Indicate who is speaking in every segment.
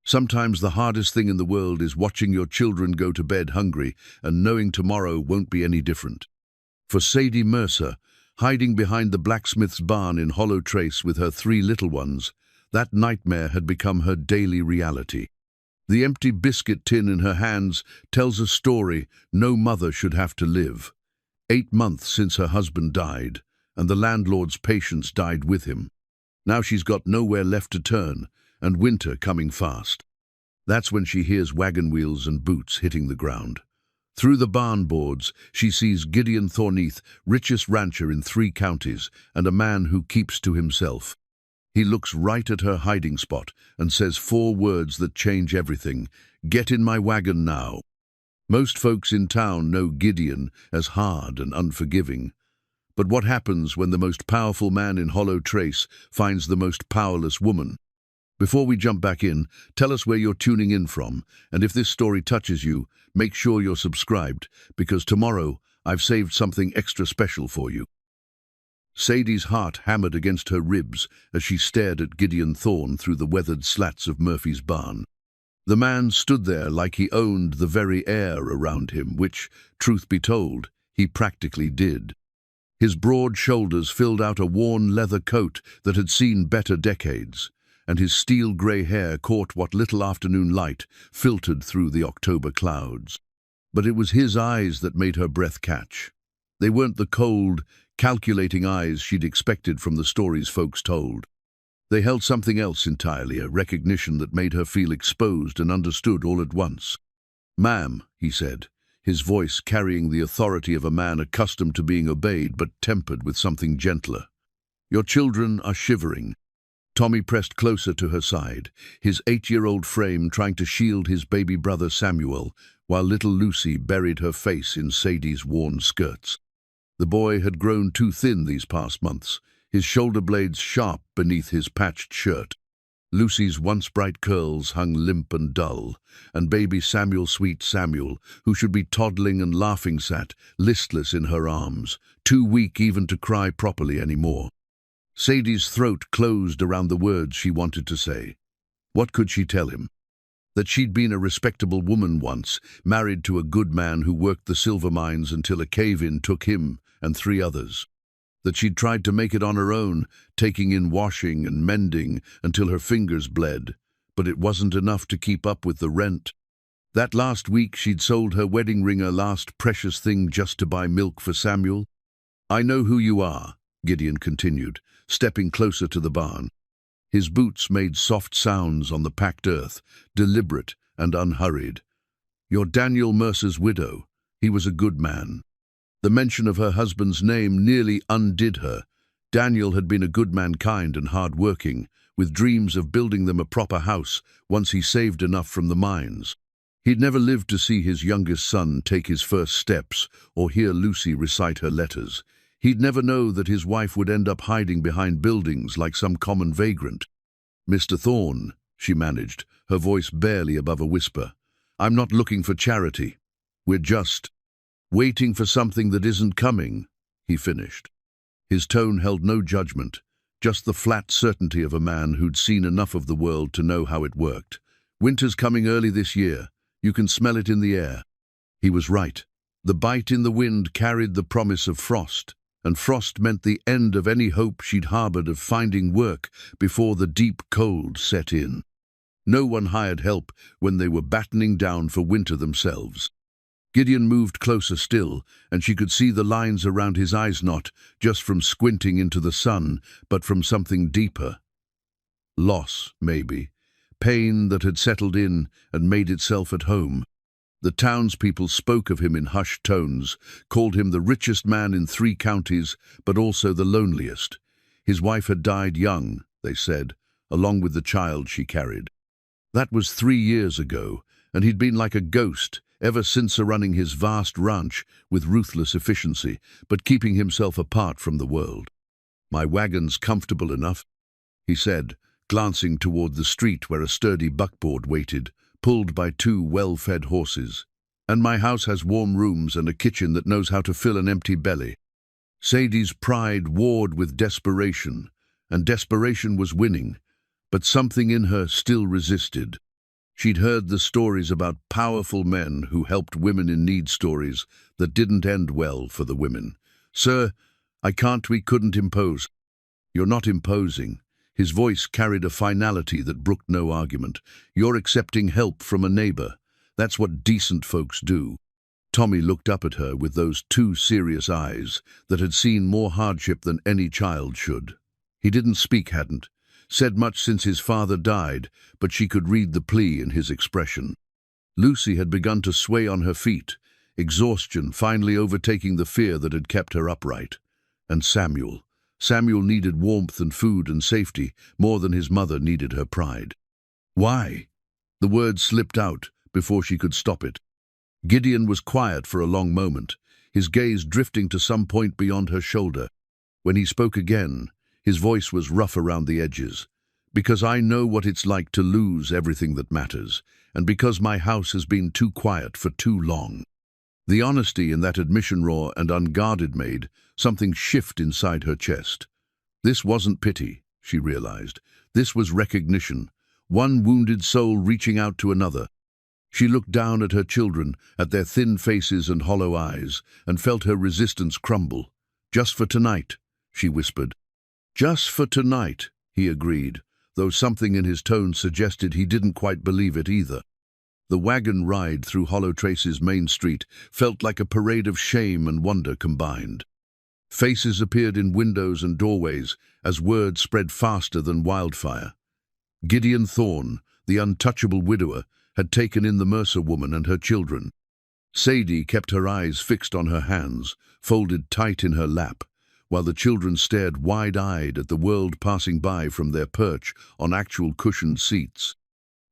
Speaker 1: Sometimes the hardest thing in the world is watching your children go to bed hungry and knowing tomorrow won't be any different. For Sadie Mercer, hiding behind the blacksmith's barn in Hollow Trace with her 3 little ones, that nightmare had become her daily reality. The empty biscuit tin in her hands tells a story no mother should have to live. 8 months since her husband died, and the landlord's patience died with him. Now she's got nowhere left to turn, and winter coming fast. That's when she hears wagon wheels and boots hitting the ground. Through the barn boards, she sees Gideon Thorneath, richest rancher in 3 counties, and a man who keeps to himself. He looks right at her hiding spot and says 4 words that change everything. "Get in my wagon now." Most folks in town know Gideon as hard and unforgiving. But what happens when the most powerful man in Hollow Trace finds the most powerless woman? Before we jump back in, tell us where you're tuning in from, and if this story touches you, make sure you're subscribed, because tomorrow I've saved something extra special for you. Sadie's heart hammered against her ribs as she stared at Gideon Thorne through the weathered slats of Murphy's barn. The man stood there like he owned the very air around him, which, truth be told, he practically did. His broad shoulders filled out a worn leather coat that had seen better decades, and his steel-grey hair caught what little afternoon light filtered through the October clouds. But it was his eyes that made her breath catch. They weren't the cold, calculating eyes she'd expected from the stories folks told. They held something else entirely, a recognition that made her feel exposed and understood all at once. "Ma'am," he said, his voice carrying the authority of a man accustomed to being obeyed but tempered with something gentler. "Your children are shivering." Tommy pressed closer to her side, his 8-year-old frame trying to shield his baby brother Samuel, while little Lucy buried her face in Sadie's worn skirts. The boy had grown too thin these past months, his shoulder blades sharp beneath his patched shirt. Lucy's once bright curls hung limp and dull, and baby Samuel, sweet Samuel, who should be toddling and laughing, sat listless in her arms, too weak even to cry properly anymore. Sadie's throat closed around the words she wanted to say. What could she tell him? That she'd been a respectable woman once, married to a good man who worked the silver mines until a cave-in took him and 3 others. That she'd tried to make it on her own, taking in washing and mending until her fingers bled, but it wasn't enough to keep up with the rent. That last week she'd sold her wedding ring, her last precious thing, just to buy milk for Samuel. "I know who you are," Gideon continued, stepping closer to the barn. His boots made soft sounds on the packed earth, deliberate and unhurried. "You're Daniel Mercer's widow. He was a good man." The mention of her husband's name nearly undid her. Daniel had been a good man, kind and hard-working, with dreams of building them a proper house once he saved enough from the mines. He'd never lived to see his youngest son take his first steps or hear Lucy recite her letters. He'd never know that his wife would end up hiding behind buildings like some common vagrant. "Mr. Thorne," she managed, her voice barely above a whisper, "I'm not looking for charity. We're just waiting for something that isn't coming," he finished. His tone held no judgment, just the flat certainty of a man who'd seen enough of the world to know how it worked. "Winter's coming early this year. You can smell it in the air." He was right. The bite in the wind carried the promise of frost, and frost meant the end of any hope she'd harbored of finding work before the deep cold set in. No one hired help when they were battening down for winter themselves. Gideon moved closer still, and she could see the lines around his eyes, not just from squinting into the sun, but from something deeper. Loss, maybe. Pain that had settled in and made itself at home. The townspeople spoke of him in hushed tones, called him the richest man in 3 counties, but also the loneliest. His wife had died young, they said, along with the child she carried. That was 3 years ago, and he'd been like a ghost ever since, running his vast ranch with ruthless efficiency, but keeping himself apart from the world. "My wagon's comfortable enough," he said, glancing toward the street where a sturdy buckboard waited, pulled by 2 well-fed horses. "And my house has warm rooms and a kitchen that knows how to fill an empty belly." Sadie's pride warred with desperation, and desperation was winning, but something in her still resisted. She'd heard the stories about powerful men who helped women in need, stories that didn't end well for the women. "Sir, we couldn't impose." "You're not imposing." His voice carried a finality that brooked no argument. "You're accepting help from a neighbor. That's what decent folks do." Tommy looked up at her with those two serious eyes that had seen more hardship than any child should. He didn't speak, hadn't said much since his father died, but she could read the plea in his expression. Lucy had begun to sway on her feet, exhaustion finally overtaking the fear that had kept her upright. And Samuel needed warmth and food and safety more than his mother needed her pride. "Why?" The word slipped out before she could stop it. Gideon was quiet for a long moment, his gaze drifting to some point beyond her shoulder. When he spoke again, his voice was rough around the edges. "Because I know what it's like to lose everything that matters, and because my house has been too quiet for too long." The honesty in that admission, raw and unguarded, made something shift inside her chest. This wasn't pity, she realized. This was recognition, one wounded soul reaching out to another. She looked down at her children, at their thin faces and hollow eyes, and felt her resistance crumble. "Just for tonight," she whispered. "Just for tonight," he agreed, though something in his tone suggested he didn't quite believe it either. The wagon ride through Hollow Trace's main street felt like a parade of shame and wonder combined. Faces appeared in windows and doorways as word spread faster than wildfire. Gideon Thorne, the untouchable widower, had taken in the Mercer woman and her children. Sadie kept her eyes fixed on her hands, folded tight in her lap, while the children stared wide-eyed at the world passing by from their perch on actual cushioned seats.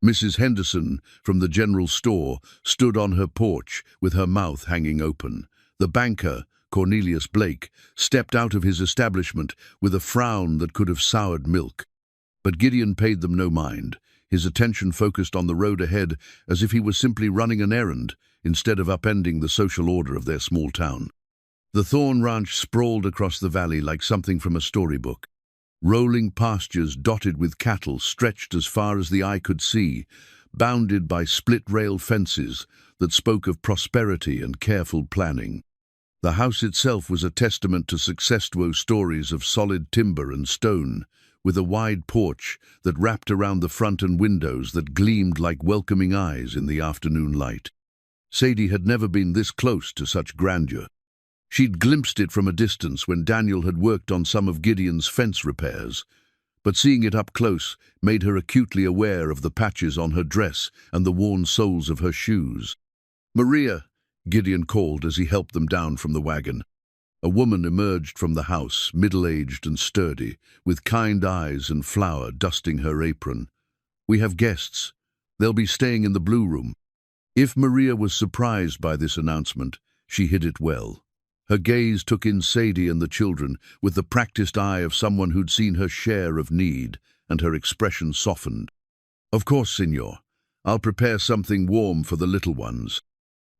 Speaker 1: Mrs. Henderson, from the general store, stood on her porch with her mouth hanging open. The banker, Cornelius Blake, stepped out of his establishment with a frown that could have soured milk. But Gideon paid them no mind, his attention focused on the road ahead as if he was simply running an errand instead of upending the social order of their small town. The Thorne Ranch sprawled across the valley like something from a storybook. Rolling pastures dotted with cattle stretched as far as the eye could see, bounded by split-rail fences that spoke of prosperity and careful planning. The house itself was a testament to successful stories of solid timber and stone, with a wide porch that wrapped around the front and windows that gleamed like welcoming eyes in the afternoon light. Sadie had never been this close to such grandeur. She'd glimpsed it from a distance when Daniel had worked on some of Gideon's fence repairs, but seeing it up close made her acutely aware of the patches on her dress and the worn soles of her shoes. "Maria," Gideon called as he helped them down from the wagon. A woman emerged from the house, middle-aged and sturdy, with kind eyes and flour dusting her apron. "We have guests. They'll be staying in the blue room." If Maria was surprised by this announcement, she hid it well. Her gaze took in Sadie and the children with the practiced eye of someone who'd seen her share of need, and her expression softened. "Of course, Signor. I'll prepare something warm for the little ones."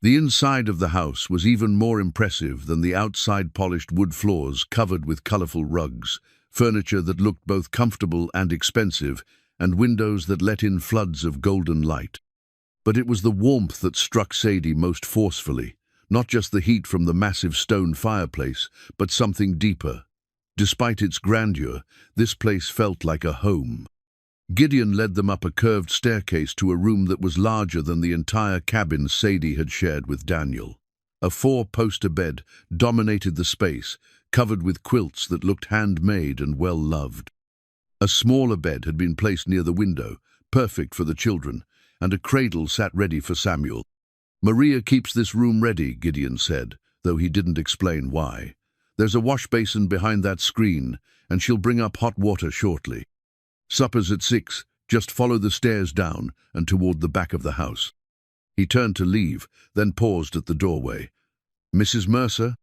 Speaker 1: The inside of the house was even more impressive than the outside, polished wood floors covered with colorful rugs, furniture that looked both comfortable and expensive, and windows that let in floods of golden light. But it was the warmth that struck Sadie most forcefully. Not just the heat from the massive stone fireplace, but something deeper. Despite its grandeur, this place felt like a home. Gideon led them up a curved staircase to a room that was larger than the entire cabin Sadie had shared with Daniel. A four-poster bed dominated the space, covered with quilts that looked handmade and well-loved. A smaller bed had been placed near the window, perfect for the children, and a cradle sat ready for Samuel. "Maria keeps this room ready," Gideon said, though he didn't explain why. "There's a wash basin behind that screen, and she'll bring up hot water shortly. Supper's at 6, just follow the stairs down and toward the back of the house." He turned to leave, then paused at the doorway. "Mrs. Mercer?"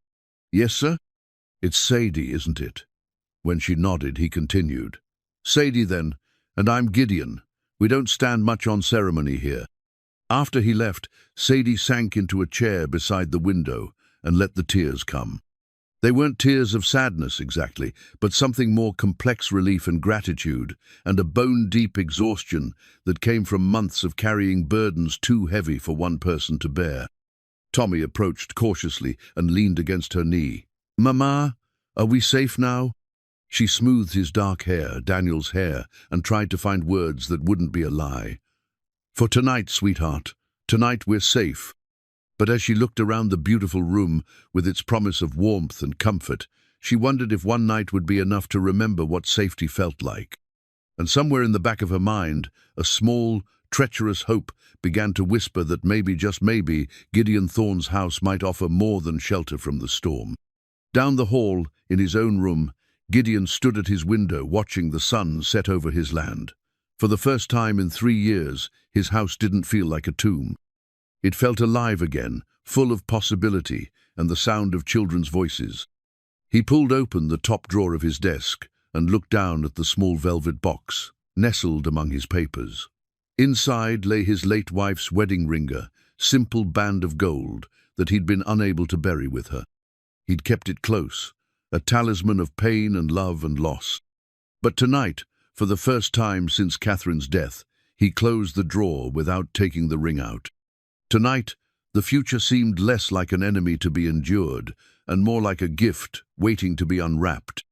Speaker 1: "Yes, sir?" "It's Sadie, isn't it?" When she nodded, he continued. "Sadie, then, and I'm Gideon. We don't stand much on ceremony here." After he left, Sadie sank into a chair beside the window and let the tears come. They weren't tears of sadness exactly, but something more complex relief and gratitude, and a bone-deep exhaustion that came from months of carrying burdens too heavy for one person to bear. Tommy approached cautiously and leaned against her knee. "Mama, are we safe now?" She smoothed his dark hair, Daniel's hair, and tried to find words that wouldn't be a lie. "For tonight, sweetheart. Tonight we're safe." But as she looked around the beautiful room with its promise of warmth and comfort, she wondered if one night would be enough to remember what safety felt like. And somewhere in the back of her mind, a small, treacherous hope began to whisper that maybe, just maybe, Gideon Thorne's house might offer more than shelter from the storm. Down the hall, in his own room, Gideon stood at his window watching the sun set over his land. For the first time in 3 years, his house didn't feel like a tomb. It felt alive again, full of possibility and the sound of children's voices. He pulled open the top drawer of his desk and looked down at the small velvet box, nestled among his papers. Inside lay his late wife's wedding ring, a simple band of gold that he'd been unable to bury with her. He'd kept it close, a talisman of pain and love and loss. But tonight, for the first time since Catherine's death, he closed the drawer without taking the ring out. Tonight, the future seemed less like an enemy to be endured and more like a gift waiting to be unwrapped.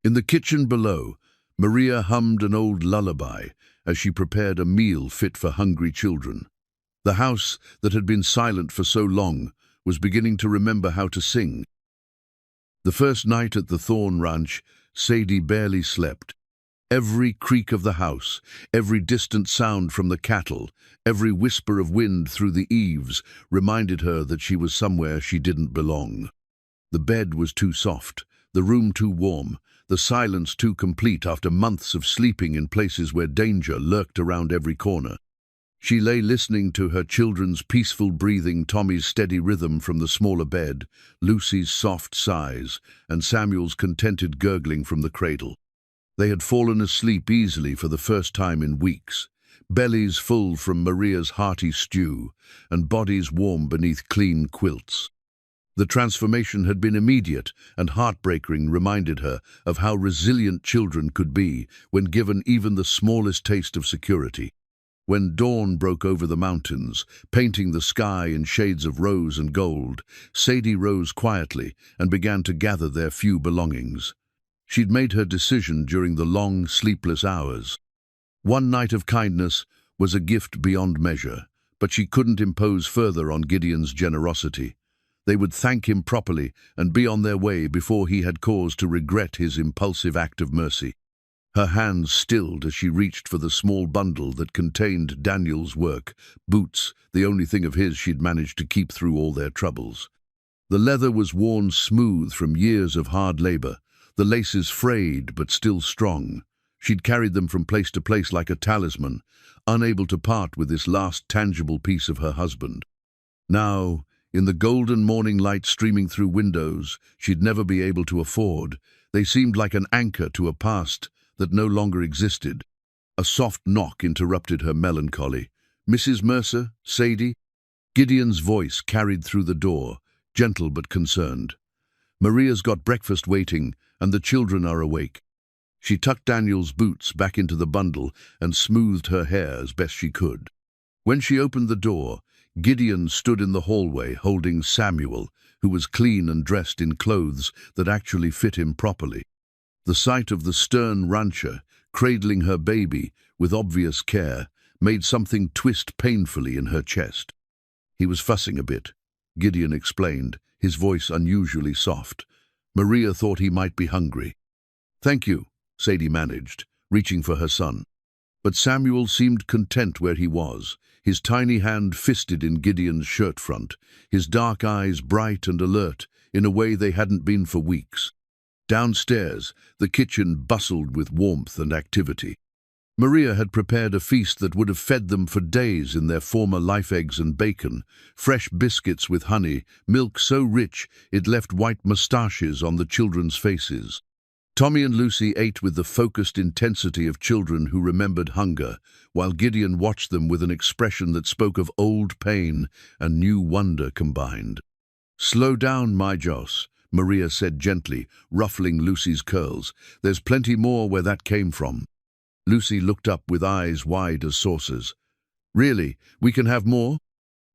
Speaker 1: In the kitchen below, Maria hummed an old lullaby as she prepared a meal fit for hungry children. The house that had been silent for so long was beginning to remember how to sing. The first night at the Thorne Ranch, Sadie barely slept. Every creak of the house, every distant sound from the cattle, every whisper of wind through the eaves reminded her that she was somewhere she didn't belong. The bed was too soft, the room too warm, the silence too complete after months of sleeping in places where danger lurked around every corner. She lay listening to her children's peaceful breathing, Tommy's steady rhythm from the smaller bed, Lucy's soft sighs, and Samuel's contented gurgling from the cradle. They had fallen asleep easily for the first time in weeks, bellies full from Maria's hearty stew, and bodies warm beneath clean quilts. The transformation had been immediate, and heartbreaking reminded her of how resilient children could be when given even the smallest taste of security. When dawn broke over the mountains, painting the sky in shades of rose and gold, Sadie rose quietly and began to gather their few belongings. She'd made her decision during the long, sleepless hours. One night of kindness was a gift beyond measure, but she couldn't impose further on Gideon's generosity. They would thank him properly and be on their way before he had cause to regret his impulsive act of mercy. Her hands stilled as she reached for the small bundle that contained Daniel's work, boots, the only thing of his she'd managed to keep through all their troubles. The leather was worn smooth from years of hard labor, the laces frayed but still strong. She'd carried them from place to place like a talisman, unable to part with this last tangible piece of her husband. Now, in the golden morning light streaming through windows she'd never be able to afford, they seemed like an anchor to a past that no longer existed. A soft knock interrupted her melancholy. "Mrs. Mercer? Sadie?" Gideon's voice carried through the door, gentle but concerned. "Maria's got breakfast waiting, and the children are awake." She tucked Daniel's boots back into the bundle and smoothed her hair as best she could. When she opened the door, Gideon stood in the hallway holding Samuel, who was clean and dressed in clothes that actually fit him properly. The sight of the stern rancher, cradling her baby with obvious care, made something twist painfully in her chest. "He was fussing a bit," Gideon explained, his voice unusually soft. "Maria thought he might be hungry." "Thank you," Sadie managed, reaching for her son. But Samuel seemed content where he was, his tiny hand fisted in Gideon's shirt front, his dark eyes bright and alert in a way they hadn't been for weeks. Downstairs, the kitchen bustled with warmth and activity. Maria had prepared a feast that would have fed them for days in their former life, eggs and bacon, fresh biscuits with honey, milk so rich it left white moustaches on the children's faces. Tommy and Lucy ate with the focused intensity of children who remembered hunger, while Gideon watched them with an expression that spoke of old pain and new wonder combined. "Slow down, my Joss," Maria said gently, ruffling Lucy's curls. "There's plenty more where that came from." Lucy looked up with eyes wide as saucers. "Really? We can have more?"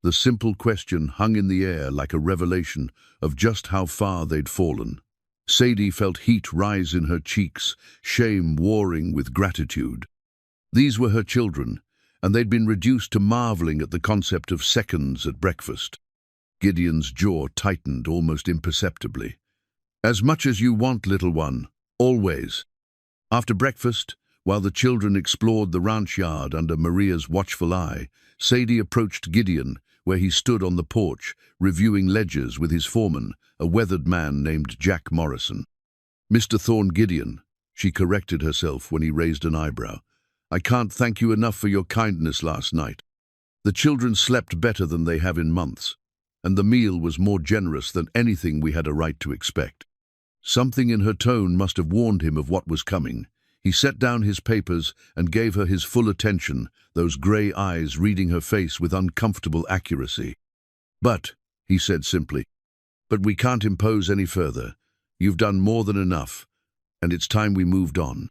Speaker 1: The simple question hung in the air like a revelation of just how far they'd fallen. Sadie felt heat rise in her cheeks, shame warring with gratitude. These were her children, and they'd been reduced to marveling at the concept of seconds at breakfast. Gideon's jaw tightened almost imperceptibly. "As much as you want, little one, always." After breakfast, while the children explored the ranch yard under Maria's watchful eye, Sadie approached Gideon, where he stood on the porch, reviewing ledgers with his foreman, a weathered man named Jack Morrison. "Mr. Thorne Gideon," she corrected herself when he raised an eyebrow. "I can't thank you enough for your kindness last night." The children slept better than they have in months, and the meal was more generous than anything we had a right to expect. Something in her tone must have warned him of what was coming. He set down his papers and gave her his full attention, those grey eyes reading her face with uncomfortable accuracy. "But," he said simply, "but we can't impose any further. You've done more than enough, and it's time we moved on."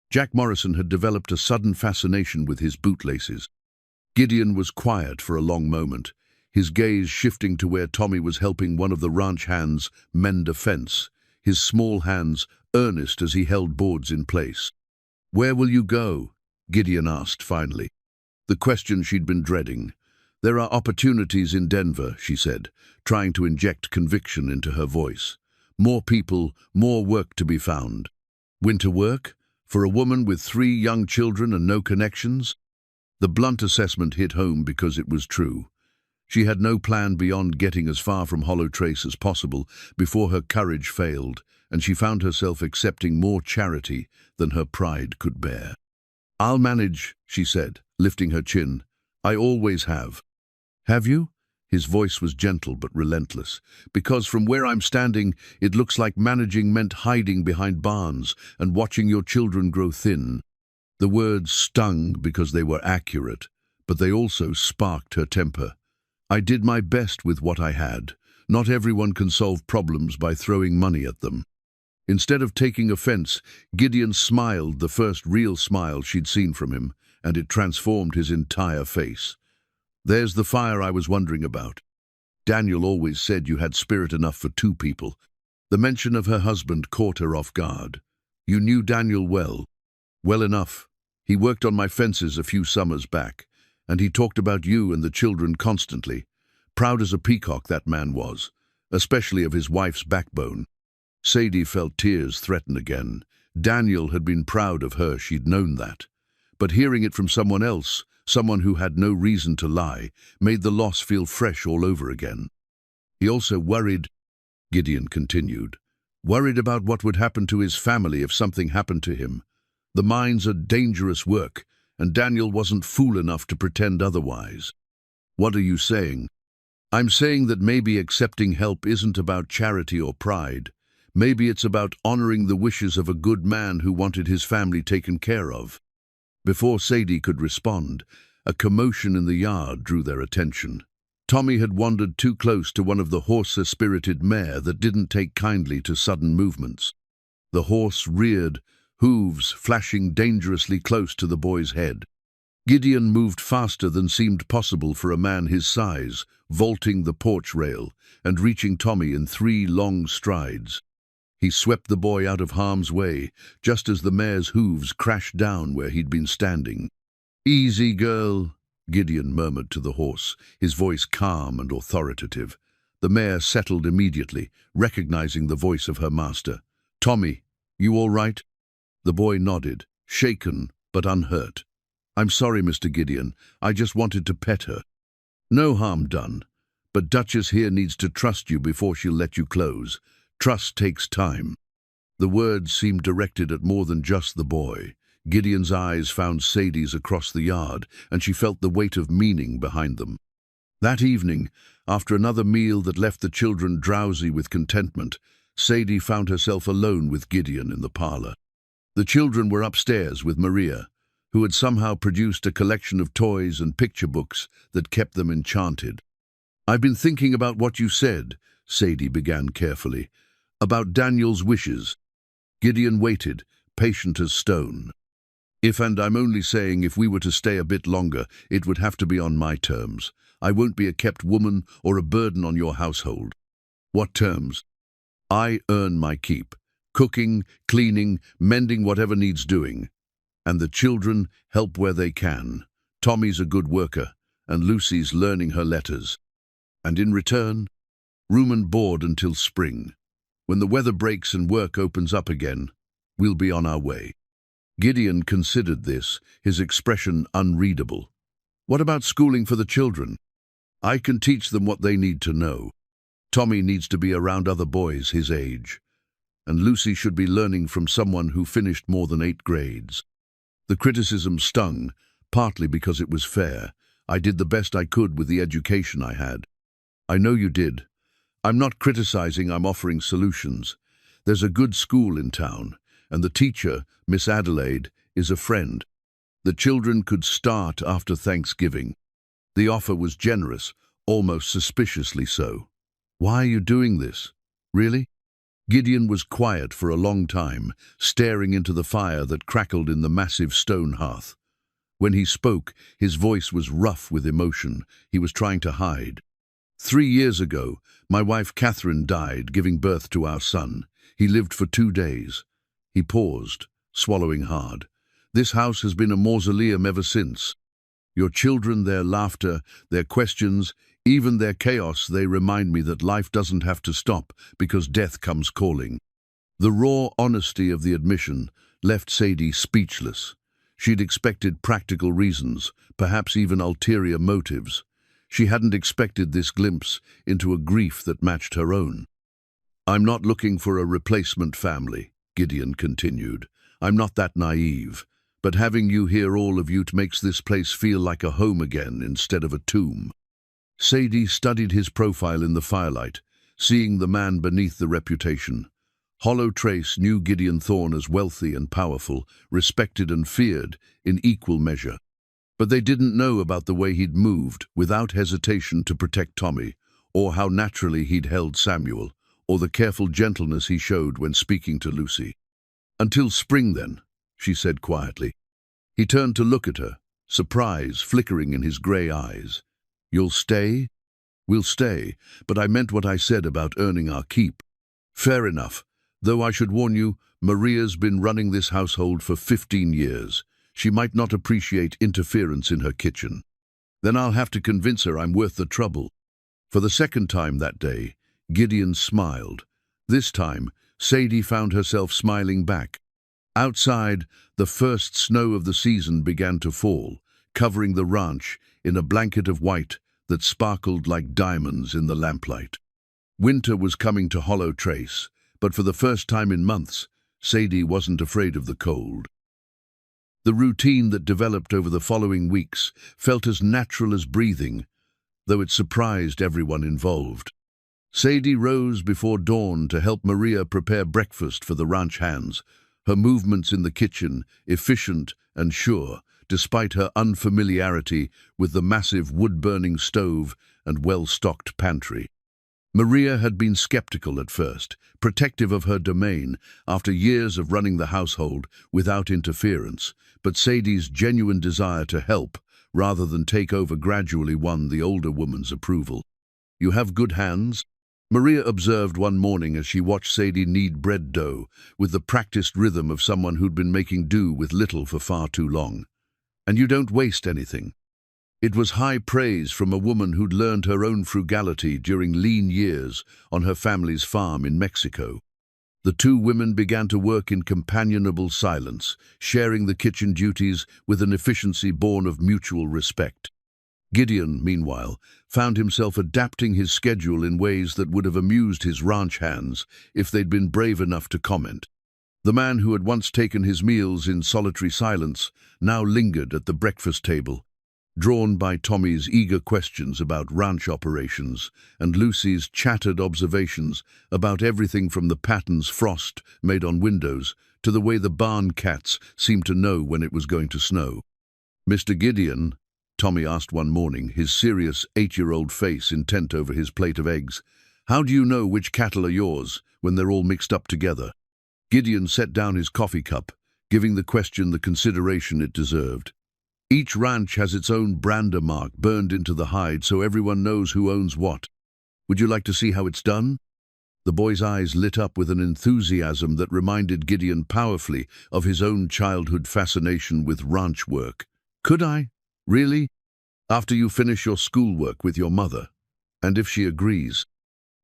Speaker 1: Jack Morrison had developed a sudden fascination with his bootlaces. Gideon was quiet for a long moment, his gaze shifting to where Tommy was helping one of the ranch hands mend a fence, his small hands earnest as he held boards in place. "Where will you go?" Gideon asked finally. The question she'd been dreading. "There are opportunities in Denver," she said, trying to inject conviction into her voice. "More people, more work to be found." Winter work? For a woman with 3 young children and no connections? The blunt assessment hit home because it was true. She had no plan beyond getting as far from Hollow Trace as possible before her courage failed, and she found herself accepting more charity than her pride could bear. "I'll manage," she said, lifting her chin. "I always have." "Have you?" His voice was gentle but relentless. "Because from where I'm standing, it looks like managing meant hiding behind barns and watching your children grow thin." The words stung because they were accurate, but they also sparked her temper. "I did my best with what I had. Not everyone can solve problems by throwing money at them." Instead of taking offense, Gideon smiled, the first real smile she'd seen from him, and it transformed his entire face. "There's the fire I was wondering about. Daniel always said you had spirit enough for 2 people. The mention of her husband caught her off guard. "You knew Daniel well." "Well enough. He worked on my fences a few summers back, and he talked about you and the children constantly. Proud as a peacock, that man was, especially of his wife's backbone." Sadie felt tears threaten again. Daniel had been proud of her, she'd known that. But hearing it from someone else, someone who had no reason to lie, made the loss feel fresh all over again. "He also worried," Gideon continued, "worried about what would happen to his family if something happened to him. The mines are dangerous work, and Daniel wasn't fool enough to pretend otherwise." "What are you saying?" "I'm saying that maybe accepting help isn't about charity or pride. Maybe it's about honoring the wishes of a good man who wanted his family taken care of." Before Sadie could respond, a commotion in the yard drew their attention. Tommy had wandered too close to one of the horse-spirited mare that didn't take kindly to sudden movements. The horse reared, hooves flashing dangerously close to the boy's head. Gideon moved faster than seemed possible for a man his size, vaulting the porch rail and reaching Tommy in 3 long strides. He swept the boy out of harm's way, just as the mare's hooves crashed down where he'd been standing. "Easy, girl," Gideon murmured to the horse, his voice calm and authoritative. The mare settled immediately, recognizing the voice of her master. "Tommy, you all right?" The boy nodded, shaken but unhurt. "I'm sorry, Mr. Gideon. I just wanted to pet her." "No harm done. But Duchess here needs to trust you before she'll let you close. Trust takes time." The words seemed directed at more than just the boy. Gideon's eyes found Sadie's across the yard, and she felt the weight of meaning behind them. That evening, after another meal that left the children drowsy with contentment, Sadie found herself alone with Gideon in the parlor. The children were upstairs with Maria, who had somehow produced a collection of toys and picture books that kept them enchanted. "I've been thinking about what you said," Sadie began carefully. About Daniel's wishes. Gideon waited, patient as stone. And I'm only saying if we were to stay a bit longer, it would have to be on my terms. I won't be a kept woman or a burden on your household. What terms? I earn my keep. Cooking, cleaning, mending whatever needs doing. And the children help where they can. Tommy's a good worker, and Lucy's learning her letters. And in return, room and board until spring. When the weather breaks and work opens up again, we'll be on our way. Gideon considered this, his expression unreadable. What about schooling for the children? I can teach them what they need to know. Tommy needs to be around other boys his age. And Lucy should be learning from someone who finished more than 8 grades. The criticism stung, partly because it was fair. I did the best I could with the education I had. I know you did. I'm not criticizing, I'm offering solutions. There's a good school in town, and the teacher, Miss Adelaide, is a friend. The children could start after Thanksgiving. The offer was generous, almost suspiciously so. Why are you doing this? Really? Gideon was quiet for a long time, staring into the fire that crackled in the massive stone hearth. When he spoke, his voice was rough with emotion. He was trying to hide. 3 years ago, my wife Catherine died, giving birth to our son. He lived for 2 days. He paused, swallowing hard. This house has been a mausoleum ever since. Your children, their laughter, their questions, even their chaos, they remind me that life doesn't have to stop because death comes calling. The raw honesty of the admission left Sadie speechless. She'd expected practical reasons, perhaps even ulterior motives. She hadn't expected this glimpse into a grief that matched her own. I'm not looking for a replacement family, Gideon continued. I'm not that naive. But having you here, all of you, makes this place feel like a home again instead of a tomb. Sadie studied his profile in the firelight, seeing the man beneath the reputation. Hollow Trace knew Gideon Thorne as wealthy and powerful, respected and feared in equal measure. But they didn't know about the way he'd moved, without hesitation, to protect Tommy, or how naturally he'd held Samuel, or the careful gentleness he showed when speaking to Lucy. Until spring, then, she said quietly. He turned to look at her, surprise flickering in his grey eyes. You'll stay? We'll stay, but I meant what I said about earning our keep. Fair enough, though I should warn you, Maria's been running this household for 15 years. She might not appreciate interference in her kitchen. Then I'll have to convince her I'm worth the trouble. For the second time that day, Gideon smiled. This time, Sadie found herself smiling back. Outside, the first snow of the season began to fall, covering the ranch in a blanket of white that sparkled like diamonds in the lamplight. Winter was coming to Hollow Trace, but for the first time in months, Sadie wasn't afraid of the cold. The routine that developed over the following weeks felt as natural as breathing, though it surprised everyone involved. Sadie rose before dawn to help Maria prepare breakfast for the ranch hands, her movements in the kitchen efficient and sure, despite her unfamiliarity with the massive wood-burning stove and well-stocked pantry. Maria had been skeptical at first, protective of her domain after years of running the household without interference, but Sadie's genuine desire to help, rather than take over, gradually won the older woman's approval. You have good hands? Maria observed one morning as she watched Sadie knead bread dough with the practiced rhythm of someone who'd been making do with little for far too long. And you don't waste anything. It was high praise from a woman who'd learned her own frugality during lean years on her family's farm in Mexico. The two women began to work in companionable silence, sharing the kitchen duties with an efficiency born of mutual respect. Gideon, meanwhile, found himself adapting his schedule in ways that would have amused his ranch hands if they'd been brave enough to comment. The man who had once taken his meals in solitary silence now lingered at the breakfast table, drawn by Tommy's eager questions about ranch operations and Lucy's chattered observations about everything from the patterns Frost made on windows to the way the barn cats seemed to know when it was going to snow. "Mr. Gideon," Tommy asked one morning, his serious 8-year-old face intent over his plate of eggs, How do you know which cattle are yours when they're all mixed up together? Gideon set down his coffee cup, giving the question the consideration it deserved. Each ranch has its own brander mark burned into the hide so everyone knows who owns what. Would you like to see how it's done? The boy's eyes lit up with an enthusiasm that reminded Gideon powerfully of his own childhood fascination with ranch work. Could I? Really? After you finish your schoolwork with your mother? And if she agrees?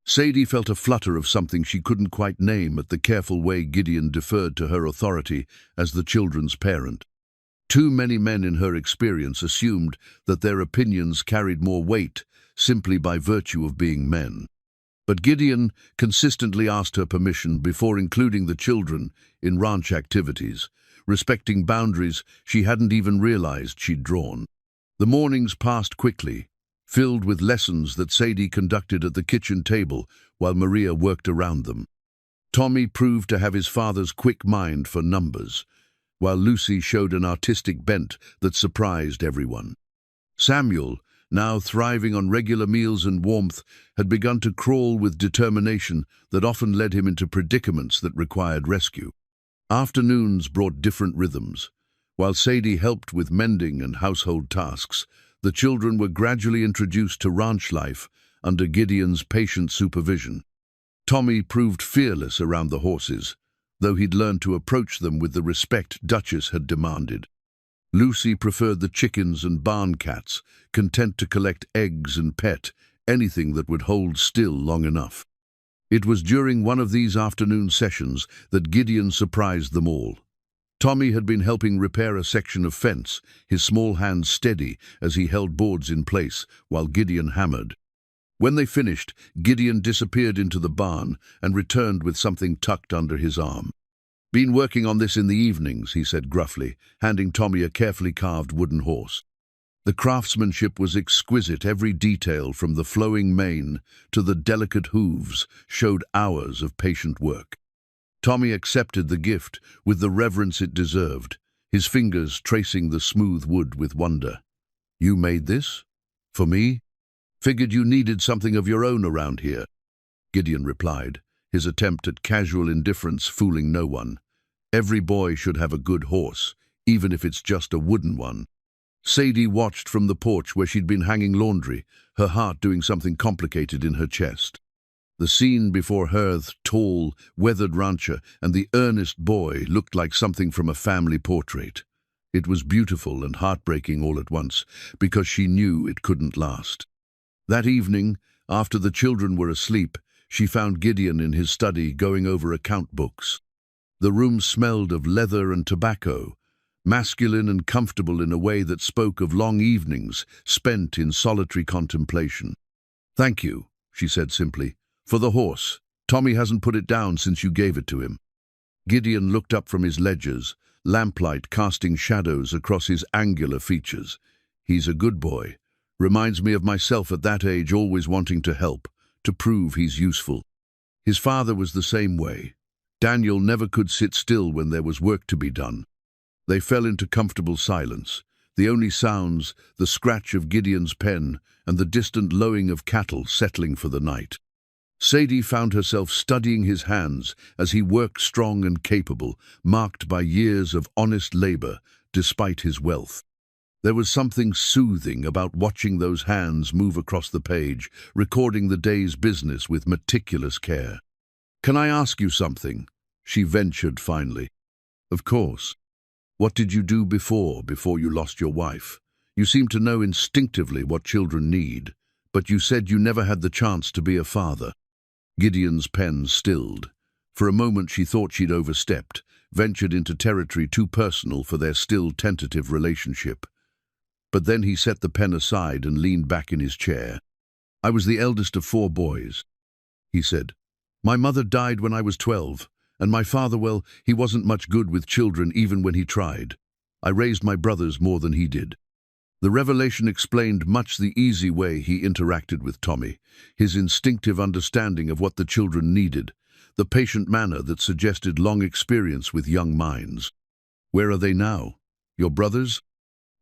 Speaker 1: Sadie felt a flutter of something she couldn't quite name at the careful way Gideon deferred to her authority as the children's parent. Too many men in her experience assumed that their opinions carried more weight simply by virtue of being men. But Gideon consistently asked her permission before including the children in ranch activities, respecting boundaries she hadn't even realized she'd drawn. The mornings passed quickly, filled with lessons that Sadie conducted at the kitchen table while Maria worked around them. Tommy proved to have his father's quick mind for numbers, while Lucy showed an artistic bent that surprised everyone. Samuel, now thriving on regular meals and warmth, had begun to crawl with determination that often led him into predicaments that required rescue. Afternoons brought different rhythms. While Sadie helped with mending and household tasks, the children were gradually introduced to ranch life under Gideon's patient supervision. Tommy proved fearless around the horses, though he'd learned to approach them with the respect Duchess had demanded. Lucy preferred the chickens and barn cats, content to collect eggs and pet anything that would hold still long enough. It was during one of these afternoon sessions that Gideon surprised them all. Tommy had been helping repair a section of fence, his small hands steady as he held boards in place while Gideon hammered. When they finished, Gideon disappeared into the barn and returned with something tucked under his arm. "Been working on this in the evenings," he said gruffly, handing Tommy a carefully carved wooden horse. The craftsmanship was exquisite. Every detail, from the flowing mane to the delicate hooves, showed hours of patient work. Tommy accepted the gift with the reverence it deserved, his fingers tracing the smooth wood with wonder. "You made this? For me? Figured you needed something of your own around here," Gideon replied, his attempt at casual indifference fooling no one. Every boy should have a good horse, even if it's just a wooden one. Sadie watched from the porch where she'd been hanging laundry, her heart doing something complicated in her chest. The scene before her, the tall, weathered rancher and the earnest boy, looked like something from a family portrait. It was beautiful and heartbreaking all at once, because she knew it couldn't last. That evening, after the children were asleep, she found Gideon in his study going over account books. The room smelled of leather and tobacco, masculine and comfortable in a way that spoke of long evenings spent in solitary contemplation. "Thank you," she said simply, "for the horse. Tommy hasn't put it down since you gave it to him." Gideon looked up from his ledgers, lamplight casting shadows across his angular features. "He's a good boy. Reminds me of myself at that age, always wanting to help, to prove he's useful." His father was the same way. Daniel never could sit still when there was work to be done. They fell into comfortable silence, the only sounds the scratch of Gideon's pen and the distant lowing of cattle settling for the night. Sadie found herself studying his hands as he worked strong and capable, marked by years of honest labor despite his wealth. There was something soothing about watching those hands move across the page, recording the day's business with meticulous care. "Can I ask you something?" she ventured finally. "Of course. What did you do before you lost your wife? You seem to know instinctively what children need, but you said you never had the chance to be a father." Gideon's pen stilled. For a moment she thought she'd overstepped, ventured into territory too personal for their still tentative relationship. But then he set the pen aside and leaned back in his chair. "I was the eldest of 4 boys," he said. "My mother died when I was 12, and my father, well, he wasn't much good with children even when he tried. I raised my brothers more than he did." The revelation explained much the easy way he interacted with Tommy, his instinctive understanding of what the children needed, the patient manner that suggested long experience with young minds. "Where are they now? Your brothers?"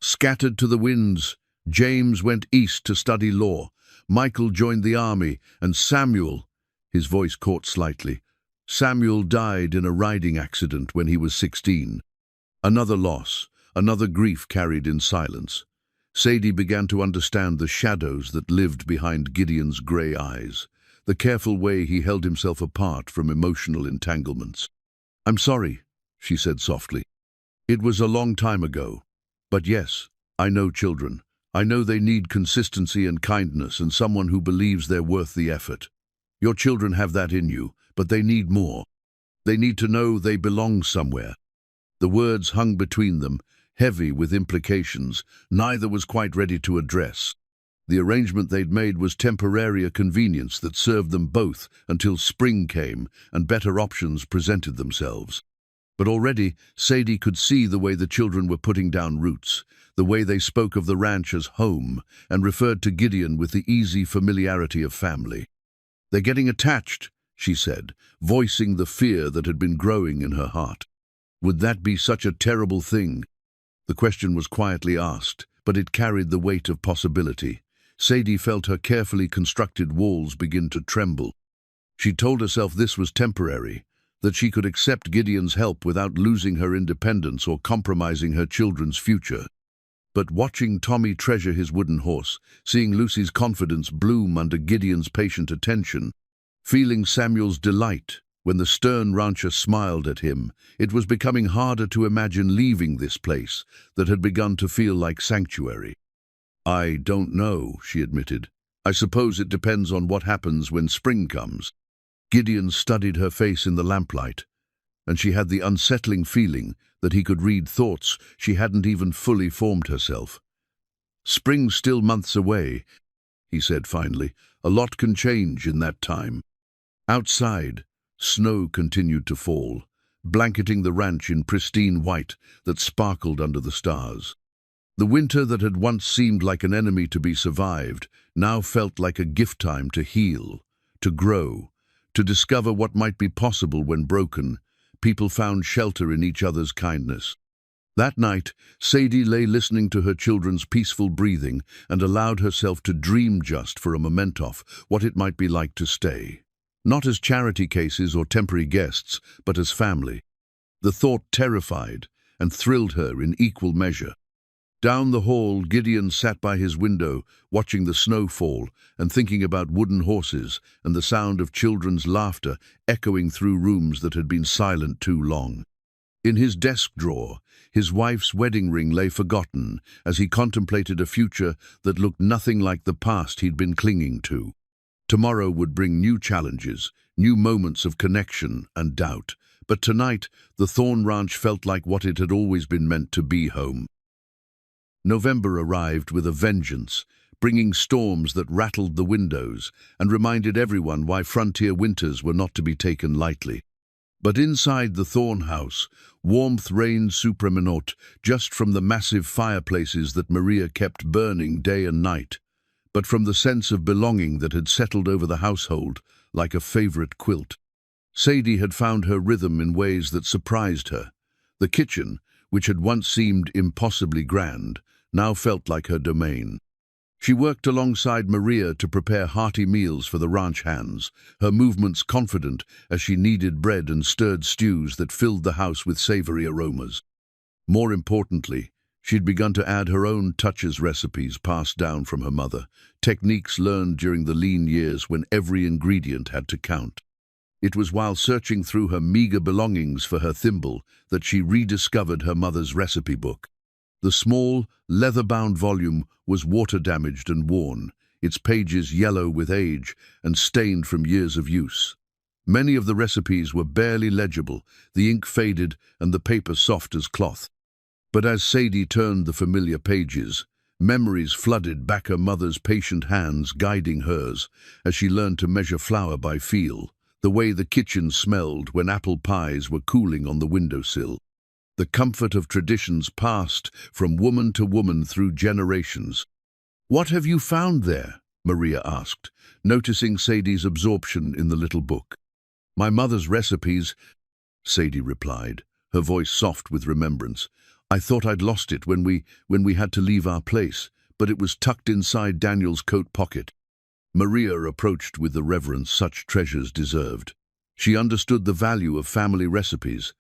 Speaker 1: "Scattered to the winds. James went east to study law. Michael joined the army, and Samuel, His voice caught slightly. Samuel died in a riding accident when he was 16. Another loss, another grief carried in silence. Sadie began to understand the shadows that lived behind Gideon's grey eyes, the careful way he held himself apart from emotional entanglements. "I'm sorry," she said softly. "It was a long time ago. But yes, I know children. I know they need consistency and kindness and someone who believes they're worth the effort. Your children have that in you, but they need more. They need to know they belong somewhere." The words hung between them, heavy with implications neither was quite ready to address. The arrangement they'd made was temporary, a convenience that served them both until spring came and better options presented themselves. But already, Sadie could see the way the children were putting down roots, the way they spoke of the ranch as home and referred to Gideon with the easy familiarity of family. "They're getting attached," she said, voicing the fear that had been growing in her heart. Would that be such a terrible thing? The question was quietly asked, but it carried the weight of possibility. Sadie felt her carefully constructed walls begin to tremble. She told herself this was temporary, that she could accept Gideon's help without losing her independence or compromising her children's future. But watching Tommy treasure his wooden horse, seeing Lucy's confidence bloom under Gideon's patient attention, feeling Samuel's delight when the stern rancher smiled at him, it was becoming harder to imagine leaving this place that had begun to feel like sanctuary. "I don't know," she admitted. "I suppose it depends on what happens when spring comes." Gideon studied her face in the lamplight, and she had the unsettling feeling that he could read thoughts she hadn't even fully formed herself. "Spring's still months away," he said finally. "A lot can change in that time." Outside, snow continued to fall, blanketing the ranch in pristine white that sparkled under the stars. The winter that had once seemed like an enemy to be survived now felt like a gift time to heal, to grow, to discover what might be possible when broken. People found shelter in each other's kindness. That night, Sadie lay listening to her children's peaceful breathing and allowed herself to dream just for a moment of what it might be like to stay. Not as charity cases or temporary guests, but as family. The thought terrified and thrilled her in equal measure. Down the hall, Gideon sat by his window, watching the snow fall and thinking about wooden horses and the sound of children's laughter echoing through rooms that had been silent too long. In his desk drawer, his wife's wedding ring lay forgotten as he contemplated a future that looked nothing like the past he'd been clinging to. Tomorrow would bring new challenges, new moments of connection and doubt, but tonight the Thorn Ranch felt like what it had always been meant to be: home. November arrived with a vengeance, bringing storms that rattled the windows and reminded everyone why frontier winters were not to be taken lightly. But inside the Thorn House, warmth reigned supramenort just from the massive fireplaces that Maria kept burning day and night, but from the sense of belonging that had settled over the household like a favorite quilt. Sadie had found her rhythm in ways that surprised her. The kitchen, which had once seemed impossibly grand, now felt like her domain. She worked alongside Maria to prepare hearty meals for the ranch hands, her movements confident as she kneaded bread and stirred stews that filled the house with savory aromas. More importantly, she'd begun to add her own touches, recipes passed down from her mother, techniques learned during the lean years when every ingredient had to count. It was while searching through her meager belongings for her thimble that she rediscovered her mother's recipe book. The small, leather-bound volume was water-damaged and worn, its pages yellow with age and stained from years of use. Many of the recipes were barely legible, the ink faded and the paper soft as cloth. But as Sadie turned the familiar pages, memories flooded back her mother's patient hands guiding hers as she learned to measure flour by feel, the way the kitchen smelled when apple pies were cooling on the windowsill. The comfort of traditions passed from woman to woman through generations. "What have you found there?" Maria asked, noticing Sadie's absorption in the little book. "My mother's recipes," Sadie replied, her voice soft with remembrance. "I thought I'd lost it when we had to leave our place, but it was tucked inside Daniel's coat pocket." Maria approached with the reverence such treasures deserved. She understood the value of family recipes,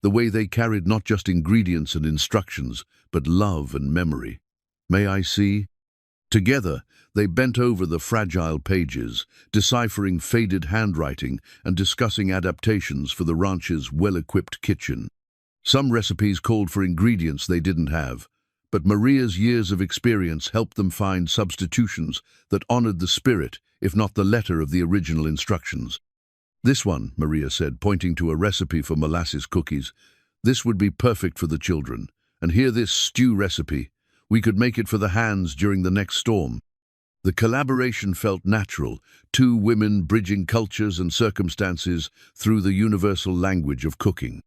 Speaker 1: the way they carried not just ingredients and instructions, but love and memory. "May I see?" Together, they bent over the fragile pages, deciphering faded handwriting and discussing adaptations for the ranch's well-equipped kitchen. Some recipes called for ingredients they didn't have, but Maria's years of experience helped them find substitutions that honored the spirit, if not the letter of the original instructions. "This one," Maria said, pointing to a recipe for molasses cookies. "This would be perfect for the children. And here this stew recipe. We could make it for the hands during the next storm." The collaboration felt natural, two women bridging cultures and circumstances through the universal language of cooking.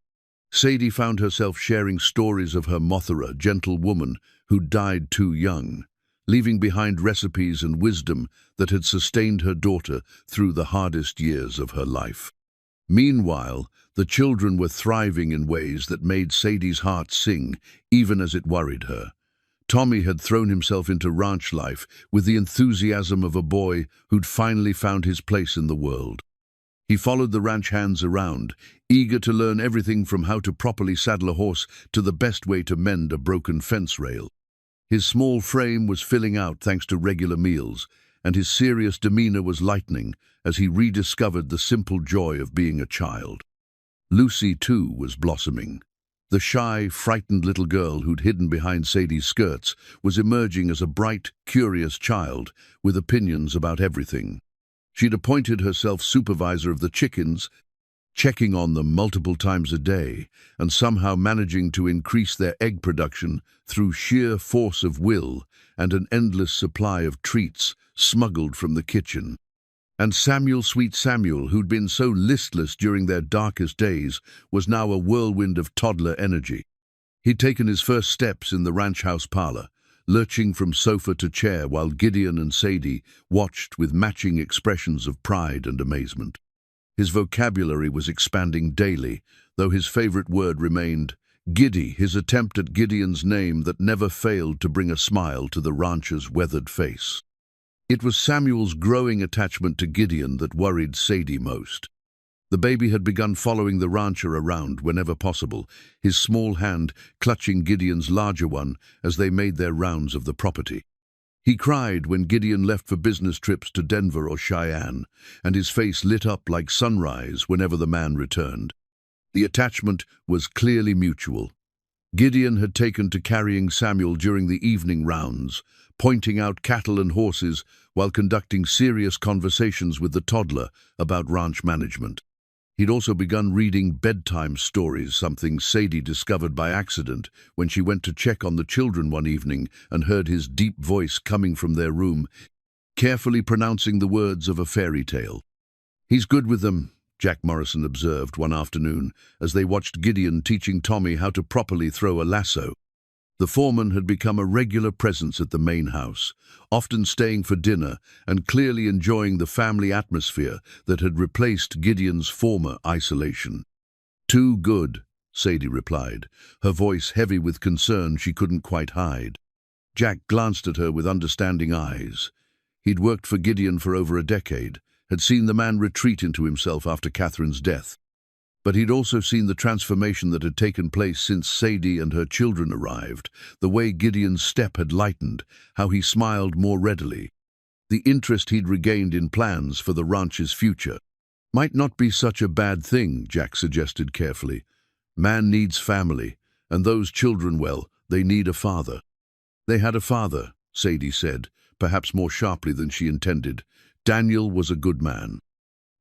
Speaker 1: Sadie found herself sharing stories of her Mothra, gentle woman who died too young, leaving behind recipes and wisdom that had sustained her daughter through the hardest years of her life. Meanwhile, the children were thriving in ways that made Sadie's heart sing, even as it worried her. Tommy had thrown himself into ranch life with the enthusiasm of a boy who'd finally found his place in the world. He followed the ranch hands around, eager to learn everything from how to properly saddle a horse to the best way to mend a broken fence rail. His small frame was filling out thanks to regular meals, and his serious demeanor was lightening as he rediscovered the simple joy of being a child. Lucy, too, was blossoming. The shy, frightened little girl who'd hidden behind Sadie's skirts was emerging as a bright, curious child with opinions about everything. She'd appointed herself supervisor of the chickens, checking on them multiple times a day, and somehow managing to increase their egg production through sheer force of will and an endless supply of treats smuggled from the kitchen. And Samuel, sweet Samuel, who'd been so listless during their darkest days, was now a whirlwind of toddler energy. He'd taken his first steps in the ranch house parlor, lurching from sofa to chair while Gideon and Sadie watched with matching expressions of pride and amazement. His vocabulary was expanding daily, though his favorite word remained Giddy, his attempt at Gideon's name that never failed to bring a smile to the rancher's weathered face. It was Samuel's growing attachment to Gideon that worried Sadie most. The baby had begun following the rancher around whenever possible, his small hand clutching Gideon's larger one as they made their rounds of the property. He cried when Gideon left for business trips to Denver or Cheyenne, and his face lit up like sunrise whenever the man returned. The attachment was clearly mutual. Gideon had taken to carrying Samuel during the evening rounds, pointing out cattle and horses while conducting serious conversations with the toddler about ranch management. He'd also begun reading bedtime stories, something Sadie discovered by accident when she went to check on the children one evening and heard his deep voice coming from their room, carefully pronouncing the words of a fairy tale. "He's good with them," Jack Morrison observed one afternoon as they watched Gideon teaching Tommy how to properly throw a lasso. The foreman had become a regular presence at the main house, often staying for dinner and clearly enjoying the family atmosphere that had replaced Gideon's former isolation. "Too good," Sadie replied, her voice heavy with concern she couldn't quite hide. Jack glanced at her with understanding eyes. He'd worked for Gideon for over a decade, had seen the man retreat into himself after Catherine's death. But he'd also seen the transformation that had taken place since Sadie and her children arrived, the way Gideon's step had lightened, how he smiled more readily. The interest he'd regained in plans for the ranch's future. "Might not be such a bad thing," Jack suggested carefully. "Man needs family, and those children, well, they need a father." "They had a father," Sadie said, perhaps more sharply than she intended. "Daniel was a good man."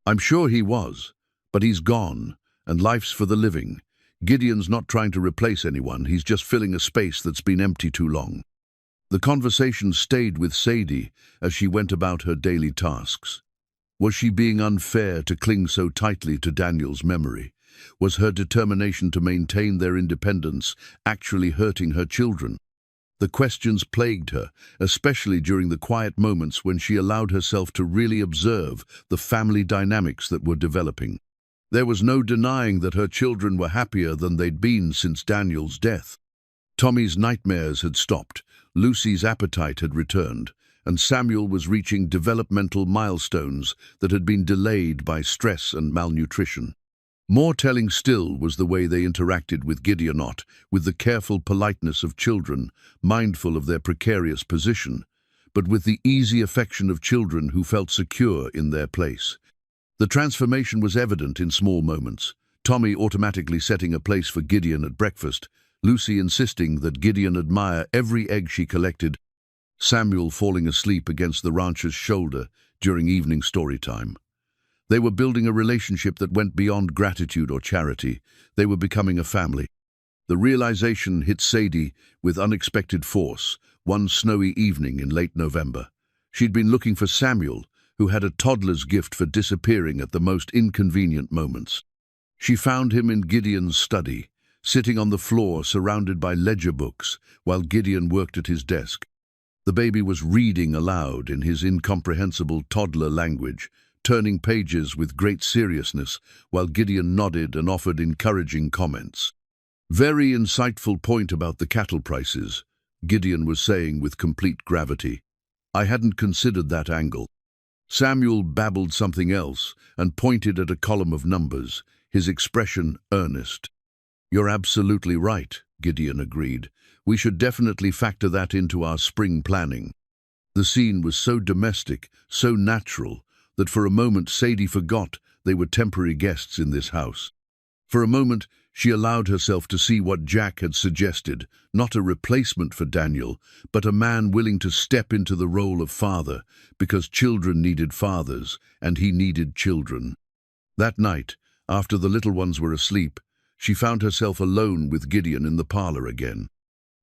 Speaker 1: "I'm sure he was, but he's gone. And life's for the living. Gideon's not trying to replace anyone, he's just filling a space that's been empty too long." The conversation stayed with Sadie as she went about her daily tasks. Was she being unfair to cling so tightly to Daniel's memory? Was her determination to maintain their independence actually hurting her children? The questions plagued her, especially during the quiet moments when she allowed herself to really observe the family dynamics that were developing. There was no denying that her children were happier than they'd been since Daniel's death. Tommy's nightmares had stopped, Lucy's appetite had returned, and Samuel was reaching developmental milestones that had been delayed by stress and malnutrition. More telling still was the way they interacted with Gideon, with the careful politeness of children, mindful of their precarious position, but with the easy affection of children who felt secure in their place. The transformation was evident in small moments. Tommy automatically setting a place for Gideon at breakfast, Lucy insisting that Gideon admire every egg she collected, Samuel falling asleep against the rancher's shoulder during evening story time. They were building a relationship that went beyond gratitude or charity. They were becoming a family. The realization hit Sadie with unexpected force one snowy evening in late November. She'd been looking for Samuel, who had a toddler's gift for disappearing at the most inconvenient moments. She found him in Gideon's study, sitting on the floor surrounded by ledger books while Gideon worked at his desk. The baby was reading aloud in his incomprehensible toddler language, turning pages with great seriousness while Gideon nodded and offered encouraging comments. "Very insightful point about the cattle prices," Gideon was saying with complete gravity. "I hadn't considered that angle." Samuel babbled something else and pointed at a column of numbers, his expression earnest. "You're absolutely right," Gideon agreed. "We should definitely factor that into our spring planning." The scene was so domestic, so natural, that for a moment Sadie forgot they were temporary guests in this house. For a moment, she allowed herself to see what Jack had suggested, not a replacement for Daniel, but a man willing to step into the role of father, because children needed fathers, and he needed children. That night, after the little ones were asleep, she found herself alone with Gideon in the parlor again.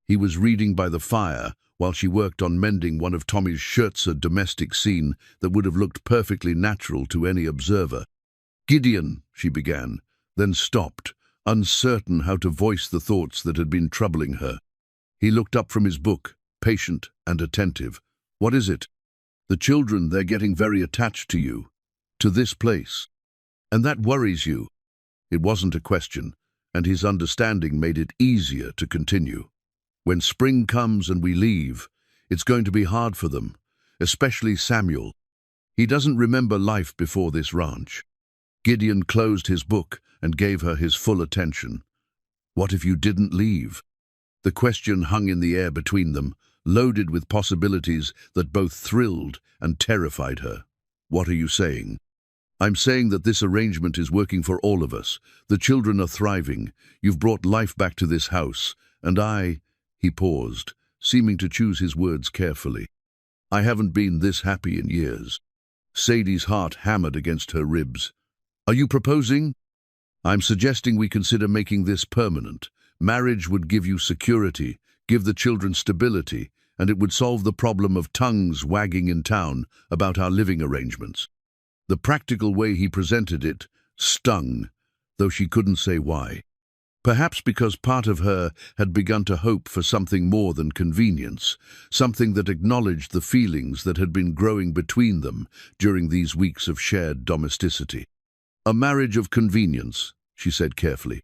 Speaker 1: He was reading by the fire while she worked on mending one of Tommy's shirts, a domestic scene that would have looked perfectly natural to any observer. "Gideon," she began, then stopped, uncertain how to voice the thoughts that had been troubling her. He looked up from his book, patient and attentive. "What is it?" "The children, they're getting very attached to you, to this place. And that worries you." It wasn't a question, and his understanding made it easier to continue. "When spring comes and we leave, it's going to be hard for them, especially Samuel. He doesn't remember life before this ranch." Gideon closed his book and gave her his full attention. "What if you didn't leave?" The question hung in the air between them, loaded with possibilities that both thrilled and terrified her. "What are you saying?" "I'm saying that this arrangement is working for all of us. The children are thriving. You've brought life back to this house. And He paused, seeming to choose his words carefully. "I haven't been this happy in years." Sadie's heart hammered against her ribs. "Are you proposing?" "I'm suggesting we consider making this permanent. Marriage would give you security, give the children stability, and it would solve the problem of tongues wagging in town about our living arrangements." The practical way he presented it stung, though she couldn't say why. Perhaps because part of her had begun to hope for something more than convenience, something that acknowledged the feelings that had been growing between them during these weeks of shared domesticity. "A marriage of convenience," she said carefully.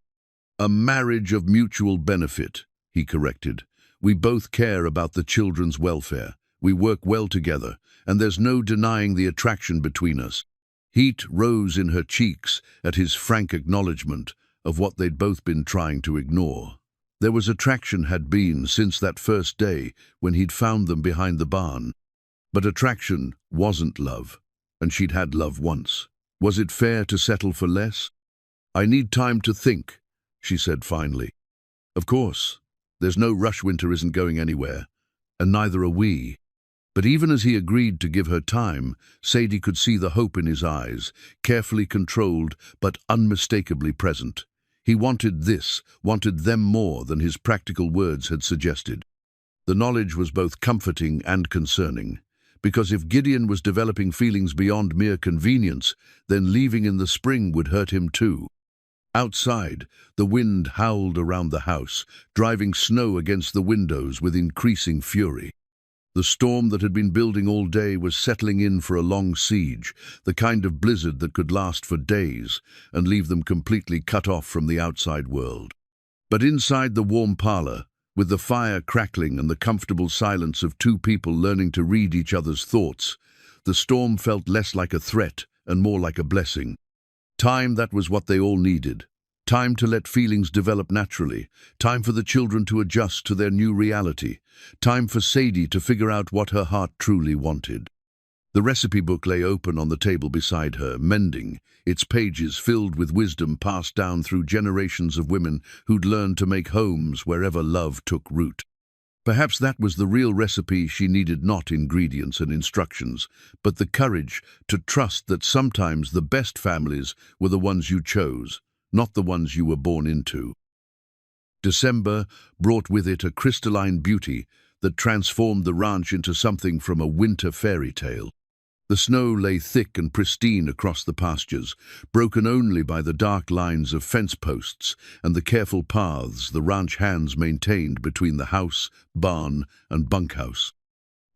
Speaker 1: "A marriage of mutual benefit," he corrected. "We both care about the children's welfare. We work well together, and there's no denying the attraction between us." Heat rose in her cheeks at his frank acknowledgement of what they'd both been trying to ignore. There was attraction, had been, since that first day when he'd found them behind the barn. But attraction wasn't love, and she'd had love once. Was it fair to settle for less? "I need time to think," she said finally. "Of course, there's no rush. Winter isn't going anywhere, and neither are we." But even as he agreed to give her time, Sadie could see the hope in his eyes, carefully controlled but unmistakably present. He wanted this, wanted them more than his practical words had suggested. The knowledge was both comforting and concerning, because if Gideon was developing feelings beyond mere convenience, then leaving in the spring would hurt him too. Outside, the wind howled around the house, driving snow against the windows with increasing fury. The storm that had been building all day was settling in for a long siege, the kind of blizzard that could last for days and leave them completely cut off from the outside world. But inside the warm parlor, With the fire crackling and the comfortable silence of two people learning to read each other's thoughts, the storm felt less like a threat and more like a blessing. Time, that was what they all needed. Time to let feelings develop naturally. Time for the children to adjust to their new reality. Time for Sadie to figure out what her heart truly wanted. The recipe book lay open on the table beside her, mending, its pages filled with wisdom passed down through generations of women who'd learned to make homes wherever love took root. Perhaps that was the real recipe she needed, not ingredients and instructions, but the courage to trust that sometimes the best families were the ones you chose, not the ones you were born into. December brought with it a crystalline beauty that transformed the ranch into something from a winter fairy tale. The snow lay thick and pristine across the pastures, broken only by the dark lines of fence posts and the careful paths the ranch hands maintained between the house, barn, and bunkhouse.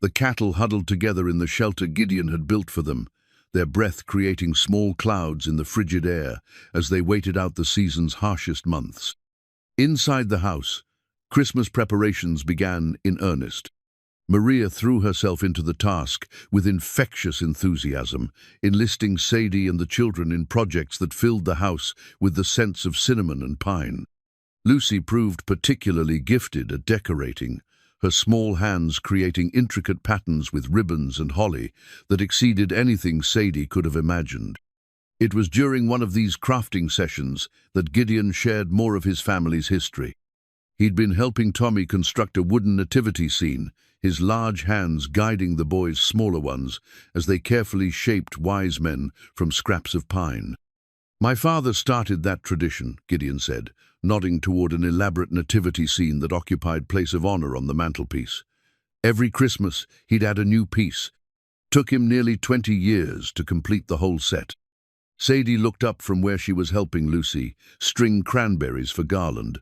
Speaker 1: The cattle huddled together in the shelter Gideon had built for them, their breath creating small clouds in the frigid air as they waited out the season's harshest months. Inside the house, Christmas preparations began in earnest. Maria threw herself into the task with infectious enthusiasm, enlisting Sadie and the children in projects that filled the house with the scents of cinnamon and pine. Lucy proved particularly gifted at decorating, her small hands creating intricate patterns with ribbons and holly that exceeded anything Sadie could have imagined. It was during one of these crafting sessions that Gideon shared more of his family's history. He'd been helping Tommy construct a wooden nativity scene, his large hands guiding the boys' smaller ones as they carefully shaped wise men from scraps of pine. "My father started that tradition," Gideon said, nodding toward an elaborate nativity scene that occupied place of honor on the mantelpiece. Every Christmas, he'd add a new piece. Took him nearly 20 years to complete the whole set. Sadie looked up from where she was helping Lucy string cranberries for Garland.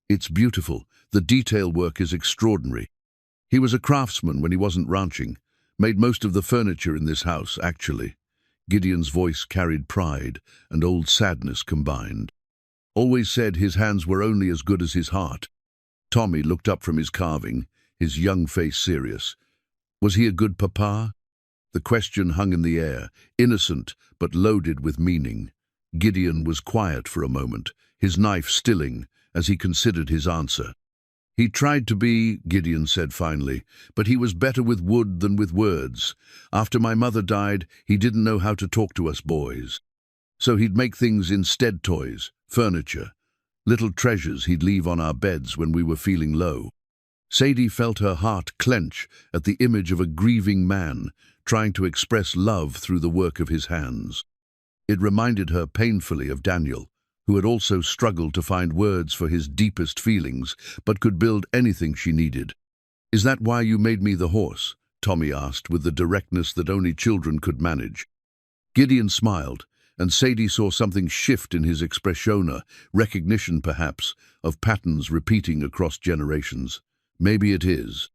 Speaker 1: "It's beautiful. The detail work is extraordinary." He was a craftsman when he wasn't ranching. Made most of the furniture in this house, actually. Gideon's voice carried pride and old sadness combined. Always said his hands were only as good as his heart. Tommy looked up from his carving, his young face serious. Was he a good papa? The question hung in the air, innocent but loaded with meaning. Gideon was quiet for a moment, his knife stilling as he considered his answer. "He tried to be," Gideon said finally, "but he was better with wood than with words. After my mother died, he didn't know how to talk to us boys. So he'd make things instead: toys, furniture, little treasures he'd leave on our beds when we were feeling low." Sadie felt her heart clench at the image of a grieving man trying to express love through the work of his hands. It reminded her painfully of Daniel, who had also struggled to find words for his deepest feelings, but could build anything she needed. "Is that why you made me the horse?" Tommy asked with the directness that only children could manage. Gideon smiled, and Sadie saw something shift in his expressiona, recognition perhaps, of patterns repeating across generations. "Maybe it is.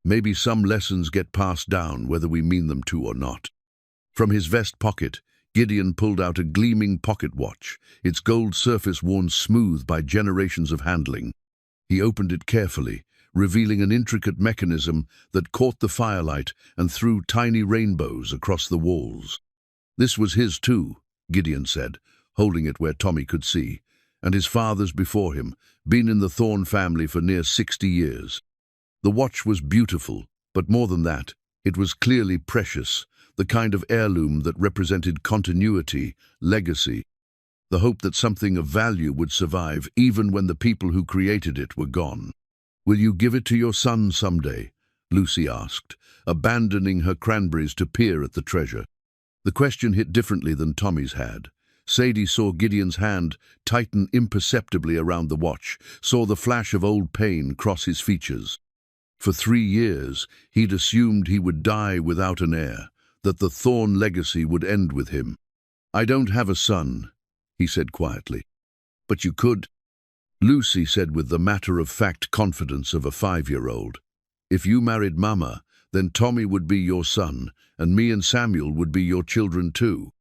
Speaker 1: Maybe some lessons get passed down whether we mean them to or not." From his vest pocket, Gideon pulled out a gleaming pocket watch, its gold surface worn smooth by generations of handling. He opened it carefully, revealing an intricate mechanism that caught the firelight and threw tiny rainbows across the walls. "This was his too," Gideon said, holding it where Tommy could see, "and his father's before him, been in the Thorne family for near 60 years. The watch was beautiful, but more than that, it was clearly precious, the kind of heirloom that represented continuity, legacy, the hope that something of value would survive even when the people who created it were gone. "Will you give it to your son someday?" Lucy asked, abandoning her cranberries to peer at the treasure. The question hit differently than Tommy's had. Sadie saw Gideon's hand tighten imperceptibly around the watch, saw the flash of old pain cross his features. For 3 years, he'd assumed he would die without an heir, that the Thorne legacy would end with him. "I don't have a son," he said quietly. "But you could," Lucy said with the matter-of-fact confidence of a 5-year-old. "If you married Mama, then Tommy would be your son, and me and Samuel would be your children too."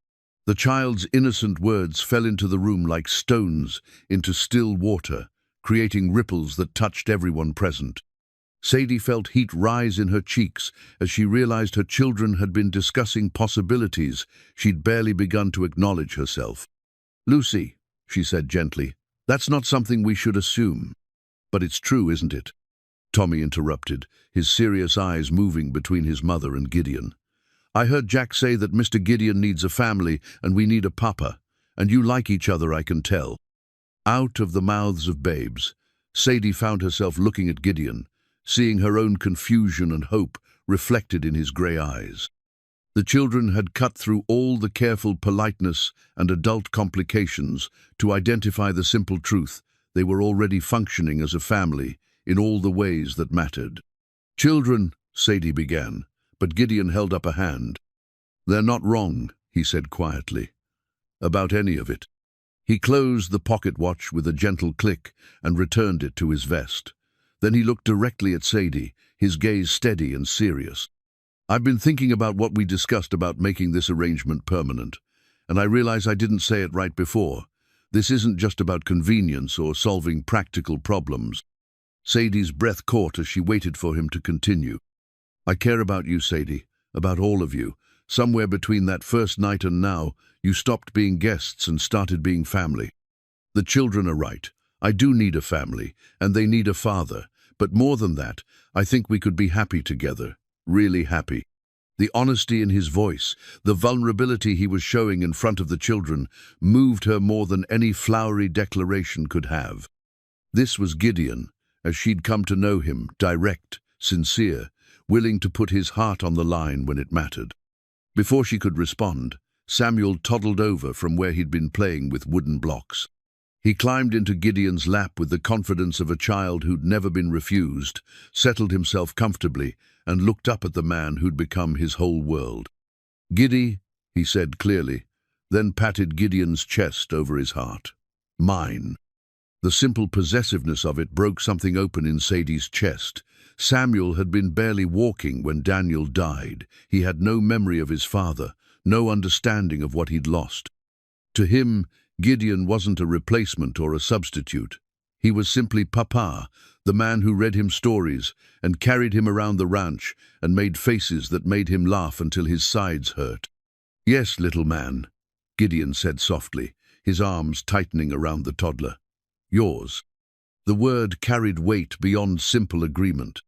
Speaker 1: The child's innocent words fell into the room like stones into still water, creating ripples that touched everyone present. Sadie felt heat rise in her cheeks as she realized her children had been discussing possibilities she'd barely begun to acknowledge herself. "Lucy," she said gently, "that's not something we should assume." "But it's true, isn't it?" Tommy interrupted, his serious eyes moving between his mother and Gideon. "I heard Jack say that Mr. Gideon needs a family and we need a papa, and you like each other, I can tell." Out of the mouths of babes, Sadie found herself looking at Gideon, seeing her own confusion and hope reflected in his grey eyes. The children had cut through all the careful politeness and adult complications to identify the simple truth: they were already functioning as a family in all the ways that mattered. "Children," Sadie began, but Gideon held up a hand. "They're not wrong," he said quietly, "about any of it." He closed the pocket watch with a gentle click and returned it to his vest. Then he looked directly at Sadie, his gaze steady and serious. "I've been thinking about what we discussed about making this arrangement permanent, and I realize I didn't say it right before. This isn't just about convenience or solving practical problems." Sadie's breath caught as she waited for him to continue. "I care about you, Sadie, about all of you. Somewhere between that first night and now, you stopped being guests and started being family. The children are right. I do need a family, and they need a father. But more than that, I think we could be happy together, really happy." The honesty in his voice, the vulnerability he was showing in front of the children, moved her more than any flowery declaration could have. This was Gideon, as she'd come to know him, direct, sincere, willing to put his heart on the line when it mattered. Before she could respond, Samuel toddled over from where he'd been playing with wooden blocks. He climbed into Gideon's lap with the confidence of a child who'd never been refused, settled himself comfortably, and looked up at the man who'd become his whole world. "Giddy," he said clearly, then patted Gideon's chest over his heart. "Mine." The simple possessiveness of it broke something open in Sadie's chest. Samuel had been barely walking when Daniel died. He had no memory of his father, no understanding of what he'd lost. To him, Gideon wasn't a replacement or a substitute. He was simply Papa, the man who read him stories and carried him around the ranch and made faces that made him laugh until his sides hurt. "Yes, little man," Gideon said softly, his arms tightening around the toddler. "Yours." The word carried weight beyond simple agreement.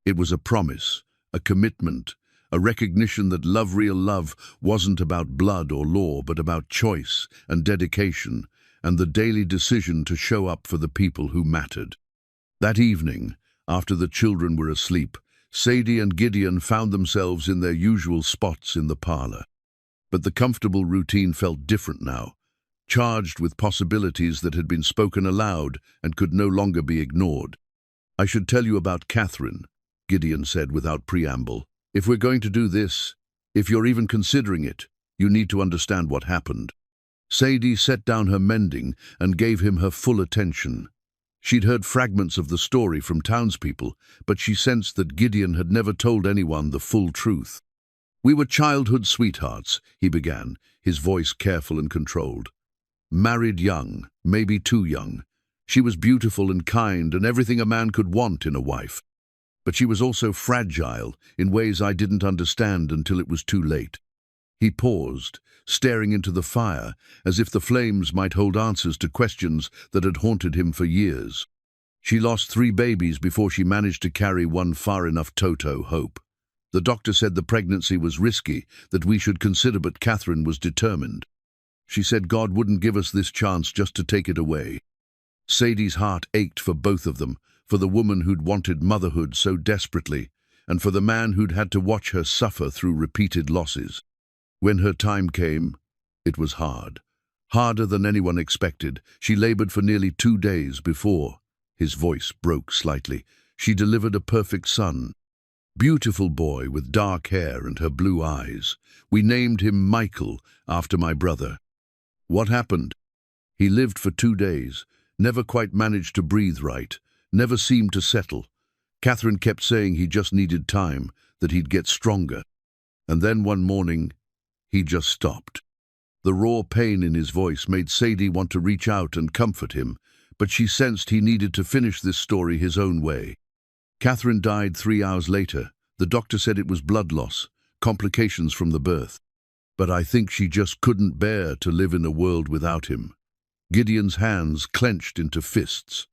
Speaker 1: It was a promise, a commitment, a recognition that real love wasn't about blood or law, but about choice and dedication and the daily decision to show up for the people who mattered. That evening, after the children were asleep, Sadie and Gideon found themselves in their usual spots in the parlor. But the comfortable routine felt different now, charged with possibilities that had been spoken aloud and could no longer be ignored. "I should tell you about Catherine," Gideon said without preamble. "If we're going to do this, if you're even considering it, you need to understand what happened." Sadie set down her mending and gave him her full attention. She'd heard fragments of the story from townspeople, but she sensed that Gideon had never told anyone the full truth. "We were childhood sweethearts," he began, his voice careful and controlled. "Married young, maybe too young. She was beautiful and kind and everything a man could want in a wife. But she was also fragile in ways I didn't understand until it was too late." He paused, staring into the fire, as if the flames might hold answers to questions that had haunted him for years. "She lost 3 babies before she managed to carry one far enough Toto, Hope. The doctor said the pregnancy was risky, that we should consider, but Catherine was determined. She said God wouldn't give us this chance just to take it away." Sadie's heart ached for both of them, for the woman who'd wanted motherhood so desperately, and for the man who'd had to watch her suffer through repeated losses. When her time came, it was hard. Harder than anyone expected. She labored for nearly 2 days before. His voice broke slightly. She delivered a perfect son. Beautiful boy with dark hair and her blue eyes. We named him Michael, after my brother. What happened? He lived for 2 days, never quite managed to breathe right, never seemed to settle. Catherine kept saying he just needed time, that he'd get stronger. And then one morning, he just stopped. The raw pain in his voice made Sadie want to reach out and comfort him, but she sensed he needed to finish this story his own way. Catherine died 3 hours later. The doctor said it was blood loss, complications from the birth. But I think she just couldn't bear to live in a world without him. Gideon's hands clenched into fists.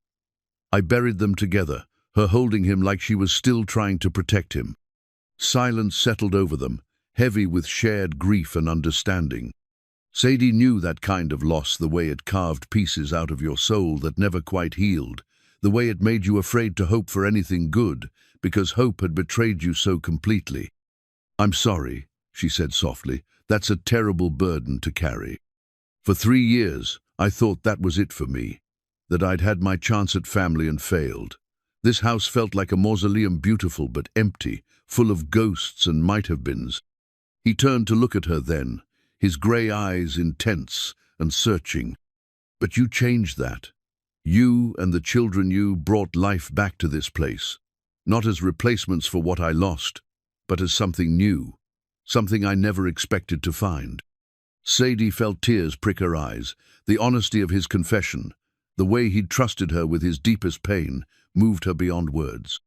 Speaker 1: I buried them together, her holding him like she was still trying to protect him. Silence settled over them, heavy with shared grief and understanding. Sadie knew that kind of loss, the way it carved pieces out of your soul that never quite healed, the way it made you afraid to hope for anything good, because hope had betrayed you so completely. "I'm sorry," she said softly. "That's a terrible burden to carry. For 3 years, I thought that was it for me, that I'd had my chance at family and failed. This house felt like a mausoleum, beautiful but empty, full of ghosts and might-have-beens." He turned to look at her then, his grey eyes intense and searching. "But you changed that. You and the children you brought life back to this place, not as replacements for what I lost, but as something new, something I never expected to find." Sadie felt tears prick her eyes. The honesty of his confession, the way he'd trusted her with his deepest pain, moved her beyond words.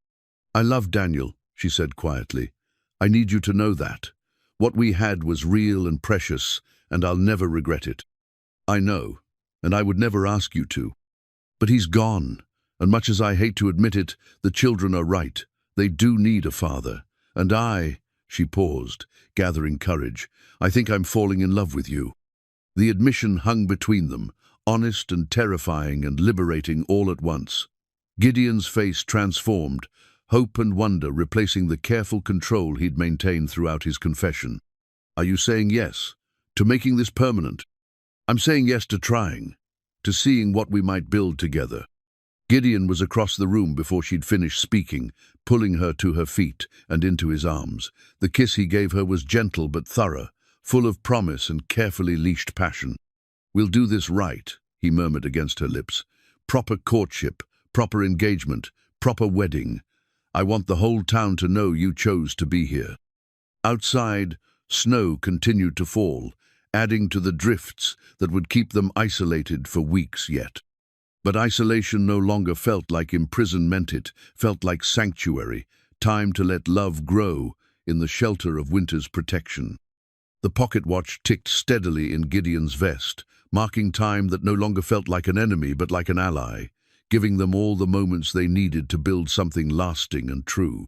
Speaker 1: "I love Daniel," she said quietly. "I need you to know that. What we had was real and precious, and I'll never regret it. I know, and I would never ask you to. But he's gone, and much as I hate to admit it, the children are right. They do need a father. And she paused, gathering courage, "I think I'm falling in love with you." The admission hung between them, honest and terrifying and liberating all at once. Gideon's face transformed, hope and wonder replacing the careful control he'd maintained throughout his confession. "Are you saying yes to making this permanent?" "I'm saying yes to trying, to seeing what we might build together." Gideon was across the room before she'd finished speaking, pulling her to her feet and into his arms. The kiss he gave her was gentle but thorough, full of promise and carefully leashed passion. "We'll do this right," he murmured against her lips. "Proper courtship, proper engagement, proper wedding. I want the whole town to know you chose to be here." Outside, snow continued to fall, adding to the drifts that would keep them isolated for weeks yet. But isolation no longer felt like imprisonment, it felt like sanctuary, time to let love grow in the shelter of winter's protection. The pocket watch ticked steadily in Gideon's vest, marking time that no longer felt like an enemy but like an ally, giving them all the moments they needed to build something lasting and true.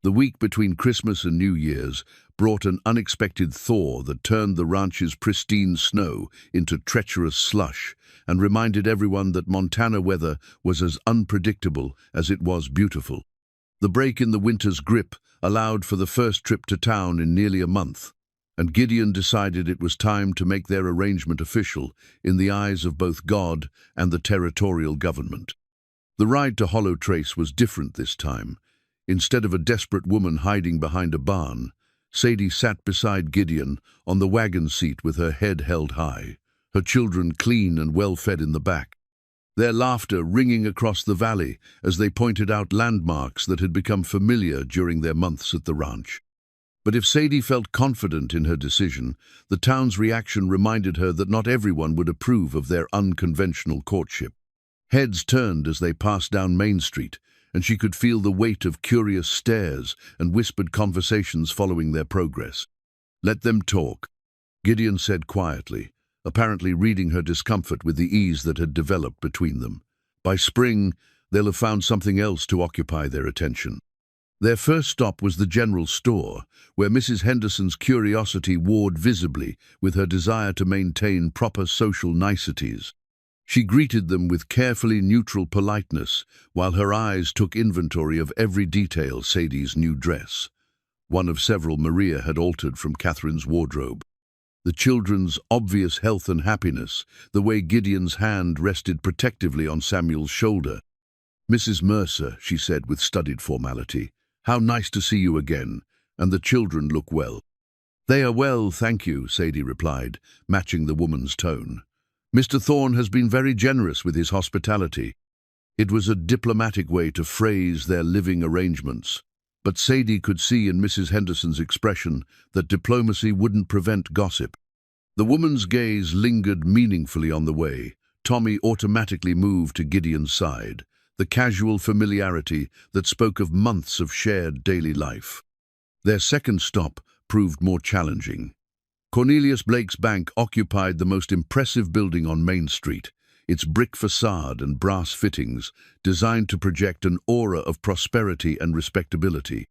Speaker 1: The week between Christmas and New Year's brought an unexpected thaw that turned the ranch's pristine snow into treacherous slush and reminded everyone that Montana weather was as unpredictable as it was beautiful. The break in the winter's grip allowed for the first trip to town in nearly a month, and Gideon decided it was time to make their arrangement official in the eyes of both God and the territorial government. The ride to Hollow Trace was different this time. Instead of a desperate woman hiding behind a barn, Sadie sat beside Gideon on the wagon seat with her head held high, her children clean and well-fed in the back, their laughter ringing across the valley as they pointed out landmarks that had become familiar during their months at the ranch. But if Sadie felt confident in her decision, the town's reaction reminded her that not everyone would approve of their unconventional courtship. Heads turned as they passed down Main Street, and she could feel the weight of curious stares and whispered conversations following their progress. "Let them talk," Gideon said quietly, apparently reading her discomfort with the ease that had developed between them. "By spring, they'll have found something else to occupy their attention." Their first stop was the general store, where Mrs. Henderson's curiosity warred visibly with her desire to maintain proper social niceties. She greeted them with carefully neutral politeness, while her eyes took inventory of every detail: Sadie's new dress, one of several Maria had altered from Catherine's wardrobe, the children's obvious health and happiness, the way Gideon's hand rested protectively on Samuel's shoulder. "Mrs. Mercer," she said with studied formality, "how nice to see you again, and the children look well." "They are well, thank you," Sadie replied, matching the woman's tone. "Mr. Thorne has been very generous with his hospitality." It was a diplomatic way to phrase their living arrangements, but Sadie could see in Mrs. Henderson's expression that diplomacy wouldn't prevent gossip. The woman's gaze lingered meaningfully on the way, Tommy automatically moved to Gideon's side, the casual familiarity that spoke of months of shared daily life. Their second stop proved more challenging. Cornelius Blake's bank occupied the most impressive building on Main Street, its brick facade and brass fittings designed to project an aura of prosperity and respectability.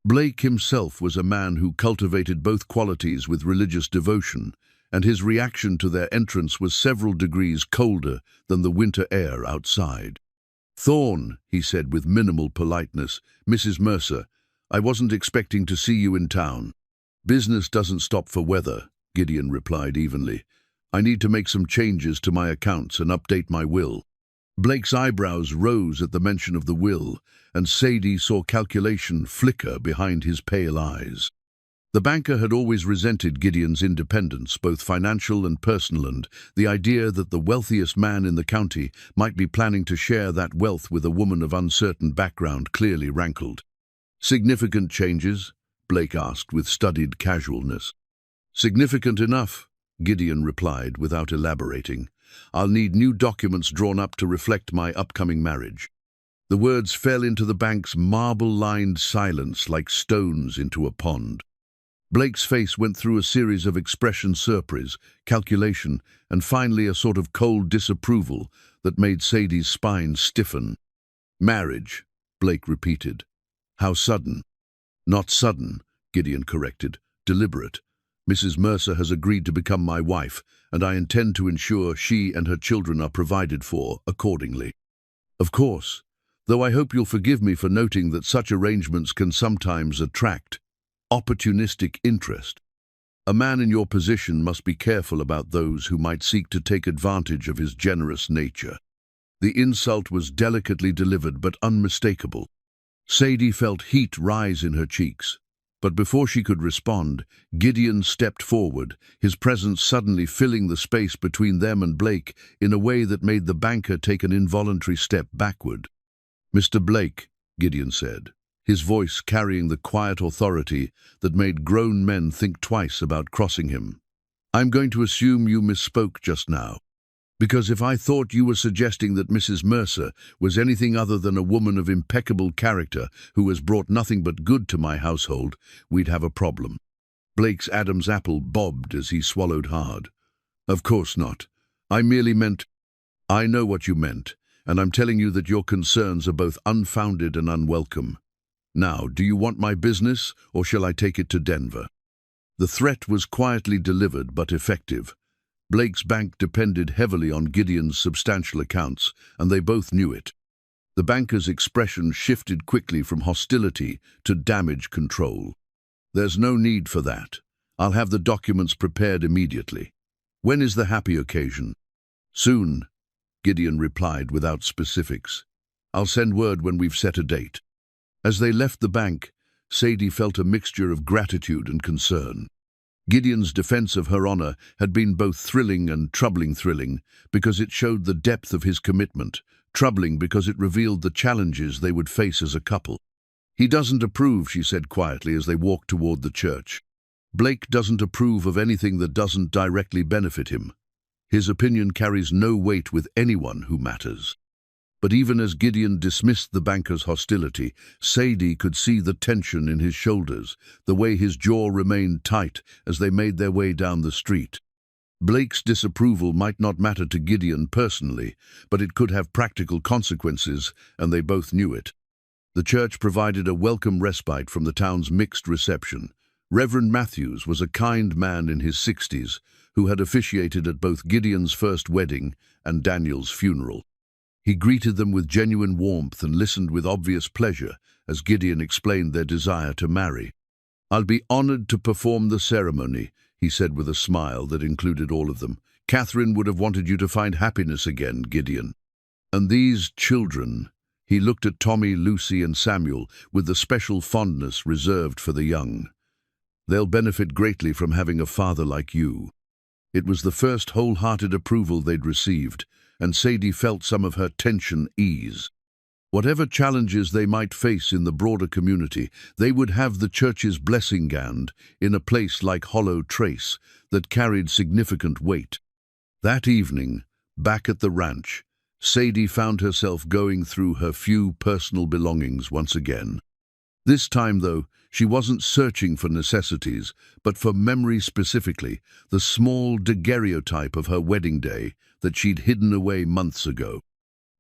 Speaker 1: Blake himself was a man who cultivated both qualities with religious devotion, and his reaction to their entrance was several degrees colder than the winter air outside. "Thorne," he said with minimal politeness, "Mrs. Mercer, I wasn't expecting to see you in town." "Business doesn't stop for weather," Gideon replied evenly. "I need to make some changes to my accounts and update my will." Blake's eyebrows rose at the mention of the will, and Sadie saw calculation flicker behind his pale eyes. The banker had always resented Gideon's independence, both financial and personal, and the idea that the wealthiest man in the county might be planning to share that wealth with a woman of uncertain background clearly rankled. "Significant changes?" Blake asked with studied casualness. "Significant enough," Gideon replied without elaborating. "I'll need new documents drawn up to reflect my upcoming marriage." The words fell into the bank's marble-lined silence like stones into a pond. Blake's face went through a series of expression surprise, calculation, and finally a sort of cold disapproval that made Sadie's spine stiffen. "Marriage," Blake repeated. "How sudden?" "Not sudden," Gideon corrected. "Deliberate. Mrs. Mercer has agreed to become my wife, and I intend to ensure she and her children are provided for accordingly. Of course, though I hope you'll forgive me for noting that such arrangements can sometimes attract opportunistic interest. A man in your position must be careful about those who might seek to take advantage of his generous nature." The insult was delicately delivered but unmistakable. Sadie felt heat rise in her cheeks. But before she could respond, Gideon stepped forward, his presence suddenly filling the space between them and Blake in a way that made the banker take an involuntary step backward. "Mr. Blake," Gideon said, his voice carrying the quiet authority that made grown men think twice about crossing him. "I'm going to assume you misspoke just now, because if I thought you were suggesting that Mrs. Mercer was anything other than a woman of impeccable character who has brought nothing but good to my household, we'd have a problem." Blake's Adam's apple bobbed as he swallowed hard. "Of course not. I merely meant—" "I know what you meant, and I'm telling you that your concerns are both unfounded and unwelcome. Now, do you want my business, or shall I take it to Denver?" The threat was quietly delivered but effective. Blake's bank depended heavily on Gideon's substantial accounts, and they both knew it. The banker's expression shifted quickly from hostility to damage control. "There's no need for that. I'll have the documents prepared immediately. When is the happy occasion?" "Soon," Gideon replied without specifics. "I'll send word when we've set a date." As they left the bank, Sadie felt a mixture of gratitude and concern. Gideon's defense of her honor had been both thrilling and thrilling because it showed the depth of his commitment, troubling because it revealed the challenges they would face as a couple. "He doesn't approve," she said quietly as they walked toward the church. "Blake doesn't approve of anything that doesn't directly benefit him. His opinion carries no weight with anyone who matters." But even as Gideon dismissed the banker's hostility, Sadie could see the tension in his shoulders, the way his jaw remained tight as they made their way down the street. Blake's disapproval might not matter to Gideon personally, but it could have practical consequences, and they both knew it. The church provided a welcome respite from the town's mixed reception. Reverend Matthews was a kind man in his 60s who had officiated at both Gideon's first wedding and Daniel's funeral. He greeted them with genuine warmth and listened with obvious pleasure as Gideon explained their desire to marry. "I'll be honored to perform the ceremony," he said with a smile that included all of them. "Catherine would have wanted you to find happiness again, Gideon. And these children," he looked at Tommy, Lucy, and Samuel with the special fondness reserved for the young. "They'll benefit greatly from having a father like you." It was the first wholehearted approval they'd received, and Sadie felt some of her tension ease. Whatever challenges they might face in the broader community, they would have the church's blessing hand in a place like Hollow Trace that carried significant weight. That evening, Back at the ranch, Sadie found herself going through her few personal belongings once again. This time, though, she wasn't searching for necessities, but for memory specifically, the small daguerreotype of her wedding day that she'd hidden away months ago.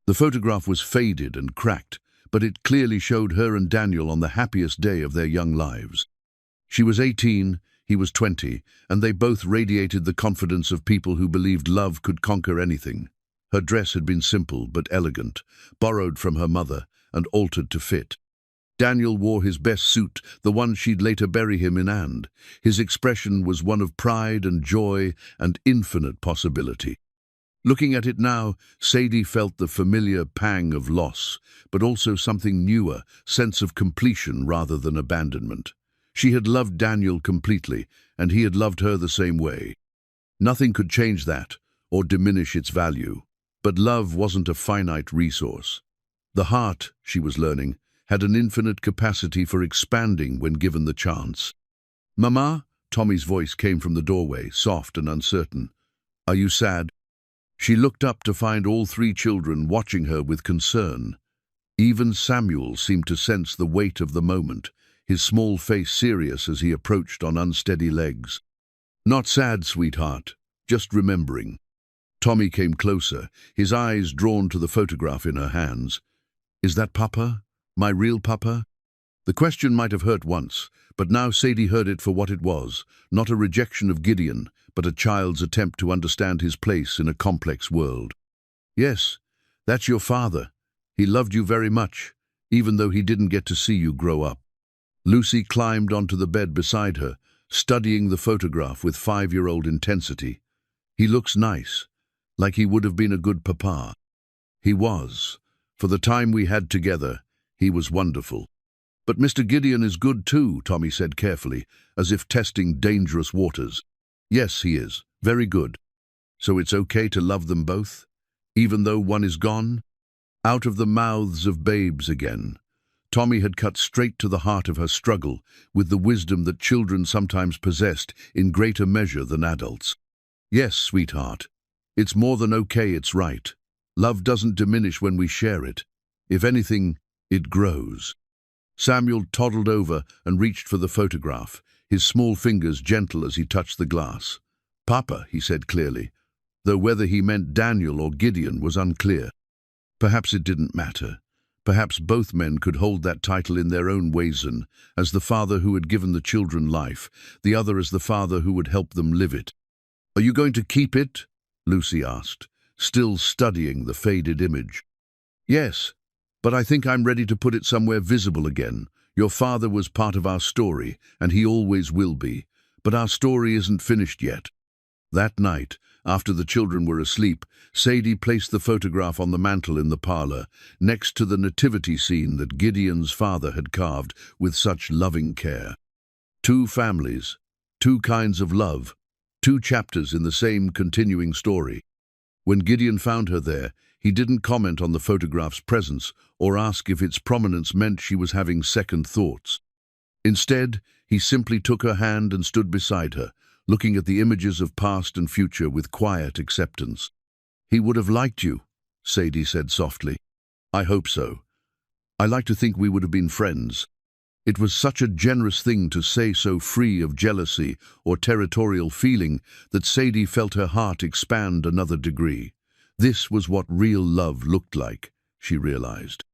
Speaker 1: The photograph was faded and cracked, but it clearly showed her and Daniel on the happiest day of their young lives. She was 18, he was 20, and they both radiated the confidence of people who believed love could conquer anything. Her dress had been simple but elegant, borrowed from her mother and altered to fit. Daniel wore his best suit, the one she'd later bury him in, and his expression was one of pride and joy and infinite possibility. Looking at it now, Sadie felt the familiar pang of loss, but also something newer, sense of completion rather than abandonment. She had loved Daniel completely, and he had loved her the same way. Nothing could change that, or diminish its value. But love wasn't a finite resource. The heart, she was learning, had an infinite capacity for expanding when given the chance. "Mama?" Tommy's voice came from the doorway, soft and uncertain. "Are you sad?" She looked up to find all three children watching her with concern. Even Samuel seemed to sense the weight of the moment, his small face serious as he approached on unsteady legs. "Not sad, sweetheart, just remembering." Tommy came closer, his eyes drawn to the photograph in her hands. "Is that Papa? My real Papa?" The question might have hurt once, but now Sadie heard it for what it was, not a rejection of Gideon, but a child's attempt to understand his place in a complex world. "Yes, that's your father. He loved you very much, even though he didn't get to see you grow up." Lucy climbed onto the bed beside her, studying the photograph with 5-year-old intensity. "He looks nice, like he would have been a good papa." He was. For the time we had together, he was wonderful. "But Mr. Gideon is good too," Tommy said carefully, as if testing dangerous waters. "Yes, he is. Very good. So it's okay to love them both, even though one is gone?" Out of the mouths of babes again, Tommy had cut straight to the heart of her struggle, with the wisdom that children sometimes possessed in greater measure than adults. "Yes, sweetheart. It's more than okay, it's right. Love doesn't diminish when we share it. If anything, it grows." Samuel toddled over and reached for the photograph, his small fingers gentle as he touched the glass. "Papa," he said clearly, though whether he meant Daniel or Gideon was unclear. Perhaps it didn't matter. Perhaps both men could hold that title in their own ways, as the father who had given the children life, the other as the father who would help them live it. "Are you going to keep it?" Lucy asked, still studying the faded image. "Yes, but I think I'm ready to put it somewhere visible again. Your father was part of our story, and he always will be, but our story isn't finished yet." That night, after the children were asleep, Sadie placed the photograph on the mantel in the parlor, next to the nativity scene that Gideon's father had carved with such loving care. Two families, two kinds of love, two chapters in the same continuing story. When Gideon found her there, he didn't comment on the photograph's presence or ask if its prominence meant she was having second thoughts. Instead, he simply took her hand and stood beside her, looking at the images of past and future with quiet acceptance. "He would have liked you," Sadie said softly. "I hope so. I like to think we would have been friends." It was such a generous thing to say, so free of jealousy or territorial feeling, that Sadie felt her heart expand another degree. This was what real love looked like, she realized.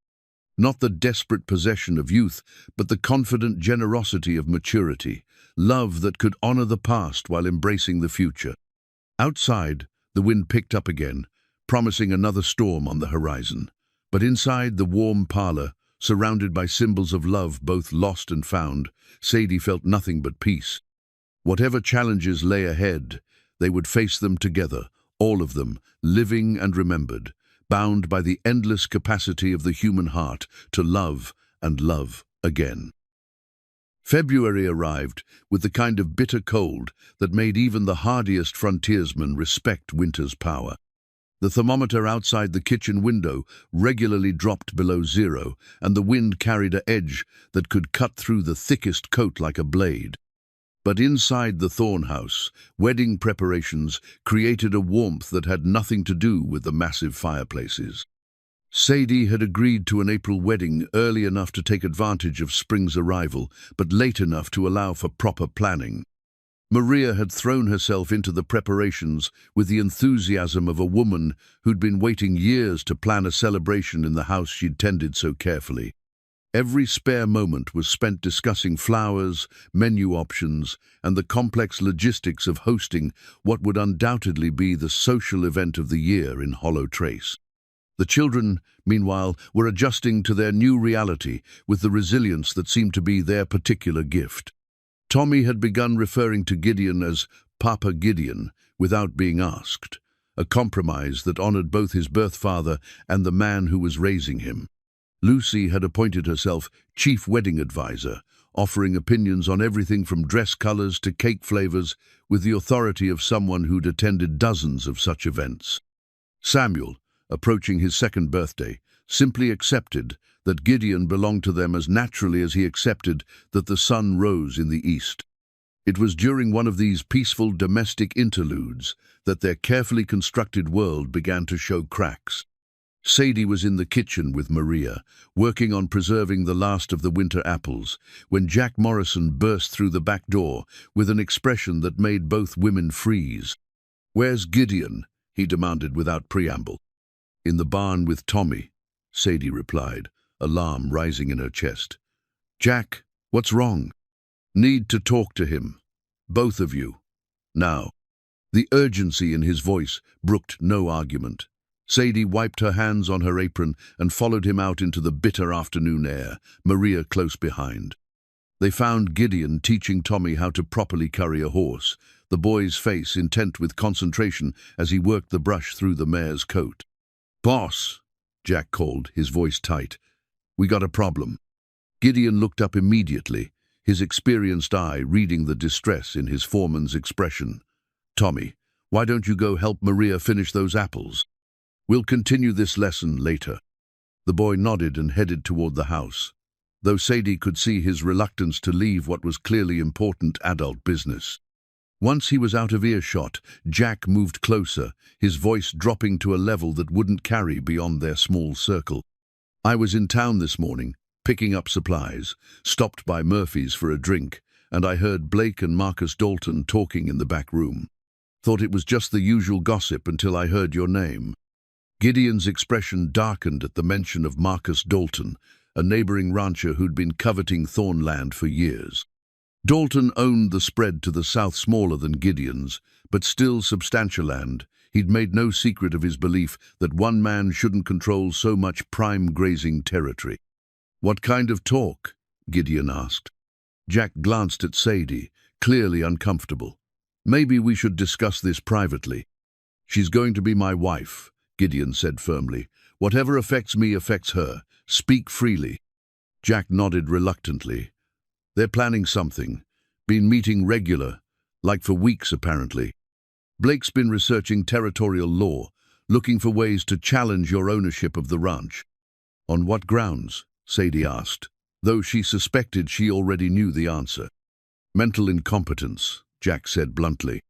Speaker 1: Not the desperate possession of youth, but the confident generosity of maturity, love that could honor the past while embracing the future. Outside, the wind picked up again, promising another storm on the horizon. But inside the warm parlor, surrounded by symbols of love both lost and found, Sadie felt nothing but peace. Whatever challenges lay ahead, they would face them together, all of them, living and remembered, bound by the endless capacity of the human heart to love and love again. February arrived with the kind of bitter cold that made even the hardiest frontiersman respect winter's power. The thermometer outside the kitchen window regularly dropped below zero, and the wind carried an edge that could cut through the thickest coat like a blade. But inside the Thorn House, wedding preparations created a warmth that had nothing to do with the massive fireplaces. Sadie had agreed to an April wedding early enough to take advantage of spring's arrival, but late enough to allow for proper planning. Maria had thrown herself into the preparations with the enthusiasm of a woman who'd been waiting years to plan a celebration in the house she'd tended so carefully. Every spare moment was spent discussing flowers, menu options, and the complex logistics of hosting what would undoubtedly be the social event of the year in Hollow Trace. The children, meanwhile, were adjusting to their new reality with the resilience that seemed to be their particular gift. Tommy had begun referring to Gideon as Papa Gideon without being asked, a compromise that honored both his birth father and the man who was raising him. Lucy had appointed herself chief wedding advisor, offering opinions on everything from dress colors to cake flavors with the authority of someone who'd attended dozens of such events. Samuel, approaching his second birthday, simply accepted that Gideon belonged to them as naturally as he accepted that the sun rose in the east. It was during one of these peaceful domestic interludes that their carefully constructed world began to show cracks. Sadie was in the kitchen with Maria, working on preserving the last of the winter apples, when Jack Morrison burst through the back door with an expression that made both women freeze. "Where's Gideon?" he demanded without preamble. "In the barn with Tommy," Sadie replied, alarm rising in her chest. "Jack, what's wrong?" "Need to talk to him. Both of you. Now." The urgency in his voice brooked no argument. Sadie wiped her hands on her apron and followed him out into the bitter afternoon air, Maria close behind. They found Gideon teaching Tommy how to properly curry a horse, the boy's face intent with concentration as he worked the brush through the mare's coat. "Boss," Jack called, his voice tight. "We got a problem." Gideon looked up immediately, his experienced eye reading the distress in his foreman's expression. "Tommy, why don't you go help Maria finish those apples? We'll continue this lesson later." The boy nodded and headed toward the house, though Sadie could see his reluctance to leave what was clearly important adult business. Once he was out of earshot, Jack moved closer, his voice dropping to a level that wouldn't carry beyond their small circle. "I was in town this morning, picking up supplies, stopped by Murphy's for a drink, and I heard Blake and Marcus Dalton talking in the back room. Thought it was just the usual gossip until I heard your name." Gideon's expression darkened at the mention of Marcus Dalton, a neighboring rancher who'd been coveting Thornland for years. Dalton owned the spread to the south smaller than Gideon's, but still substantial land. He'd made no secret of his belief that one man shouldn't control so much prime grazing territory. "What kind of talk?" Gideon asked. Jack glanced at Sadie, clearly uncomfortable. "Maybe we should discuss this privately." "She's going to be my wife," Gideon said firmly. "Whatever affects me affects her. Speak freely." Jack nodded reluctantly. "They're planning something. Been meeting regular, like for weeks apparently. Blake's been researching territorial law, looking for ways to challenge your ownership of the ranch." "On what grounds?" Sadie asked, though she suspected she already knew the answer. "Mental incompetence," Jack said bluntly.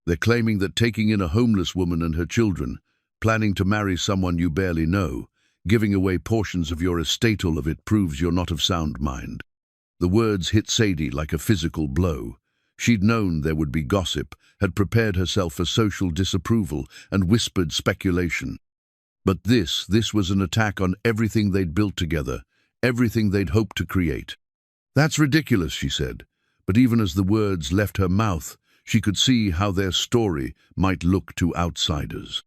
Speaker 1: "They're claiming that taking in a homeless woman and her children, planning to marry someone you barely know, giving away portions of your estate, all of it proves you're not of sound mind." The words hit Sadie like a physical blow. She'd known there would be gossip, had prepared herself for social disapproval and whispered speculation. But this was an attack on everything they'd built together, everything they'd hoped to create. "That's ridiculous," she said, but even as the words left her mouth, she could see how their story might look to outsiders.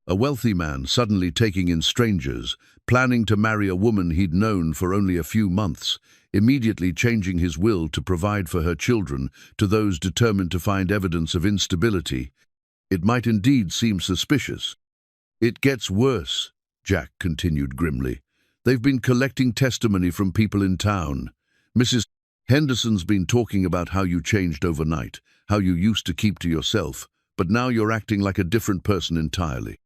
Speaker 1: A wealthy man suddenly taking in strangers, planning to marry a woman he'd known for only a few months, immediately changing his will to provide for her children to those determined to find evidence of instability. It might indeed seem suspicious. "It gets worse," Jack continued grimly. "They've been collecting testimony from people in town. Mrs. Henderson's been talking about how you changed overnight, how you used to keep to yourself, but now you're acting like a different person entirely.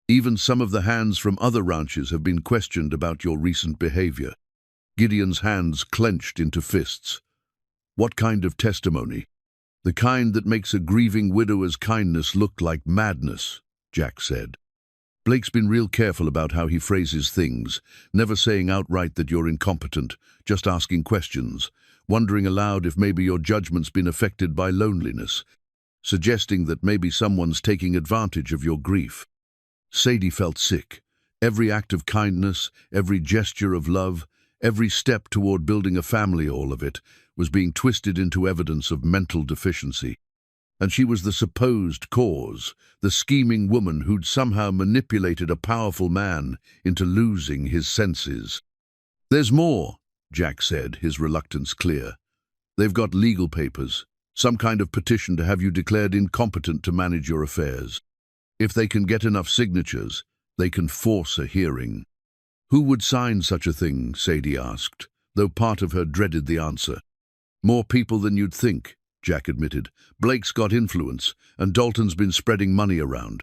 Speaker 1: Even some of the hands from other ranches have been questioned about your recent behavior." Gideon's hands clenched into fists. "What kind of testimony?" The kind that makes a grieving widower's kindness look like madness, Jack said. Blake's been real careful about how he phrases things, never saying outright that you're incompetent, just asking questions, wondering aloud if maybe your judgment's been affected by loneliness, suggesting that maybe someone's taking advantage of your grief. Sadie felt sick. Every act of kindness, every gesture of love, every step toward building a family, all of it, was being twisted into evidence of mental deficiency. And she was the supposed cause, the scheming woman who'd somehow manipulated a powerful man into losing his senses. "There's more," Jack said, his reluctance clear. "They've got legal papers, some kind of petition to have you declared incompetent to manage your affairs. If they can get enough signatures, they can force a hearing." "Who would sign such a thing?" Sadie asked, though part of her dreaded the answer. "More people than you'd think," Jack admitted. "Blake's got influence, and Dalton's been spreading money around.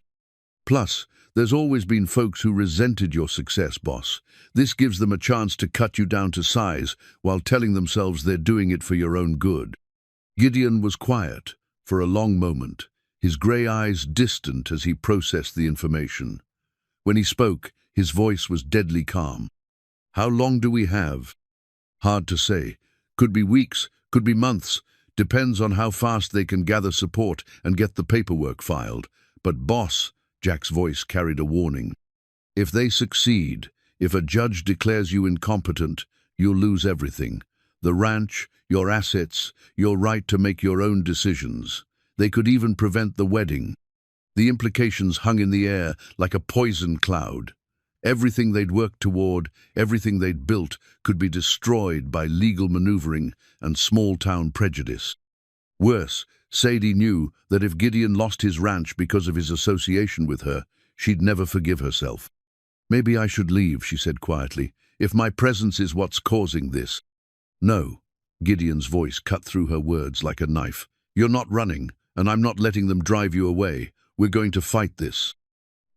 Speaker 1: Plus, there's always been folks who resented your success, boss. This gives them a chance to cut you down to size while telling themselves they're doing it for your own good." Gideon was quiet for a long moment, his grey eyes distant as he processed the information. When he spoke, his voice was deadly calm. "How long do we have?" "Hard to say. Could be weeks, could be months. Depends on how fast they can gather support and get the paperwork filed. But boss," Jack's voice carried a warning, "if they succeed, if a judge declares you incompetent, you'll lose everything. The ranch, your assets, your right to make your own decisions. They could even prevent the wedding." The implications hung in the air like a poison cloud. Everything they'd worked toward, everything they'd built, could be destroyed by legal maneuvering and small-town prejudice. Worse, Sadie knew that if Gideon lost his ranch because of his association with her, she'd never forgive herself. "Maybe I should leave," she said quietly, "if my presence is what's causing this." "No," Gideon's voice cut through her words like a knife. "You're not running, and I'm not letting them drive you away. We're going to fight this."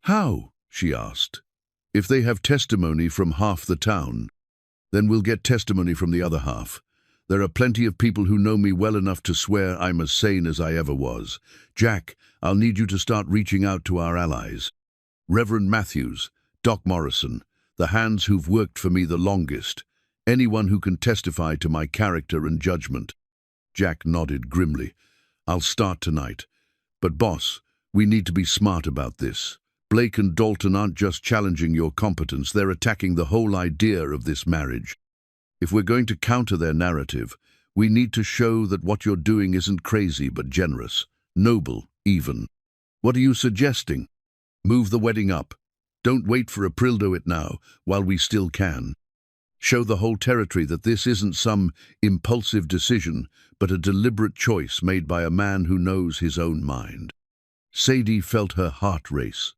Speaker 1: "How?" she asked. "If they have testimony from half the town, then we'll get testimony from the other half. There are plenty of people who know me well enough to swear I'm as sane as I ever was. Jack, I'll need you to start reaching out to our allies. Reverend Matthews, Doc Morrison, the hands who've worked for me the longest. Anyone who can testify to my character and judgment." Jack nodded grimly. "I'll start tonight. But boss, we need to be smart about this. Blake and Dalton aren't just challenging your competence, they're attacking the whole idea of this marriage. If we're going to counter their narrative, we need to show that what you're doing isn't crazy but generous, noble even. What are you suggesting?" "Move the wedding up. Don't wait for Aprildo it now, while we still can. Show the whole territory that this isn't some impulsive decision, but a deliberate choice made by a man who knows his own mind." Sadie felt her heart race.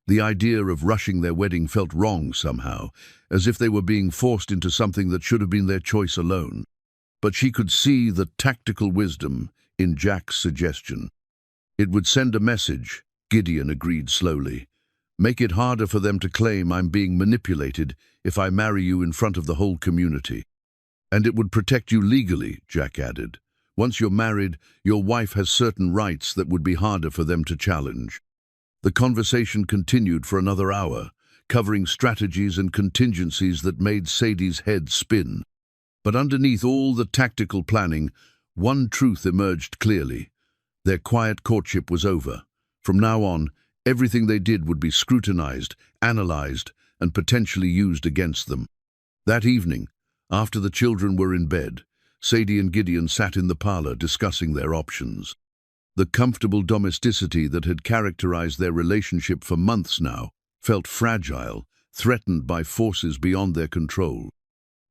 Speaker 1: The idea of rushing their wedding felt wrong somehow, as if they were being forced into something that should have been their choice alone. But she could see the tactical wisdom in Jack's suggestion. "It would send a message," Gideon agreed slowly. "Make it harder for them to claim I'm being manipulated if I marry you in front of the whole community. And it would protect you legally," Jack added. "Once you're married, your wife has certain rights that would be harder for them to challenge." The conversation continued for another hour, covering strategies and contingencies that made Sadie's head spin. But underneath all the tactical planning, one truth emerged clearly. Their quiet courtship was over. From now on, everything they did would be scrutinized, analyzed, and potentially used against them. That evening, after the children were in bed, Sadie and Gideon sat in the parlor discussing their options. The comfortable domesticity that had characterized their relationship for months now felt fragile, threatened by forces beyond their control.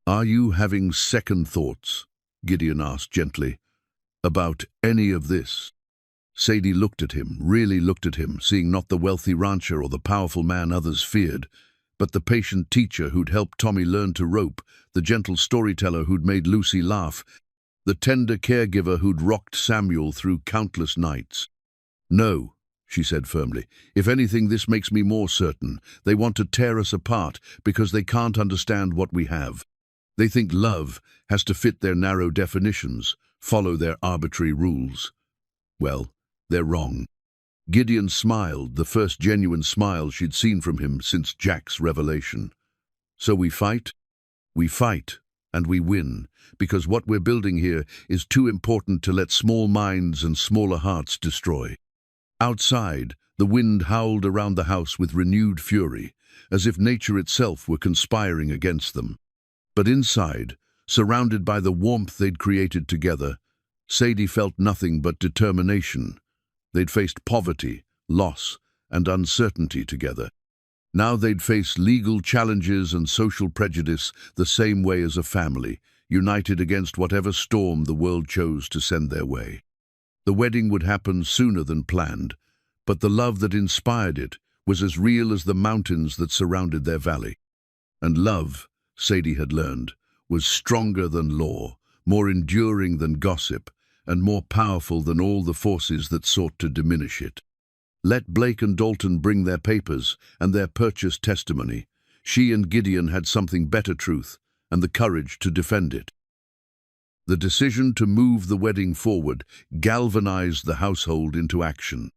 Speaker 1: "Are you having second thoughts?" Gideon asked gently. "About any of this?" Sadie looked at him, really looked at him, seeing not the wealthy rancher or the powerful man others feared, but the patient teacher who'd helped Tommy learn to rope, the gentle storyteller who'd made Lucy laugh, the tender caregiver who'd rocked Samuel through countless nights. "No," she said firmly. "If anything, this makes me more certain. They want to tear us apart because they can't understand what we have. They think love has to fit their narrow definitions, follow their arbitrary rules. Well, they're wrong. Gideon smiled, the first genuine smile she'd seen from him since Jack's revelation. So we fight, and we win, because what we're building here is too important to let small minds and smaller hearts destroy. Outside, the wind howled around the house with renewed fury, as if nature itself were conspiring against them. But inside, surrounded by the warmth they'd created together, Sadie felt nothing but determination. They'd faced poverty, loss, and uncertainty together. Now they'd face legal challenges and social prejudice the same way as a family, united against whatever storm the world chose to send their way. The wedding would happen sooner than planned, but the love that inspired it was as real as the mountains that surrounded their valley. And love, Sadie had learned, was stronger than law, more enduring than gossip, and more powerful than all the forces that sought to diminish it. Let Blake and Dalton bring their papers and their purchase testimony. She and Gideon had something better truth, and the courage to defend it. The decision to move the wedding forward galvanized the household into action.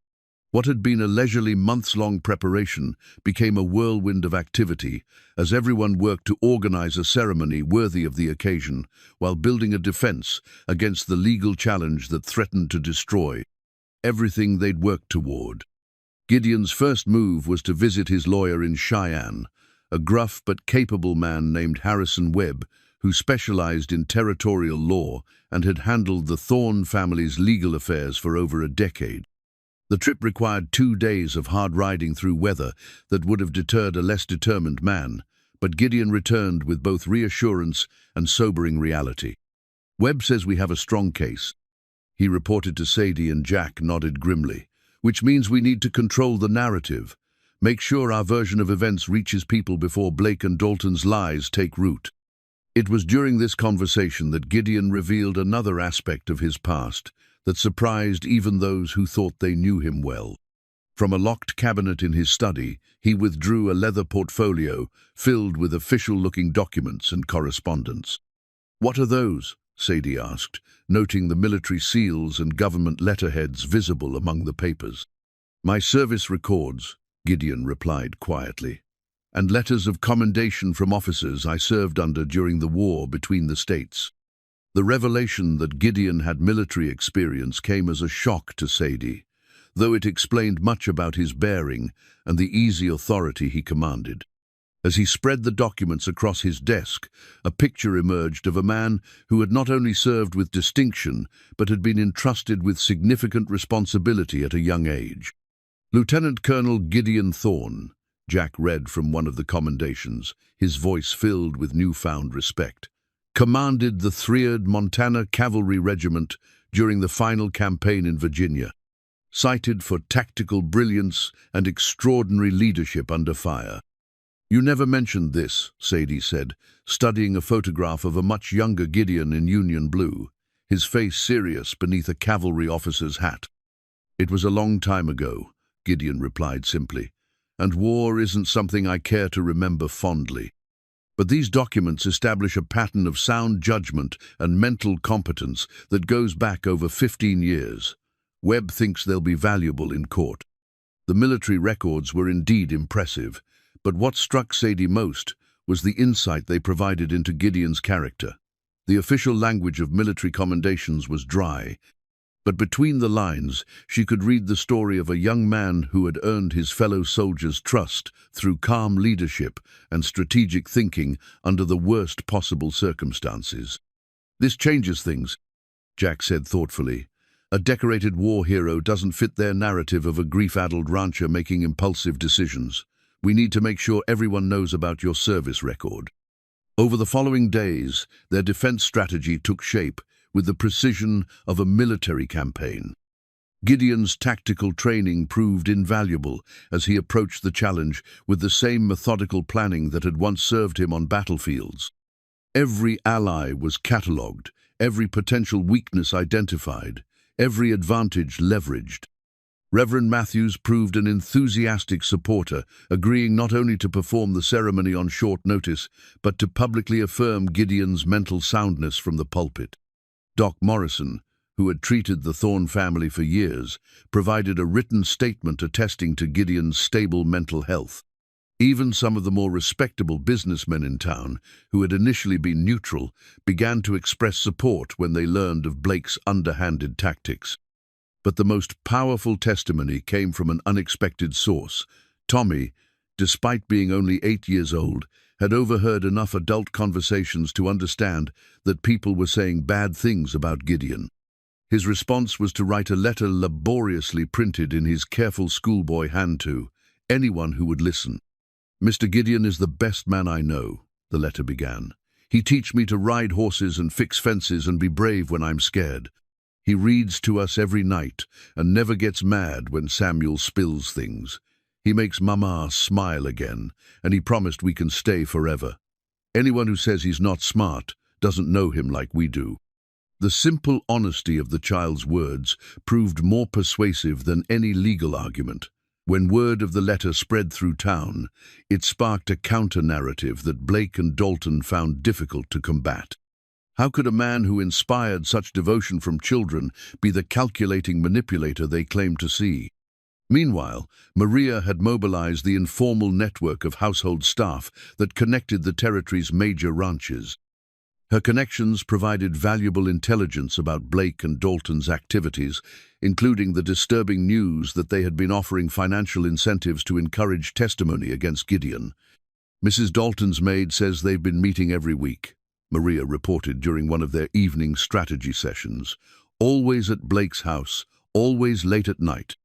Speaker 1: What had been a leisurely months-long preparation became a whirlwind of activity as everyone worked to organize a ceremony worthy of the occasion while building a defense against the legal challenge that threatened to destroy everything they'd worked toward. Gideon's first move was to visit his lawyer in Cheyenne, a gruff but capable man named Harrison Webb, who specialized in territorial law and had handled the Thorne family's legal affairs for over a decade. The trip required 2 days of hard riding through weather that would have deterred a less determined man, but Gideon returned with both reassurance and sobering reality. Webb says we have a strong case. He reported to Sadie, and Jack nodded grimly, which means we need to control the narrative, make sure our version of events reaches people before Blake and Dalton's lies take root. It was during this conversation that Gideon revealed another aspect of his past that surprised even those who thought they knew him well. From a locked cabinet in his study, he withdrew a leather portfolio filled with official-looking documents and correspondence. "What are those?" Sadie asked, noting the military seals and government letterheads visible among the papers. "My service records," Gideon replied quietly, "and letters of commendation from officers I served under during the war between the states." The revelation that Gideon had military experience came as a shock to Sadie, though it explained much about his bearing and the easy authority he commanded. As he spread the documents across his desk, a picture emerged of a man who had not only served with distinction, but had been entrusted with significant responsibility at a young age. Lieutenant Colonel Gideon Thorne, Jack read from one of the commendations, his voice filled with newfound respect, commanded the 3rd Montana Cavalry Regiment during the final campaign in Virginia, cited for tactical brilliance and extraordinary leadership under fire. "You never mentioned this," Sadie said, studying a photograph of a much younger Gideon in Union blue, his face serious beneath a cavalry officer's hat. "It was a long time ago," Gideon replied simply, "and war isn't something I care to remember fondly. But these documents establish a pattern of sound judgment and mental competence that goes back over 15 years. Webb thinks they'll be valuable in court." The military records were indeed impressive, but what struck Sadie most was the insight they provided into Gideon's character. The official language of military commendations was dry, but between the lines she could read the story of a young man who had earned his fellow soldiers' trust through calm leadership and strategic thinking under the worst possible circumstances. "This changes things," Jack said thoughtfully. "A decorated war hero doesn't fit their narrative of a grief-addled rancher making impulsive decisions. We need to make sure everyone knows about your service record." Over the following days, their defense strategy took shape with the precision of a military campaign. Gideon's tactical training proved invaluable as he approached the challenge with the same methodical planning that had once served him on battlefields. Every ally was catalogued, every potential weakness identified, every advantage leveraged. Reverend Matthews proved an enthusiastic supporter, agreeing not only to perform the ceremony on short notice, but to publicly affirm Gideon's mental soundness from the pulpit. Doc Morrison, who had treated the Thorne family for years, provided a written statement attesting to Gideon's stable mental health. Even some of the more respectable businessmen in town, who had initially been neutral, began to express support when they learned of Blake's underhanded tactics. But the most powerful testimony came from an unexpected source. Tommy, despite being only 8 years old, had overheard enough adult conversations to understand that people were saying bad things about Gideon. His response was to write a letter laboriously printed in his careful schoolboy hand to anyone who would listen. "Mr. Gideon is the best man I know," the letter began. "He teach me to ride horses and fix fences and be brave when I'm scared. He reads to us every night and never gets mad when Samuel spills things. He makes Mama smile again, and he promised we can stay forever. Anyone who says he's not smart doesn't know him like we do." The simple honesty of the child's words proved more persuasive than any legal argument. When word of the letter spread through town, it sparked a counter-narrative that Blake and Dalton found difficult to combat. How could a man who inspired such devotion from children be the calculating manipulator they claimed to see? Meanwhile, Maria had mobilized the informal network of household staff that connected the territory's major ranches. Her connections provided valuable intelligence about Blake and Dalton's activities, including the disturbing news that they had been offering financial incentives to encourage testimony against Gideon. "Mrs. Dalton's maid says they've been meeting every week," Maria reported during one of their evening strategy sessions. "Always at Blake's house, always late at night.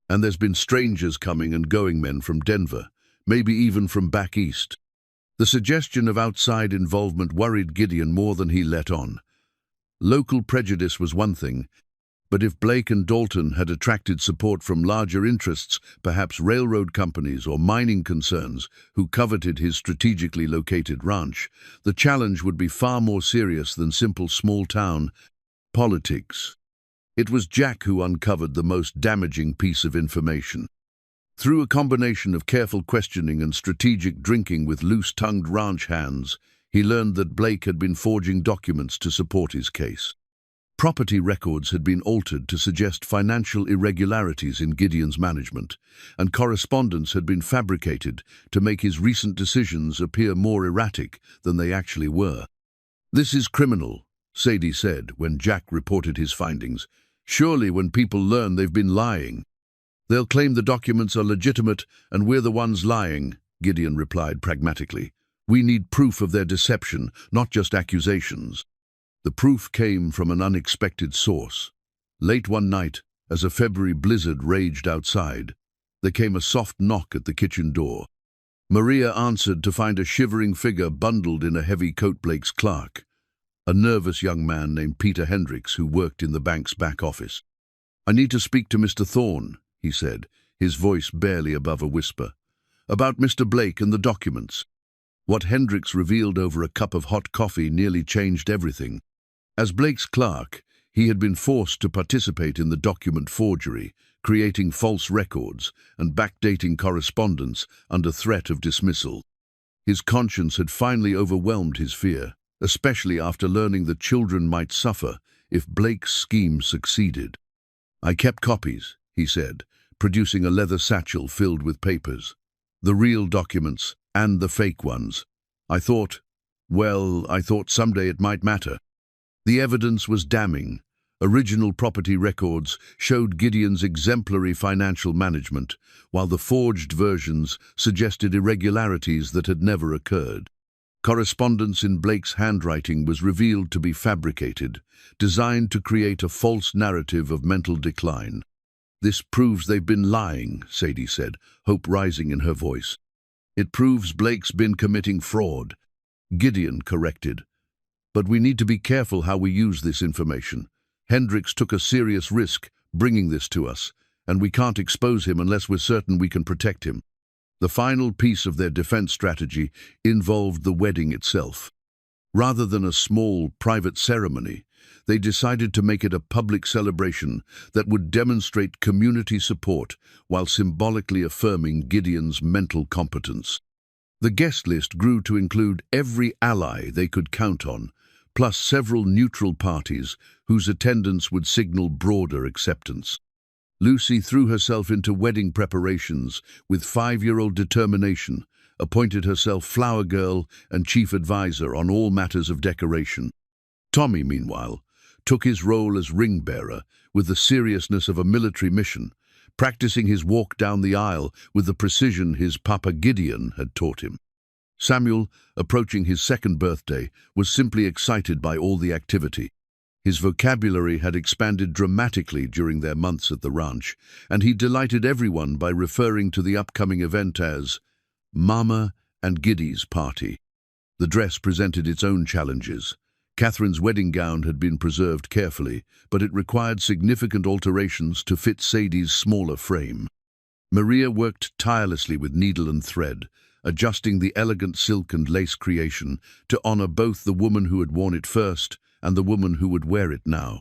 Speaker 1: And there's been strangers coming and going, men from Denver, maybe even from back east." The suggestion of outside involvement worried Gideon more than he let on. Local prejudice was one thing, but if Blake and Dalton had attracted support from larger interests, perhaps railroad companies or mining concerns, who coveted his strategically located ranch, the challenge would be far more serious than simple small-town politics. It was Jack who uncovered the most damaging piece of information. Through a combination of careful questioning and strategic drinking with loose-tongued ranch hands, he learned that Blake had been forging documents to support his case. Property records had been altered to suggest financial irregularities in Gideon's management, and correspondence had been fabricated to make his recent decisions appear more erratic than they actually were. "This is criminal," Sadie said when Jack reported his findings. "Surely when people learn they've been lying." "They'll claim the documents are legitimate and we're the ones lying," Gideon replied pragmatically. "We need proof of their deception, not just accusations." The proof came from an unexpected source. Late one night, as a February blizzard raged outside, there came a soft knock at the kitchen door. Maria answered to find a shivering figure bundled in a heavy coat. Blake's clerk, a nervous young man named Peter Hendricks who worked in the bank's back office. "I need to speak to Mr. Thorne," he said, his voice barely above a whisper. "About Mr. Blake and the documents." What Hendricks revealed over a cup of hot coffee nearly changed everything. As Blake's clerk, he had been forced to participate in the document forgery, creating false records and backdating correspondence under threat of dismissal. His conscience had finally overwhelmed his fear, especially after learning that children might suffer if Blake's scheme succeeded. "I kept copies," he said, producing a leather satchel filled with papers. "The real documents and the fake ones. I thought someday it might matter." The evidence was damning. Original property records showed Gideon's exemplary financial management, while the forged versions suggested irregularities that had never occurred. Correspondence in Blake's handwriting was revealed to be fabricated, designed to create a false narrative of mental decline. "This proves they've been lying," Sadie said, hope rising in her voice. "It proves Blake's been committing fraud," Gideon corrected. "But we need to be careful how we use this information. Hendricks took a serious risk bringing this to us, and we can't expose him unless we're certain we can protect him." The final piece of their defense strategy involved the wedding itself. Rather than a small, private ceremony, they decided to make it a public celebration that would demonstrate community support while symbolically affirming Gideon's mental competence. The guest list grew to include every ally they could count on, plus several neutral parties whose attendance would signal broader acceptance. Lucy threw herself into wedding preparations with 5-year-old determination, appointed herself flower girl and chief advisor on all matters of decoration. Tommy, meanwhile, took his role as ring-bearer with the seriousness of a military mission, practicing his walk down the aisle with the precision his Papa Gideon had taught him. Samuel, approaching his 2nd birthday, was simply excited by all the activity. His vocabulary had expanded dramatically during their months at the ranch, and he delighted everyone by referring to the upcoming event as Mama and Giddy's party. The dress presented its own challenges. Catherine's wedding gown had been preserved carefully, but it required significant alterations to fit Sadie's smaller frame. Maria worked tirelessly with needle and thread, adjusting the elegant silk and lace creation to honor both the woman who had worn it first and the woman who would wear it now.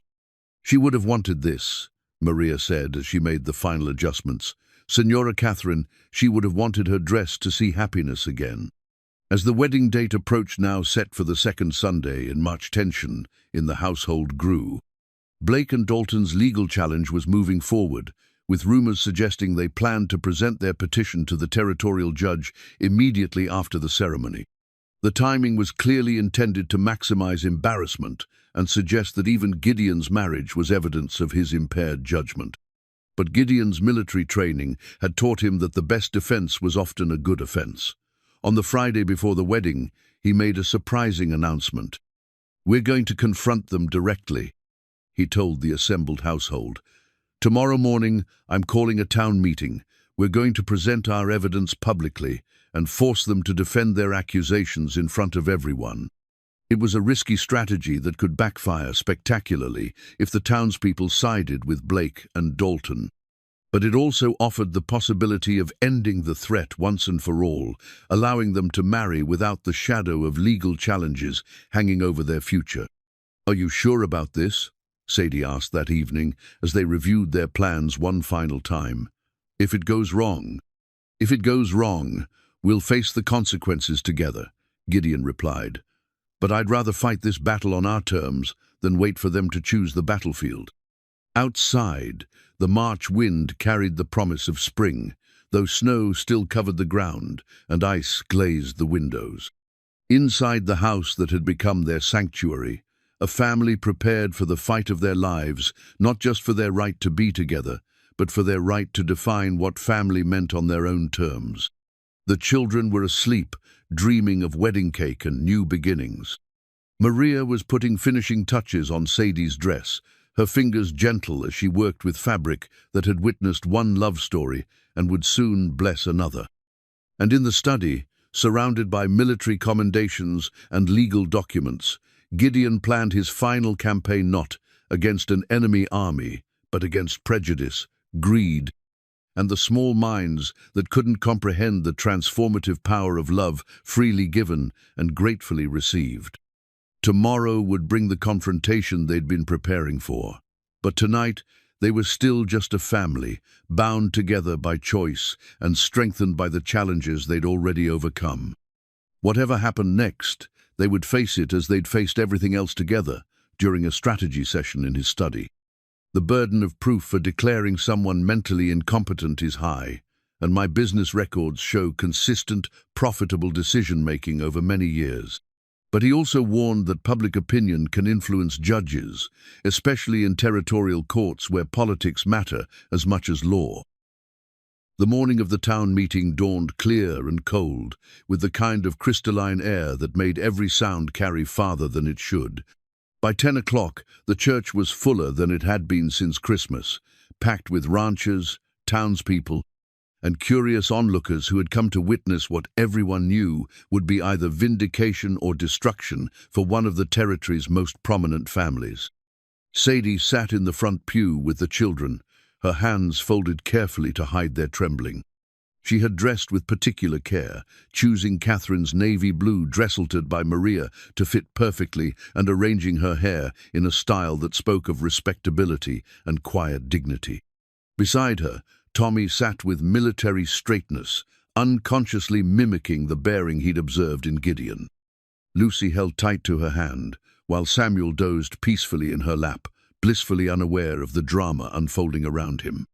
Speaker 1: She would have wanted this, Maria said as she made the final adjustments. Senora Catherine, she would have wanted her dress to see happiness again. As the wedding date approached, now set for the 2nd Sunday, and much tension in the household grew. Blake and Dalton's legal challenge was moving forward, with rumors suggesting they planned to present their petition to the territorial judge immediately after the ceremony. The timing was clearly intended to maximize embarrassment and suggest that even Gideon's marriage was evidence of his impaired judgment. But Gideon's military training had taught him that the best defense was often a good offense. On the Friday before the wedding, he made a surprising announcement. "We're going to confront them directly," he told the assembled household. "Tomorrow morning, I'm calling a town meeting. We're going to present our evidence publicly and force them to defend their accusations in front of everyone." It was a risky strategy that could backfire spectacularly if the townspeople sided with Blake and Dalton. But it also offered the possibility of ending the threat once and for all, allowing them to marry without the shadow of legal challenges hanging over their future. "Are you sure about this?" Sadie asked that evening as they reviewed their plans one final time. If it goes wrong, we'll face the consequences together," Gideon replied. "But I'd rather fight this battle on our terms than wait for them to choose the battlefield." Outside, the March wind carried the promise of spring, though snow still covered the ground and ice glazed the windows. Inside the house that had become their sanctuary, a family prepared for the fight of their lives, not just for their right to be together, but for their right to define what family meant on their own terms. The children were asleep, dreaming of wedding cake and new beginnings. Maria was putting finishing touches on Sadie's dress, her fingers gentle as she worked with fabric that had witnessed one love story and would soon bless another. And in the study, surrounded by military commendations and legal documents, Gideon planned his final campaign not against an enemy army, but against prejudice, greed, and the small minds that couldn't comprehend the transformative power of love freely given and gratefully received. Tomorrow would bring the confrontation they'd been preparing for. But tonight, they were still just a family, bound together by choice and strengthened by the challenges they'd already overcome. Whatever happened next, they would face it as they'd faced everything else together during a strategy session in his study. The burden of proof for declaring someone mentally incompetent is high, and my business records show consistent, profitable decision-making over many years. But he also warned that public opinion can influence judges, especially in territorial courts where politics matter as much as law. The morning of the town meeting dawned clear and cold, with the kind of crystalline air that made every sound carry farther than it should. By 10 o'clock, the church was fuller than it had been since Christmas, packed with ranchers, townspeople, and curious onlookers who had come to witness what everyone knew would be either vindication or destruction for one of the territory's most prominent families. Sadie sat in the front pew with the children, her hands folded carefully to hide their trembling. She had dressed with particular care, choosing Catherine's navy blue dress altered by Maria to fit perfectly and arranging her hair in a style that spoke of respectability and quiet dignity. Beside her, Tommy sat with military straightness, unconsciously mimicking the bearing he'd observed in Gideon. Lucy held tight to her hand, while Samuel dozed peacefully in her lap, blissfully unaware of the drama unfolding around him.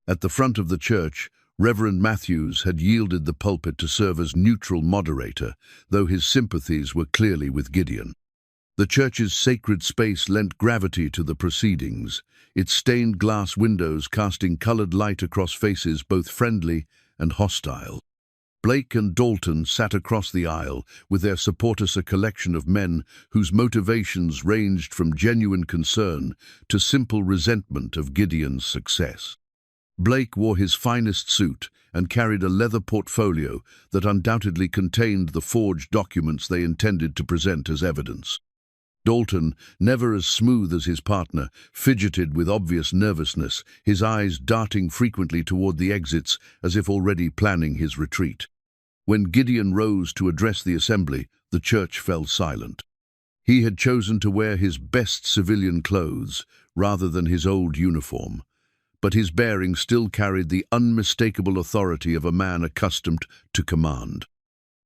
Speaker 1: At the front of the church, Reverend Matthews had yielded the pulpit to serve as neutral moderator, though his sympathies were clearly with Gideon. The church's sacred space lent gravity to the proceedings, its stained glass windows casting colored light across faces both friendly and hostile. Blake and Dalton sat across the aisle, with their supporters a collection of men whose motivations ranged from genuine concern to simple resentment of Gideon's success. Blake wore his finest suit and carried a leather portfolio that undoubtedly contained the forged documents they intended to present as evidence. Dalton, never as smooth as his partner, fidgeted with obvious nervousness, his eyes darting frequently toward the exits as if already planning his retreat. When Gideon rose to address the assembly, the church fell silent. He had chosen to wear his best civilian clothes rather than his old uniform, but his bearing still carried the unmistakable authority of a man accustomed to command.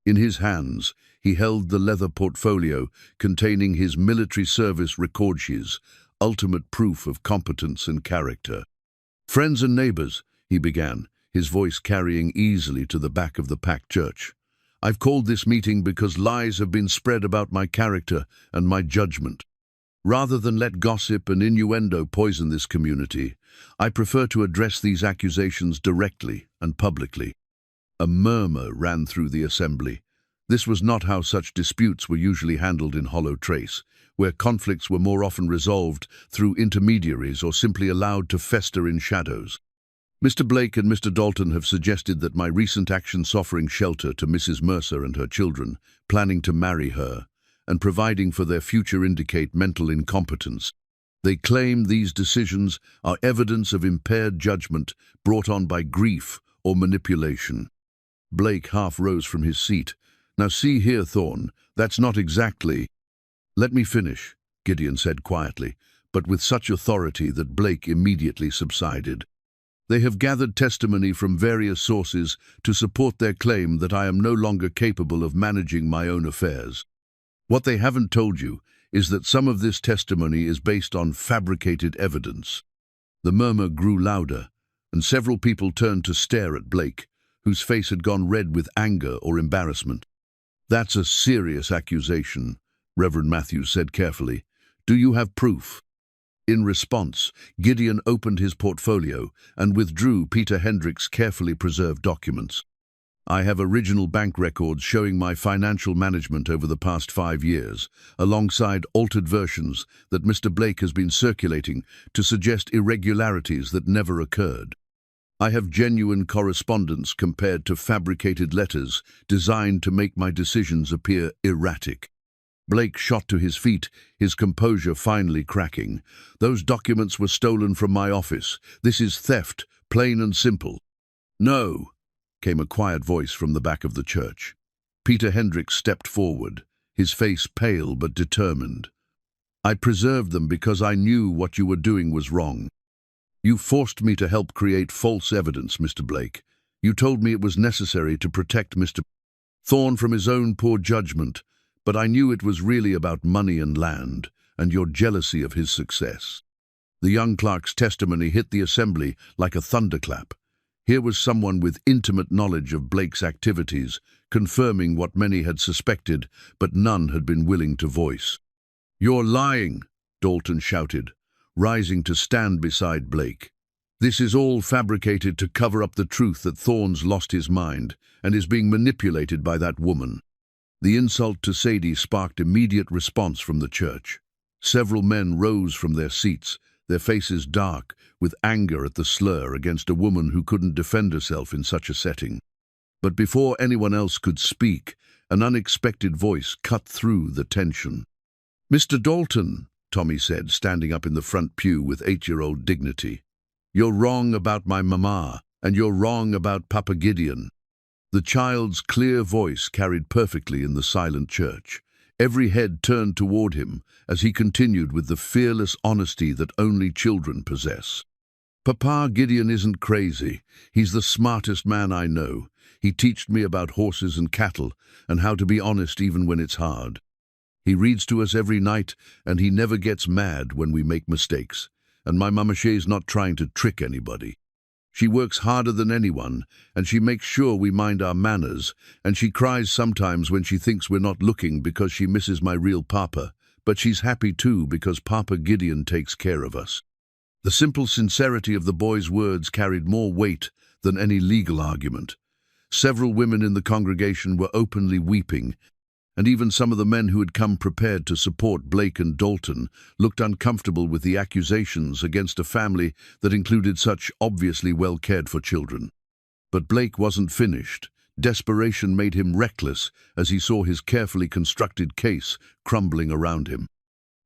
Speaker 1: In his hands, he held the leather portfolio containing his military service records, ultimate proof of competence and character. "Friends and neighbors," he began, his voice carrying easily to the back of the packed church, "I've called this meeting because lies have been spread about my character and my judgment. Rather than let gossip and innuendo poison this community, I prefer to address these accusations directly and publicly." A murmur ran through the assembly. This was not how such disputes were usually handled in Hollow Trace, where conflicts were more often resolved through intermediaries or simply allowed to fester in shadows. "Mr. Blake and Mr. Dalton have suggested that my recent actions offering shelter to Mrs. Mercer and her children, planning to marry her, and providing for their future indicate mental incompetence. They claim these decisions are evidence of impaired judgment brought on by grief or manipulation." Blake half rose from his seat. "Now see here, Thorne, that's not exactly—" "Let me finish," Gideon said quietly, but with such authority that Blake immediately subsided. "They have gathered testimony from various sources to support their claim that I am no longer capable of managing my own affairs. What they haven't told you is that some of this testimony is based on fabricated evidence." The murmur grew louder, and several people turned to stare at Blake, whose face had gone red with anger or embarrassment. "That's a serious accusation," Reverend Matthews said carefully. "Do you have proof?" In response, Gideon opened his portfolio and withdrew Peter Hendrick's carefully preserved documents. "I have original bank records showing my financial management over the past 5 years, alongside altered versions that Mr. Blake has been circulating to suggest irregularities that never occurred. I have genuine correspondence compared to fabricated letters designed to make my decisions appear erratic." Blake shot to his feet, his composure finally cracking. "Those documents were stolen from my office. This is theft, plain and simple." "No," came a quiet voice from the back of the church. Peter Hendrick stepped forward, his face pale but determined. "I preserved them because I knew what you were doing was wrong. You forced me to help create false evidence, Mr. Blake. You told me it was necessary to protect Mr. Thorne from his own poor judgment, but I knew it was really about money and land, and your jealousy of his success." The young clerk's testimony hit the assembly like a thunderclap. Here was someone with intimate knowledge of Blake's activities, confirming what many had suspected, but none had been willing to voice. "You're lying," Dalton shouted, rising to stand beside Blake. "This is all fabricated to cover up the truth that Thorne's lost his mind and is being manipulated by that woman." The insult to Sadie sparked immediate response from the church. Several men rose from their seats, their faces dark with anger at the slur against a woman who couldn't defend herself in such a setting. But before anyone else could speak, an unexpected voice cut through the tension. "Mr. Dalton," Tommy said, standing up in the front pew with 8-year-old dignity, "you're wrong about my mama, and you're wrong about Papa Gideon." The child's clear voice carried perfectly in the silent church. Every head turned toward him as he continued with the fearless honesty that only children possess. "Papa Gideon isn't crazy. He's the smartest man I know. He taught me about horses and cattle and how to be honest even when it's hard. He reads to us every night, and he never gets mad when we make mistakes. And my mamashe's not trying to trick anybody. She works harder than anyone, and she makes sure we mind our manners, and she cries sometimes when she thinks we're not looking because she misses my real papa, but she's happy too because Papa Gideon takes care of us. The simple sincerity of the boy's words carried more weight than any legal argument. Several women in the congregation were openly weeping, and even some of the men who had come prepared to support Blake and Dalton looked uncomfortable with the accusations against a family that included such obviously well-cared-for children. But Blake wasn't finished. Desperation made him reckless as he saw his carefully constructed case crumbling around him.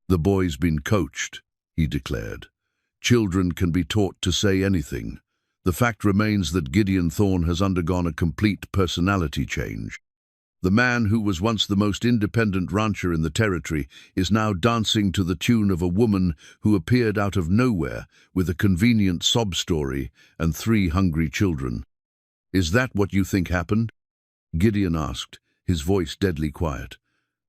Speaker 1: "The boy's been coached," he declared. "Children can be taught to say anything. The fact remains that Gideon Thorne has undergone a complete personality change. The man who was once the most independent rancher in the territory is now dancing to the tune of a woman who appeared out of nowhere with a convenient sob story and 3 hungry children." "Is that what you think happened?" Gideon asked, his voice deadly quiet.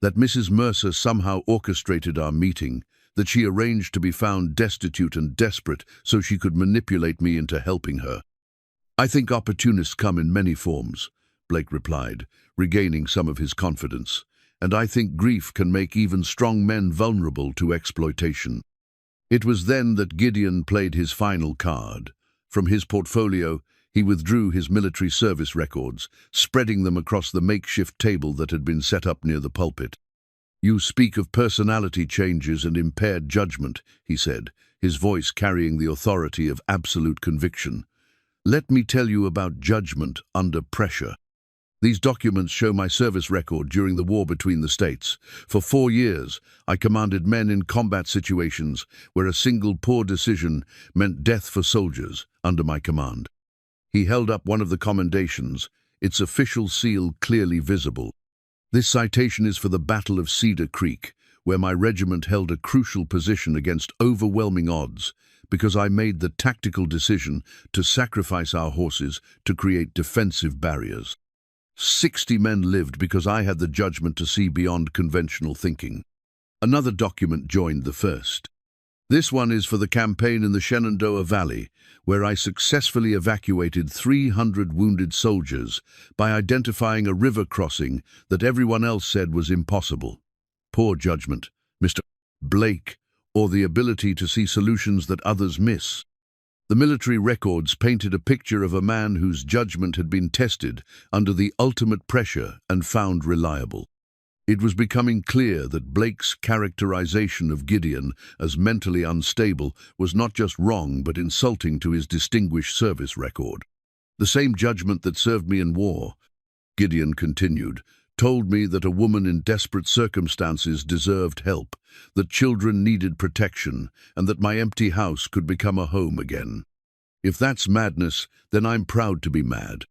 Speaker 1: "That Mrs. Mercer somehow orchestrated our meeting, that she arranged to be found destitute and desperate so she could manipulate me into helping her?" "I think opportunists come in many forms," Blake replied, regaining some of his confidence. "And I think grief can make even strong men vulnerable to exploitation." It was then that Gideon played his final card. From his portfolio, he withdrew his military service records, spreading them across the makeshift table that had been set up near the pulpit. "You speak of personality changes and impaired judgment," he said, his voice carrying the authority of absolute conviction. "Let me tell you about judgment under pressure. These documents show my service record during the war between the states. For 4 years, I commanded men in combat situations where a single poor decision meant death for soldiers under my command." He held up one of the commendations, its official seal clearly visible. "This citation is for the Battle of Cedar Creek, where my regiment held a crucial position against overwhelming odds, because I made the tactical decision to sacrifice our horses to create defensive barriers. 60 men lived because I had the judgment to see beyond conventional thinking." Another document joined the first. "This one is for the campaign in the Shenandoah Valley, where I successfully evacuated 300 wounded soldiers by identifying a river crossing that everyone else said was impossible. Poor judgment, Mr. Blake, or the ability to see solutions that others miss." The military records painted a picture of a man whose judgment had been tested under the ultimate pressure and found reliable. It was becoming clear that Blake's characterization of Gideon as mentally unstable was not just wrong but insulting to his distinguished service record. "The same judgment that served me in war," Gideon continued, "told me that a woman in desperate circumstances deserved help, that children needed protection, and that my empty house could become a home again. If that's madness, then I'm proud to be mad."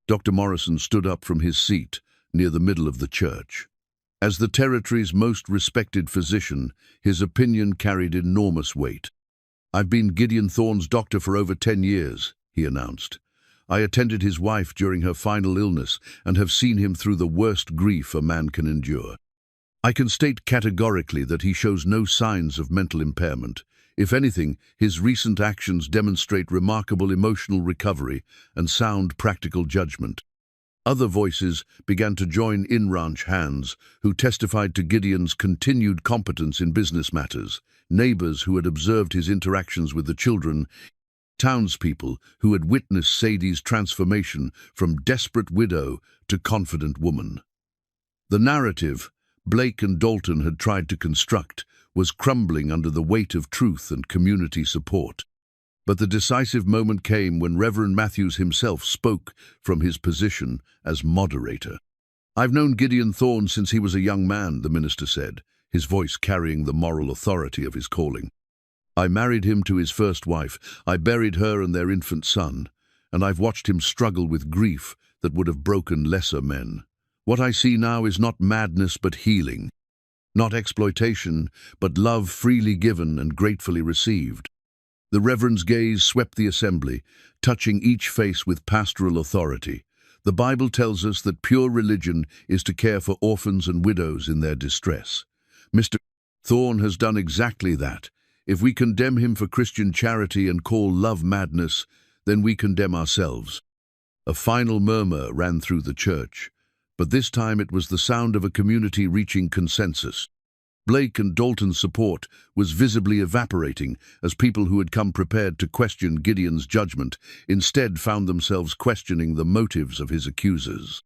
Speaker 1: Dr. Morrison stood up from his seat near the middle of the church. As the territory's most respected physician, his opinion carried enormous weight. "I've been Gideon Thorne's doctor for over 10 years, he announced. "I attended his wife during her final illness and have seen him through the worst grief a man can endure. I can state categorically that he shows no signs of mental impairment. If anything, his recent actions demonstrate remarkable emotional recovery and sound practical judgment." Other voices began to join in ranch hands who testified to Gideon's continued competence in business matters, neighbors who had observed his interactions with the children, townspeople who had witnessed Sadie's transformation from desperate widow to confident woman. The narrative Blake and Dalton had tried to construct was crumbling under the weight of truth and community support. But the decisive moment came when Reverend Matthews himself spoke from his position as moderator. "I've known Gideon Thorne since he was a young man," the minister said, his voice carrying the moral authority of his calling. "I married him to his first wife. I buried her and their infant son, and I've watched him struggle with grief that would have broken lesser men. What I see now is not madness but healing, not exploitation, but love freely given and gratefully received." The Reverend's gaze swept the assembly, touching each face with pastoral authority. "The Bible tells us that pure religion is to care for orphans and widows in their distress. Mr. Thorne has done exactly that. If we condemn him for Christian charity and call love madness, then we condemn ourselves. A final murmur ran through the church, but this time it was the sound of a community reaching consensus. Blake and Dalton's support was visibly evaporating as people who had come prepared to question Gideon's judgment instead found themselves questioning the motives of his accusers.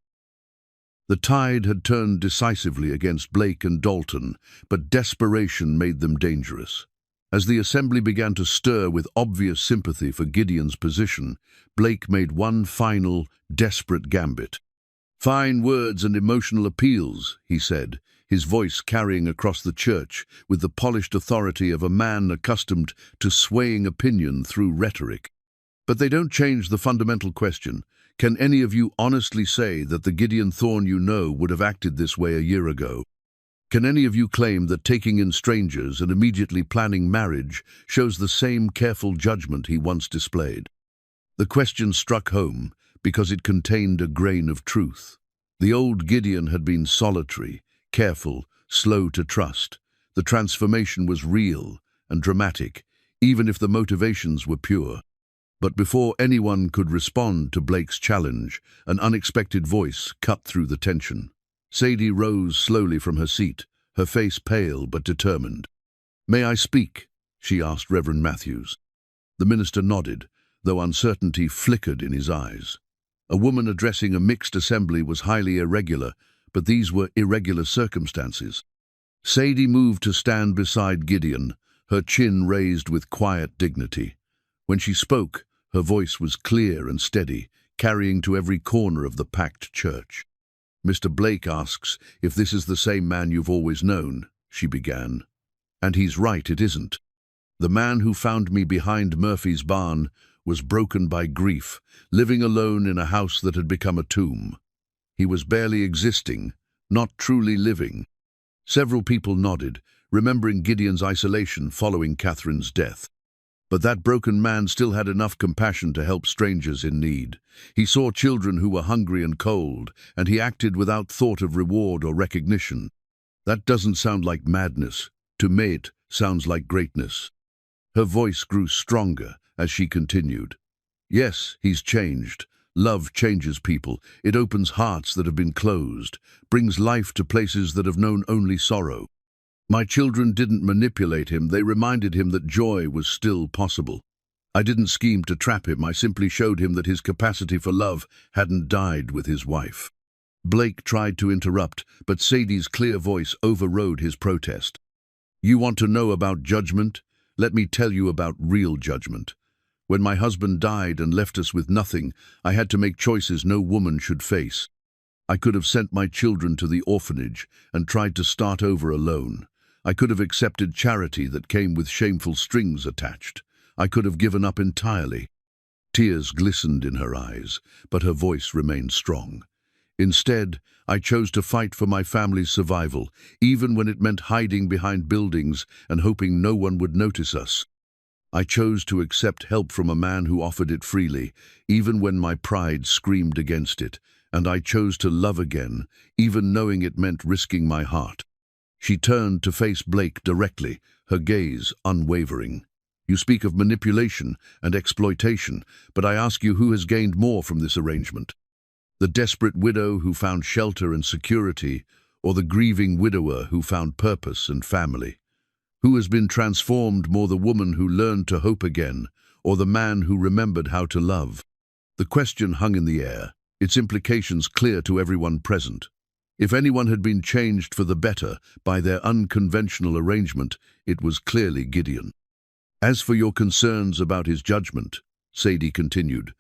Speaker 1: The tide had turned decisively against Blake and Dalton, but desperation made them dangerous. As the assembly began to stir with obvious sympathy for Gideon's position, Blake made one final, desperate gambit. "Fine words and emotional appeals," he said, his voice carrying across the church with the polished authority of a man accustomed to swaying opinion through rhetoric. "But they don't change the fundamental question. Can any of you honestly say that the Gideon Thorne you know would have acted this way a year ago? Can any of you claim that taking in strangers and immediately planning marriage shows the same careful judgment he once displayed?" The question struck home because it contained a grain of truth. The old Gideon had been solitary, careful, slow to trust. The transformation was real and dramatic, even if the motivations were pure. But before anyone could respond to Blake's challenge, an unexpected voice cut through the tension. Sadie rose slowly from her seat, her face pale but determined. "May I speak?" she asked Reverend Matthews. The minister nodded, though uncertainty flickered in his eyes. A woman addressing a mixed assembly was highly irregular, but these were irregular circumstances. Sadie moved to stand beside Gideon, her chin raised with quiet dignity. When she spoke, her voice was clear and steady, carrying to every corner of the packed church. "Mr. Blake asks if this is the same man you've always known," she began. "And he's right, it isn't. The man who found me behind Murphy's barn was broken by grief, living alone in a house that had become a tomb. He was barely existing, not truly living." Several people nodded, remembering Gideon's isolation following Catherine's death. But that broken man still had enough compassion to help strangers in need. He saw children who were hungry and cold, and he acted without thought of reward or recognition. "That doesn't sound like madness. To me it sounds like greatness." Her voice grew stronger as she continued. "Yes, he's changed. Love changes people. It opens hearts that have been closed, brings life to places that have known only sorrow. My children didn't manipulate him, they reminded him that joy was still possible. I didn't scheme to trap him, I simply showed him that his capacity for love hadn't died with his wife." Blake tried to interrupt, but Sadie's clear voice overrode his protest. "You want to know about judgment? Let me tell you about real judgment. When my husband died and left us with nothing, I had to make choices no woman should face. I could have sent my children to the orphanage and tried to start over alone. I could have accepted charity that came with shameful strings attached. I could have given up entirely." Tears glistened in her eyes, but her voice remained strong. "Instead, I chose to fight for my family's survival, even when it meant hiding behind buildings and hoping no one would notice us. I chose to accept help from a man who offered it freely, even when my pride screamed against it, and I chose to love again, even knowing it meant risking my heart." She turned to face Blake directly, her gaze unwavering. "You speak of manipulation and exploitation, but I ask you, who has gained more from this arrangement? The desperate widow who found shelter and security, or the grieving widower who found purpose and family? Who has been transformed more, the woman who learned to hope again, or the man who remembered how to love?" The question hung in the air, its implications clear to everyone present. If anyone had been changed for the better by their unconventional arrangement, it was clearly Gideon. "As for your concerns about his judgment," Sadie continued,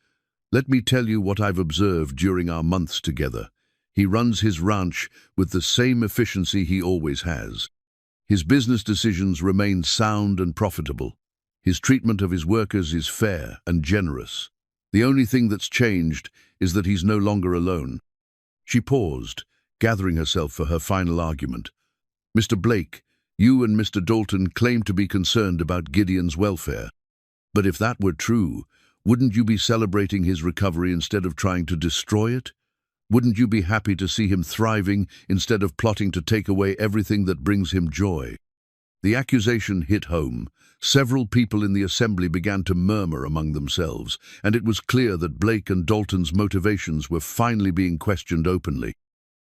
Speaker 1: "let me tell you what I've observed during our months together. He runs his ranch with the same efficiency he always has. His business decisions remain sound and profitable. His treatment of his workers is fair and generous. The only thing that's changed is that he's no longer alone." She paused, gathering herself for her final argument. "Mr. Blake, you and Mr. Dalton claim to be concerned about Gideon's welfare. But if that were true, wouldn't you be celebrating his recovery instead of trying to destroy it? Wouldn't you be happy to see him thriving instead of plotting to take away everything that brings him joy? The accusation hit home. Several people in the assembly began to murmur among themselves, and it was clear that Blake and Dalton's motivations were finally being questioned openly.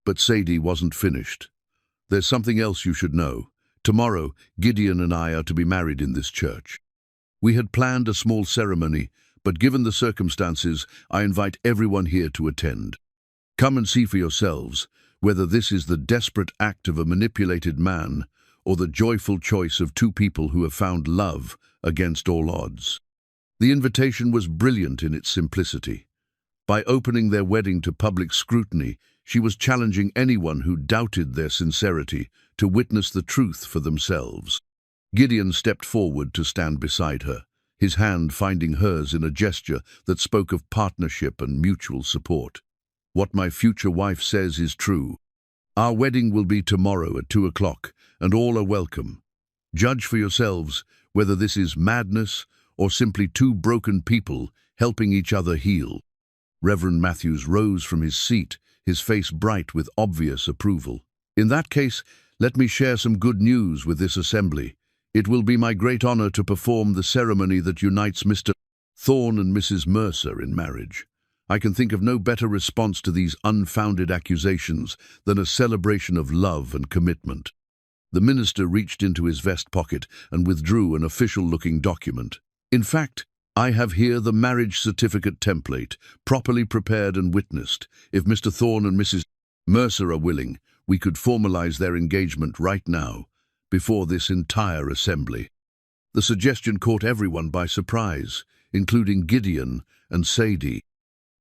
Speaker 1: But Sadie wasn't finished. "There's something else you should know. Tomorrow, Gideon and I are to be married in this church. We had planned a small ceremony, but given the circumstances, I invite everyone here to attend. Come and see for yourselves whether this is the desperate act of a manipulated man or the joyful choice of two people who have found love against all odds." The invitation was brilliant in its simplicity. By opening their wedding to public scrutiny, she was challenging anyone who doubted their sincerity to witness the truth for themselves. Gideon stepped forward to stand beside her, his hand finding hers in a gesture that spoke of partnership and mutual support. "What my future wife says is true. Our wedding will be tomorrow at 2 o'clock, and all are welcome. Judge for yourselves whether this is madness or simply two broken people helping each other heal." Reverend Matthews rose from his seat, his face bright with obvious approval. "In that case, let me share some good news with this assembly. It will be my great honor to perform the ceremony that unites Mr. Thorne and Mrs. Mercer in marriage. I can think of no better response to these unfounded accusations than a celebration of love and commitment." The minister reached into his vest pocket and withdrew an official-looking document. "In fact, I have here the marriage certificate template, properly prepared and witnessed. If Mr. Thorne and Mrs. Mercer are willing, we could formalize their engagement right now, before this entire assembly." The suggestion caught everyone by surprise, including Gideon and Sadie.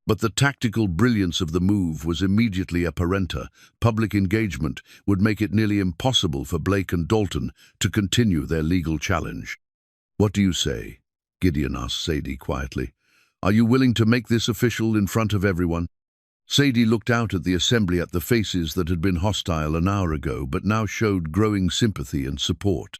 Speaker 1: But the tactical brilliance of the move was immediately apparent. Public engagement would make it nearly impossible for Blake and Dalton to continue their legal challenge. "What do you say?" Gideon asked Sadie quietly. "Are you willing to make this official in front of everyone?" Sadie looked out at the assembly at the faces that had been hostile an hour ago but now showed growing sympathy and support.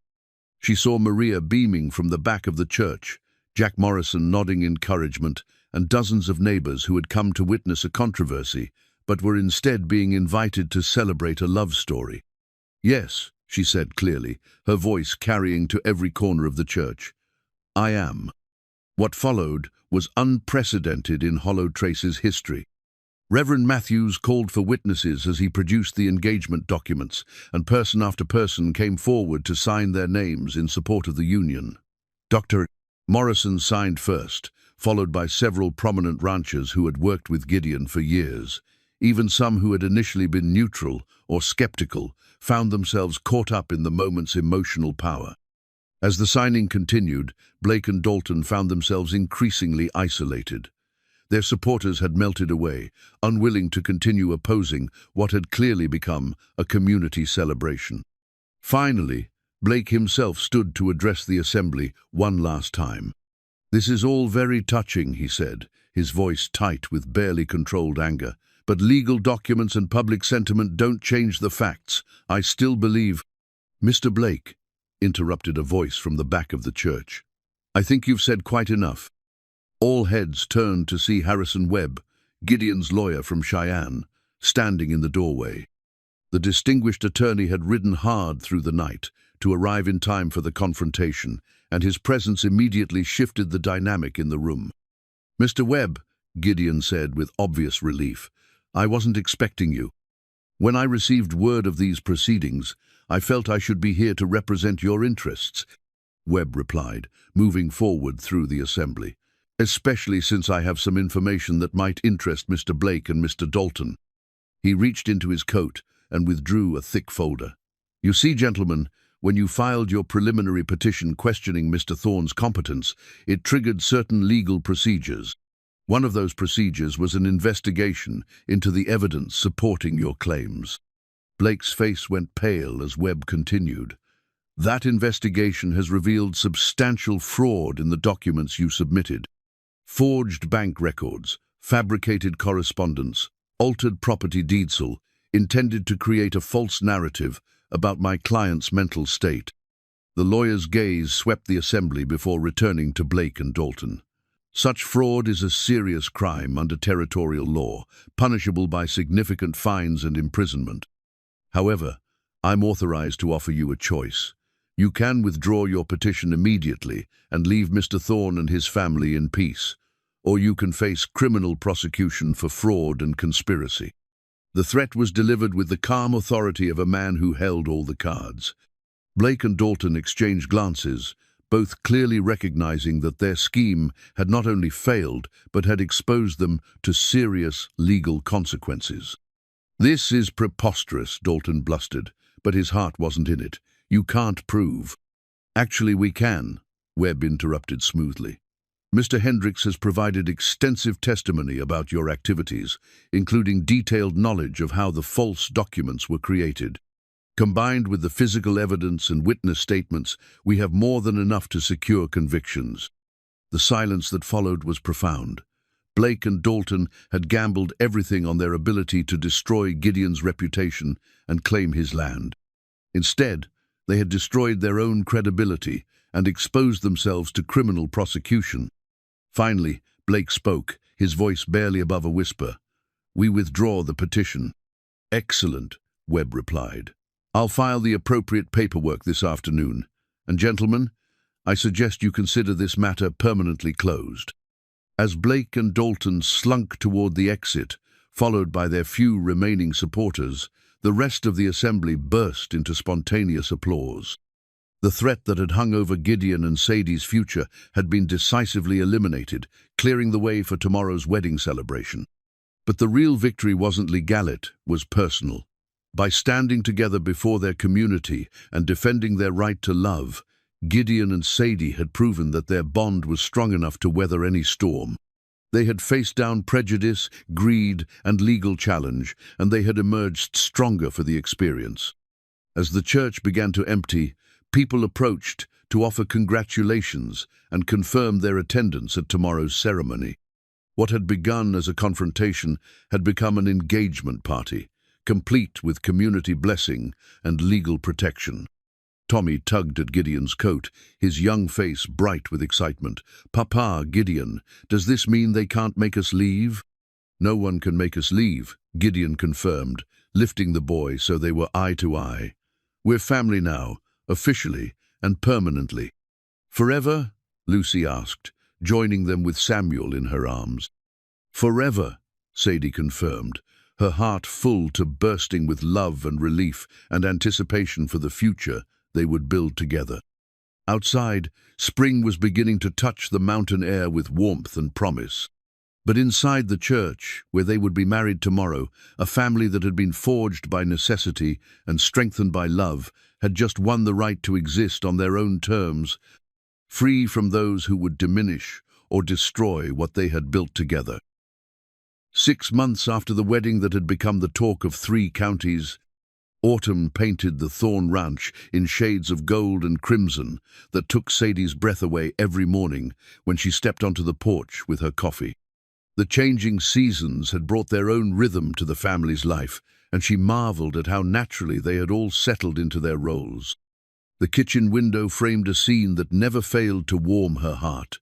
Speaker 1: She saw Maria beaming from the back of the church, Jack Morrison nodding encouragement, and dozens of neighbors who had come to witness a controversy but were instead being invited to celebrate a love story. "Yes," she said clearly, her voice carrying to every corner of the church. "I am." What followed was unprecedented in Hollow Trace's history. Reverend Matthews called for witnesses as he produced the engagement documents, and person after person came forward to sign their names in support of the union. Dr. Morrison signed first, followed by several prominent ranchers who had worked with Gideon for years. Even some who had initially been neutral or skeptical found themselves caught up in the moment's emotional power. As the signing continued, Blake and Dalton found themselves increasingly isolated. Their supporters had melted away, unwilling to continue opposing what had clearly become a community celebration. Finally, Blake himself stood to address the assembly one last time. "This is all very touching," he said, his voice tight with barely controlled anger. "But legal documents and public sentiment don't change the facts. I still believe—" "Mr. Blake," interrupted a voice from the back of the church, "I think you've said quite enough." All heads turned to see Harrison Webb, Gideon's lawyer from Cheyenne, standing in the doorway. The distinguished attorney had ridden hard through the night to arrive in time for the confrontation, and his presence immediately shifted the dynamic in the room. "Mr. Webb," Gideon said with obvious relief, "I wasn't expecting you. When I received word of these proceedings, I felt I should be here to represent your interests," Webb replied, moving forward through the assembly, "especially since I have some information that might interest Mr. Blake and Mr. Dalton." He reached into his coat and withdrew a thick folder. "You see, gentlemen, when you filed your preliminary petition questioning Mr. Thorne's competence, it triggered certain legal procedures. One of those procedures was an investigation into the evidence supporting your claims." Blake's face went pale as Webb continued. "That investigation has revealed substantial fraud in the documents you submitted. Forged bank records, fabricated correspondence, altered property deeds, intended to create a false narrative about my client's mental state." The lawyer's gaze swept the assembly before returning to Blake and Dalton. Such fraud is a serious crime under territorial law, punishable by significant fines and imprisonment. However, I'm authorized to offer you a choice. You can withdraw your petition immediately and leave Mr. Thorne and his family in peace, or you can face criminal prosecution for fraud and conspiracy. The threat was delivered with the calm authority of a man who held all the cards. Blake and Dalton exchanged glances, both clearly recognizing that their scheme had not only failed, but had exposed them to serious legal consequences. "This is preposterous," Dalton blustered, but his heart wasn't in it. "You can't prove." "Actually, we can," Webb interrupted smoothly. "Mr. Hendricks has provided extensive testimony about your activities, including detailed knowledge of how the false documents were created. Combined with the physical evidence and witness statements, we have more than enough to secure convictions." The silence that followed was profound. Blake and Dalton had gambled everything on their ability to destroy Gideon's reputation and claim his land. Instead, they had destroyed their own credibility and exposed themselves to criminal prosecution. Finally, Blake spoke, his voice barely above a whisper. "We withdraw the petition." "Excellent," Webb replied. "I'll file the appropriate paperwork this afternoon. And gentlemen, I suggest you consider this matter permanently closed." As Blake and Dalton slunk toward the exit, followed by their few remaining supporters, the rest of the assembly burst into spontaneous applause. The threat that had hung over Gideon and Sadie's future had been decisively eliminated, clearing the way for tomorrow's wedding celebration. But the real victory wasn't legal, it was personal. By standing together before their community and defending their right to love, Gideon and Sadie had proven that their bond was strong enough to weather any storm. They had faced down prejudice, greed, and legal challenge, and they had emerged stronger for the experience. As the church began to empty, people approached to offer congratulations and confirm their attendance at tomorrow's ceremony. What had begun as a confrontation had become an engagement party, complete with community blessing and legal protection. Tommy tugged at Gideon's coat, his young face bright with excitement. "Papa, Gideon, does this mean they can't make us leave?" "No one can make us leave," Gideon confirmed, lifting the boy so they were eye to eye. "We're family now, officially and permanently." "Forever?" Lucy asked, joining them with Samuel in her arms. "Forever," Sadie confirmed, her heart full to bursting with love and relief and anticipation for the future they would build together. Outside, spring was beginning to touch the mountain air with warmth and promise. But inside the church, where they would be married tomorrow, a family that had been forged by necessity and strengthened by love had just won the right to exist on their own terms, free from those who would diminish or destroy what they had built together. 6 months after the wedding that had become the talk of 3 counties, autumn painted the Thorne Ranch in shades of gold and crimson that took Sadie's breath away every morning when she stepped onto the porch with her coffee. The changing seasons had brought their own rhythm to the family's life, and she marveled at how naturally they had all settled into their roles. The kitchen window framed a scene that never failed to warm her heart.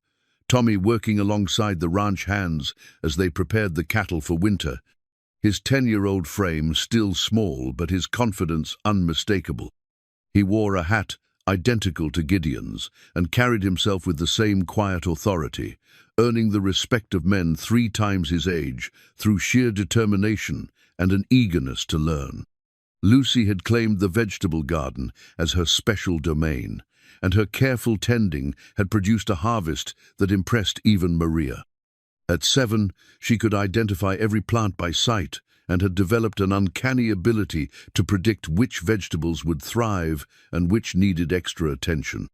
Speaker 1: Tommy working alongside the ranch hands as they prepared the cattle for winter, his 10-year-old frame still small but his confidence unmistakable. He wore a hat identical to Gideon's and carried himself with the same quiet authority, earning the respect of men 3 times his age through sheer determination and an eagerness to learn. Lucy had claimed the vegetable garden as her special domain, and her careful tending had produced a harvest that impressed even Maria. At 7, she could identify every plant by sight and had developed an uncanny ability to predict which vegetables would thrive and which needed extra attention.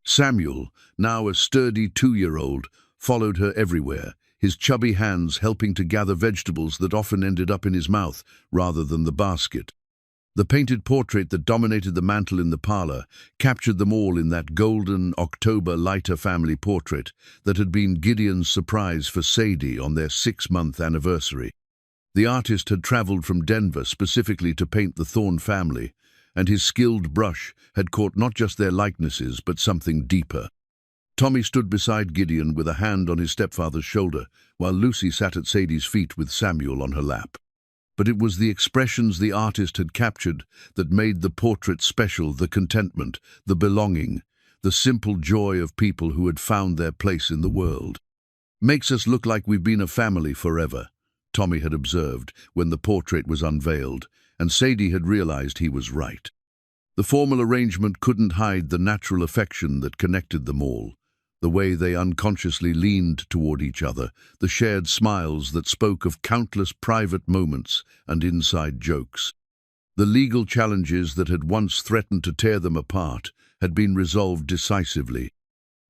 Speaker 1: Samuel, now a sturdy 2-year-old, followed her everywhere, his chubby hands helping to gather vegetables that often ended up in his mouth rather than the basket. The painted portrait that dominated the mantel in the parlor captured them all in that golden October lighter family portrait that had been Gideon's surprise for Sadie on their 6-month anniversary. The artist had traveled from Denver specifically to paint the Thorne family, and his skilled brush had caught not just their likenesses but something deeper. Tommy stood beside Gideon with a hand on his stepfather's shoulder, while Lucy sat at Sadie's feet with Samuel on her lap. But it was the expressions the artist had captured that made the portrait special, the contentment, the belonging, the simple joy of people who had found their place in the world. "Makes us look like we've been a family forever," Tommy had observed when the portrait was unveiled, and Sadie had realized he was right. The formal arrangement couldn't hide the natural affection that connected them all, the way they unconsciously leaned toward each other, the shared smiles that spoke of countless private moments and inside jokes. The legal challenges that had once threatened to tear them apart had been resolved decisively.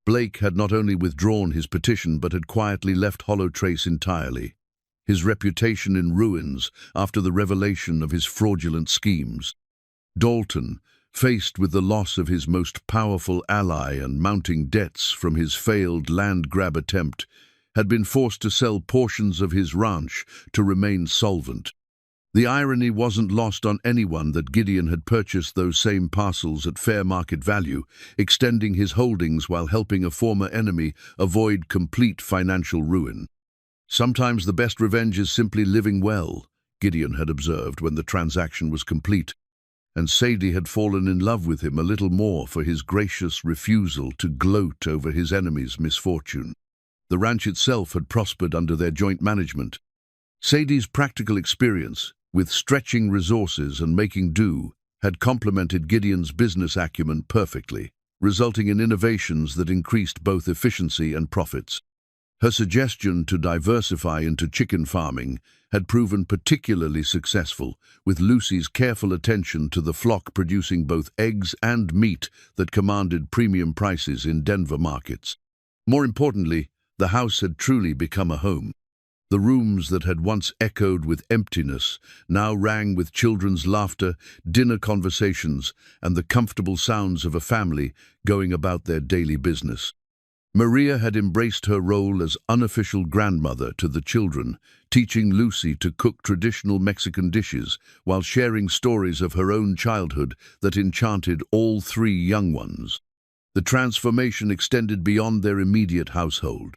Speaker 1: Blake had not only withdrawn his petition but had quietly left Hollow Trace entirely, his reputation in ruins after the revelation of his fraudulent schemes. Dalton, faced with the loss of his most powerful ally and mounting debts from his failed land grab attempt, had been forced to sell portions of his ranch to remain solvent. The irony wasn't lost on anyone that Gideon had purchased those same parcels at fair market value, extending his holdings while helping a former enemy avoid complete financial ruin. "Sometimes the best revenge is simply living well," Gideon had observed when the transaction was complete, and Sadie had fallen in love with him a little more for his gracious refusal to gloat over his enemy's misfortune. The ranch itself had prospered under their joint management. Sadie's practical experience, with stretching resources and making do, had complemented Gideon's business acumen perfectly, resulting in innovations that increased both efficiency and profits. Her suggestion to diversify into chicken farming had proven particularly successful, with Lucy's careful attention to the flock producing both eggs and meat that commanded premium prices in Denver markets. More importantly, the house had truly become a home. The rooms that had once echoed with emptiness now rang with children's laughter, dinner conversations, and the comfortable sounds of a family going about their daily business. Maria had embraced her role as unofficial grandmother to the children, teaching Lucy to cook traditional Mexican dishes while sharing stories of her own childhood that enchanted all three young ones. The transformation extended beyond their immediate household.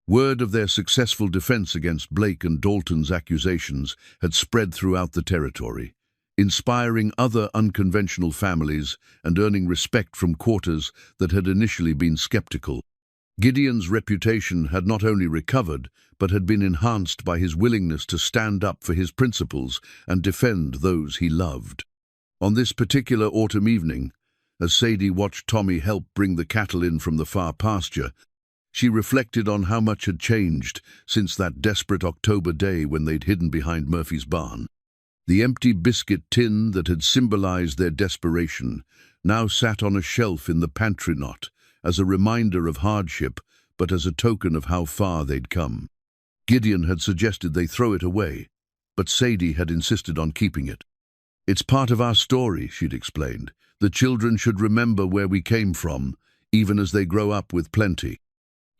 Speaker 1: Word of their successful defense against Blake and Dalton's accusations had spread throughout the territory, inspiring other unconventional families and earning respect from quarters that had initially been skeptical. Gideon's reputation had not only recovered, but had been enhanced by his willingness to stand up for his principles and defend those he loved. On this particular autumn evening, as Sadie watched Tommy help bring the cattle in from the far pasture, she reflected on how much had changed since that desperate October day when they'd hidden behind Murphy's barn. The empty biscuit tin that had symbolized their desperation now sat on a shelf in the pantry, not as a reminder of hardship, but as a token of how far they'd come. Gideon had suggested they throw it away, but Sadie had insisted on keeping it. "It's part of our story," she'd explained. "The children should remember where we came from, even as they grow up with plenty."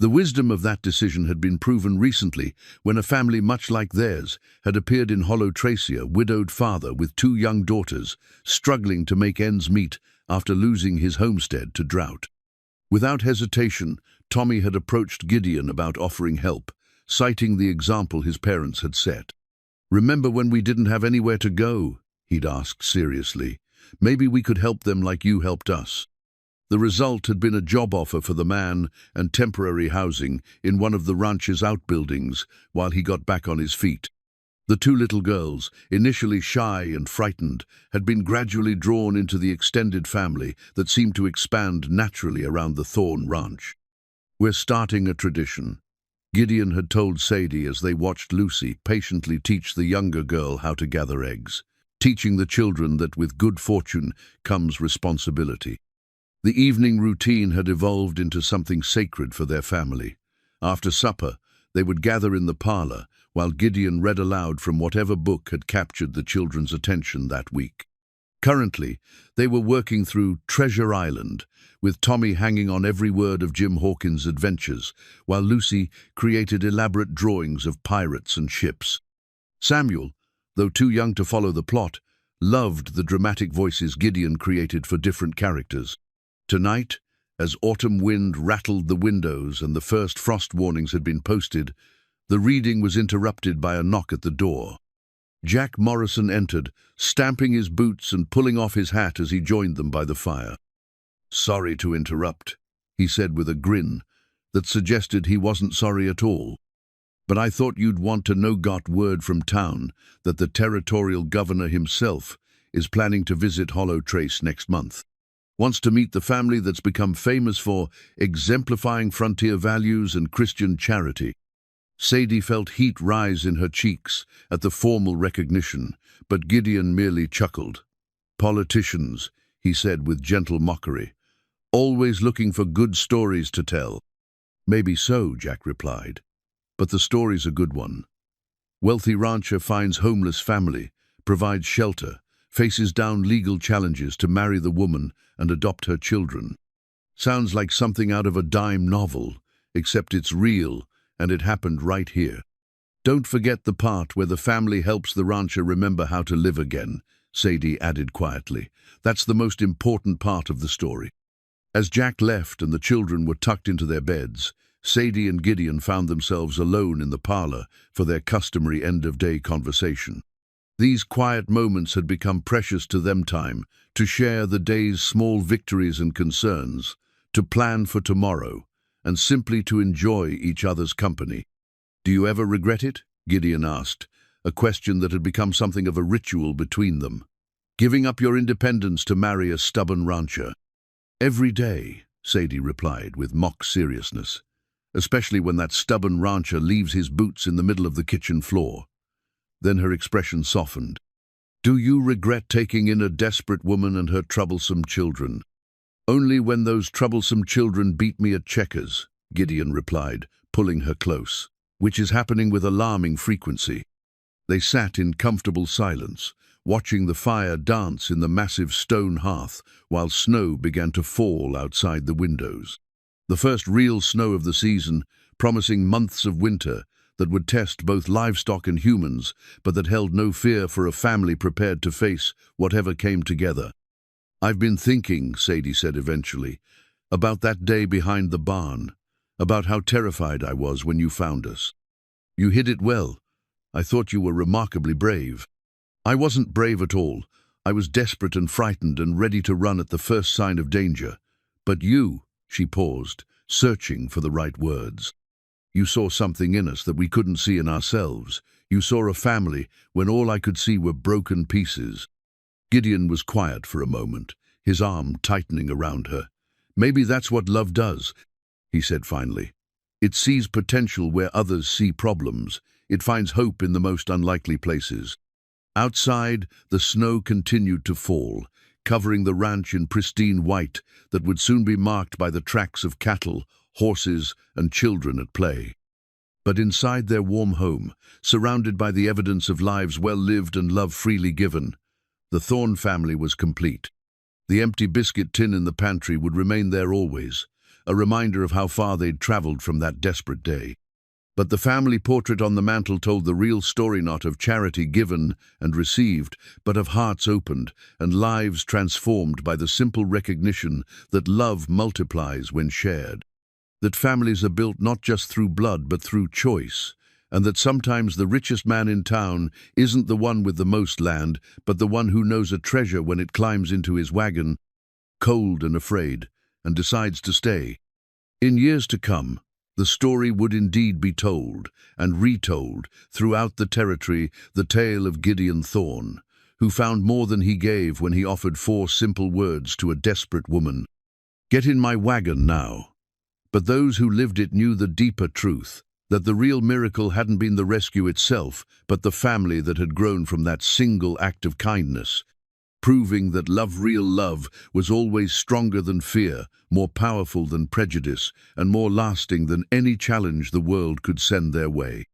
Speaker 1: The wisdom of that decision had been proven recently when a family much like theirs had appeared in Hollow Trace, a widowed father with two young daughters, struggling to make ends meet after losing his homestead to drought. Without hesitation, Tommy had approached Gideon about offering help, citing the example his parents had set. "Remember when we didn't have anywhere to go?" he'd asked seriously. "Maybe we could help them like you helped us." The result had been a job offer for the man and temporary housing in one of the ranch's outbuildings while he got back on his feet. The two little girls, initially shy and frightened, had been gradually drawn into the extended family that seemed to expand naturally around the Thorn Ranch. "We're starting a tradition," Gideon had told Sadie as they watched Lucy patiently teach the younger girl how to gather eggs, teaching the children that with good fortune comes responsibility. The evening routine had evolved into something sacred for their family. After supper, they would gather in the parlor, while Gideon read aloud from whatever book had captured the children's attention that week. Currently, they were working through Treasure Island, with Tommy hanging on every word of Jim Hawkins' adventures, while Lucy created elaborate drawings of pirates and ships. Samuel, though too young to follow the plot, loved the dramatic voices Gideon created for different characters. Tonight, As autumn wind rattled the windows and the first frost warnings had been posted, the reading was interrupted by a knock at the door. Jack Morrison entered, stamping his boots and pulling off his hat as he joined them by the fire. "Sorry to interrupt," he said with a grin that suggested he wasn't sorry at all. "But I thought you'd want to know. Got word from town that the territorial governor himself is planning to visit Hollow Trace next month. Wants to meet the family that's become famous for exemplifying frontier values and Christian charity." Sadie felt heat rise in her cheeks at the formal recognition, but Gideon merely chuckled. "Politicians," he said with gentle mockery, "always looking for good stories to tell." "Maybe so," Jack replied, "but the story's a good one. Wealthy rancher finds homeless family, provides shelter, faces down legal challenges to marry the woman and adopt her children. Sounds like something out of a dime novel, except it's real and it happened right here. Don't forget the part where the family helps the rancher remember how to live again," Sadie added quietly. "That's the most important part of the story." As Jack left and the children were tucked into their beds, Sadie and Gideon found themselves alone in the parlor for their customary end-of-day conversation. These quiet moments had become precious to them, time to share the day's small victories and concerns, to plan for tomorrow, and simply to enjoy each other's company. "Do you ever regret it?" Gideon asked, a question that had become something of a ritual between them. "Giving up your independence to marry a stubborn rancher?" "Every day," Sadie replied with mock seriousness, "especially when that stubborn rancher leaves his boots in the middle of the kitchen floor." Then her expression softened. "Do you regret taking in a desperate woman and her troublesome children?" "Only when those troublesome children beat me at checkers," Gideon replied, pulling her close, "which is happening with alarming frequency." They sat in comfortable silence, watching the fire dance in the massive stone hearth while snow began to fall outside the windows. The first real snow of the season, promising months of winter that would test both livestock and humans, but that held no fear for a family prepared to face whatever came together. "I've been thinking," Sadie said eventually, "about that day behind the barn, about how terrified I was when you found us. You hid it well. I thought you were remarkably brave." "I wasn't brave at all. I was desperate and frightened and ready to run at the first sign of danger. But you," she paused, searching for the right words. "You saw something in us that we couldn't see in ourselves. You saw a family when all I could see were broken pieces." Gideon was quiet for a moment, his arm tightening around her. "Maybe that's what love does," he said finally. "It sees potential where others see problems. It finds hope in the most unlikely places." Outside, the snow continued to fall, covering the ranch in pristine white that would soon be marked by the tracks of cattle, horses, and children at play. But inside their warm home, surrounded by the evidence of lives well lived and love freely given, the Thorne family was complete. The empty biscuit tin in the pantry would remain there always, a reminder of how far they'd traveled from that desperate day. But the family portrait on the mantel told the real story, not of charity given and received, but of hearts opened and lives transformed by the simple recognition that love multiplies when shared. That families are built not just through blood but through choice, and that sometimes the richest man in town isn't the one with the most land, but the one who knows a treasure when it climbs into his wagon, cold and afraid, and decides to stay. In years to come, the story would indeed be told and retold throughout the territory, the tale of Gideon Thorne, who found more than he gave when he offered 4 simple words to a desperate woman. "Get in my wagon now." But those who lived it knew the deeper truth, that the real miracle hadn't been the rescue itself, but the family that had grown from that single act of kindness, proving that real love, was always stronger than fear, more powerful than prejudice, and more lasting than any challenge the world could send their way.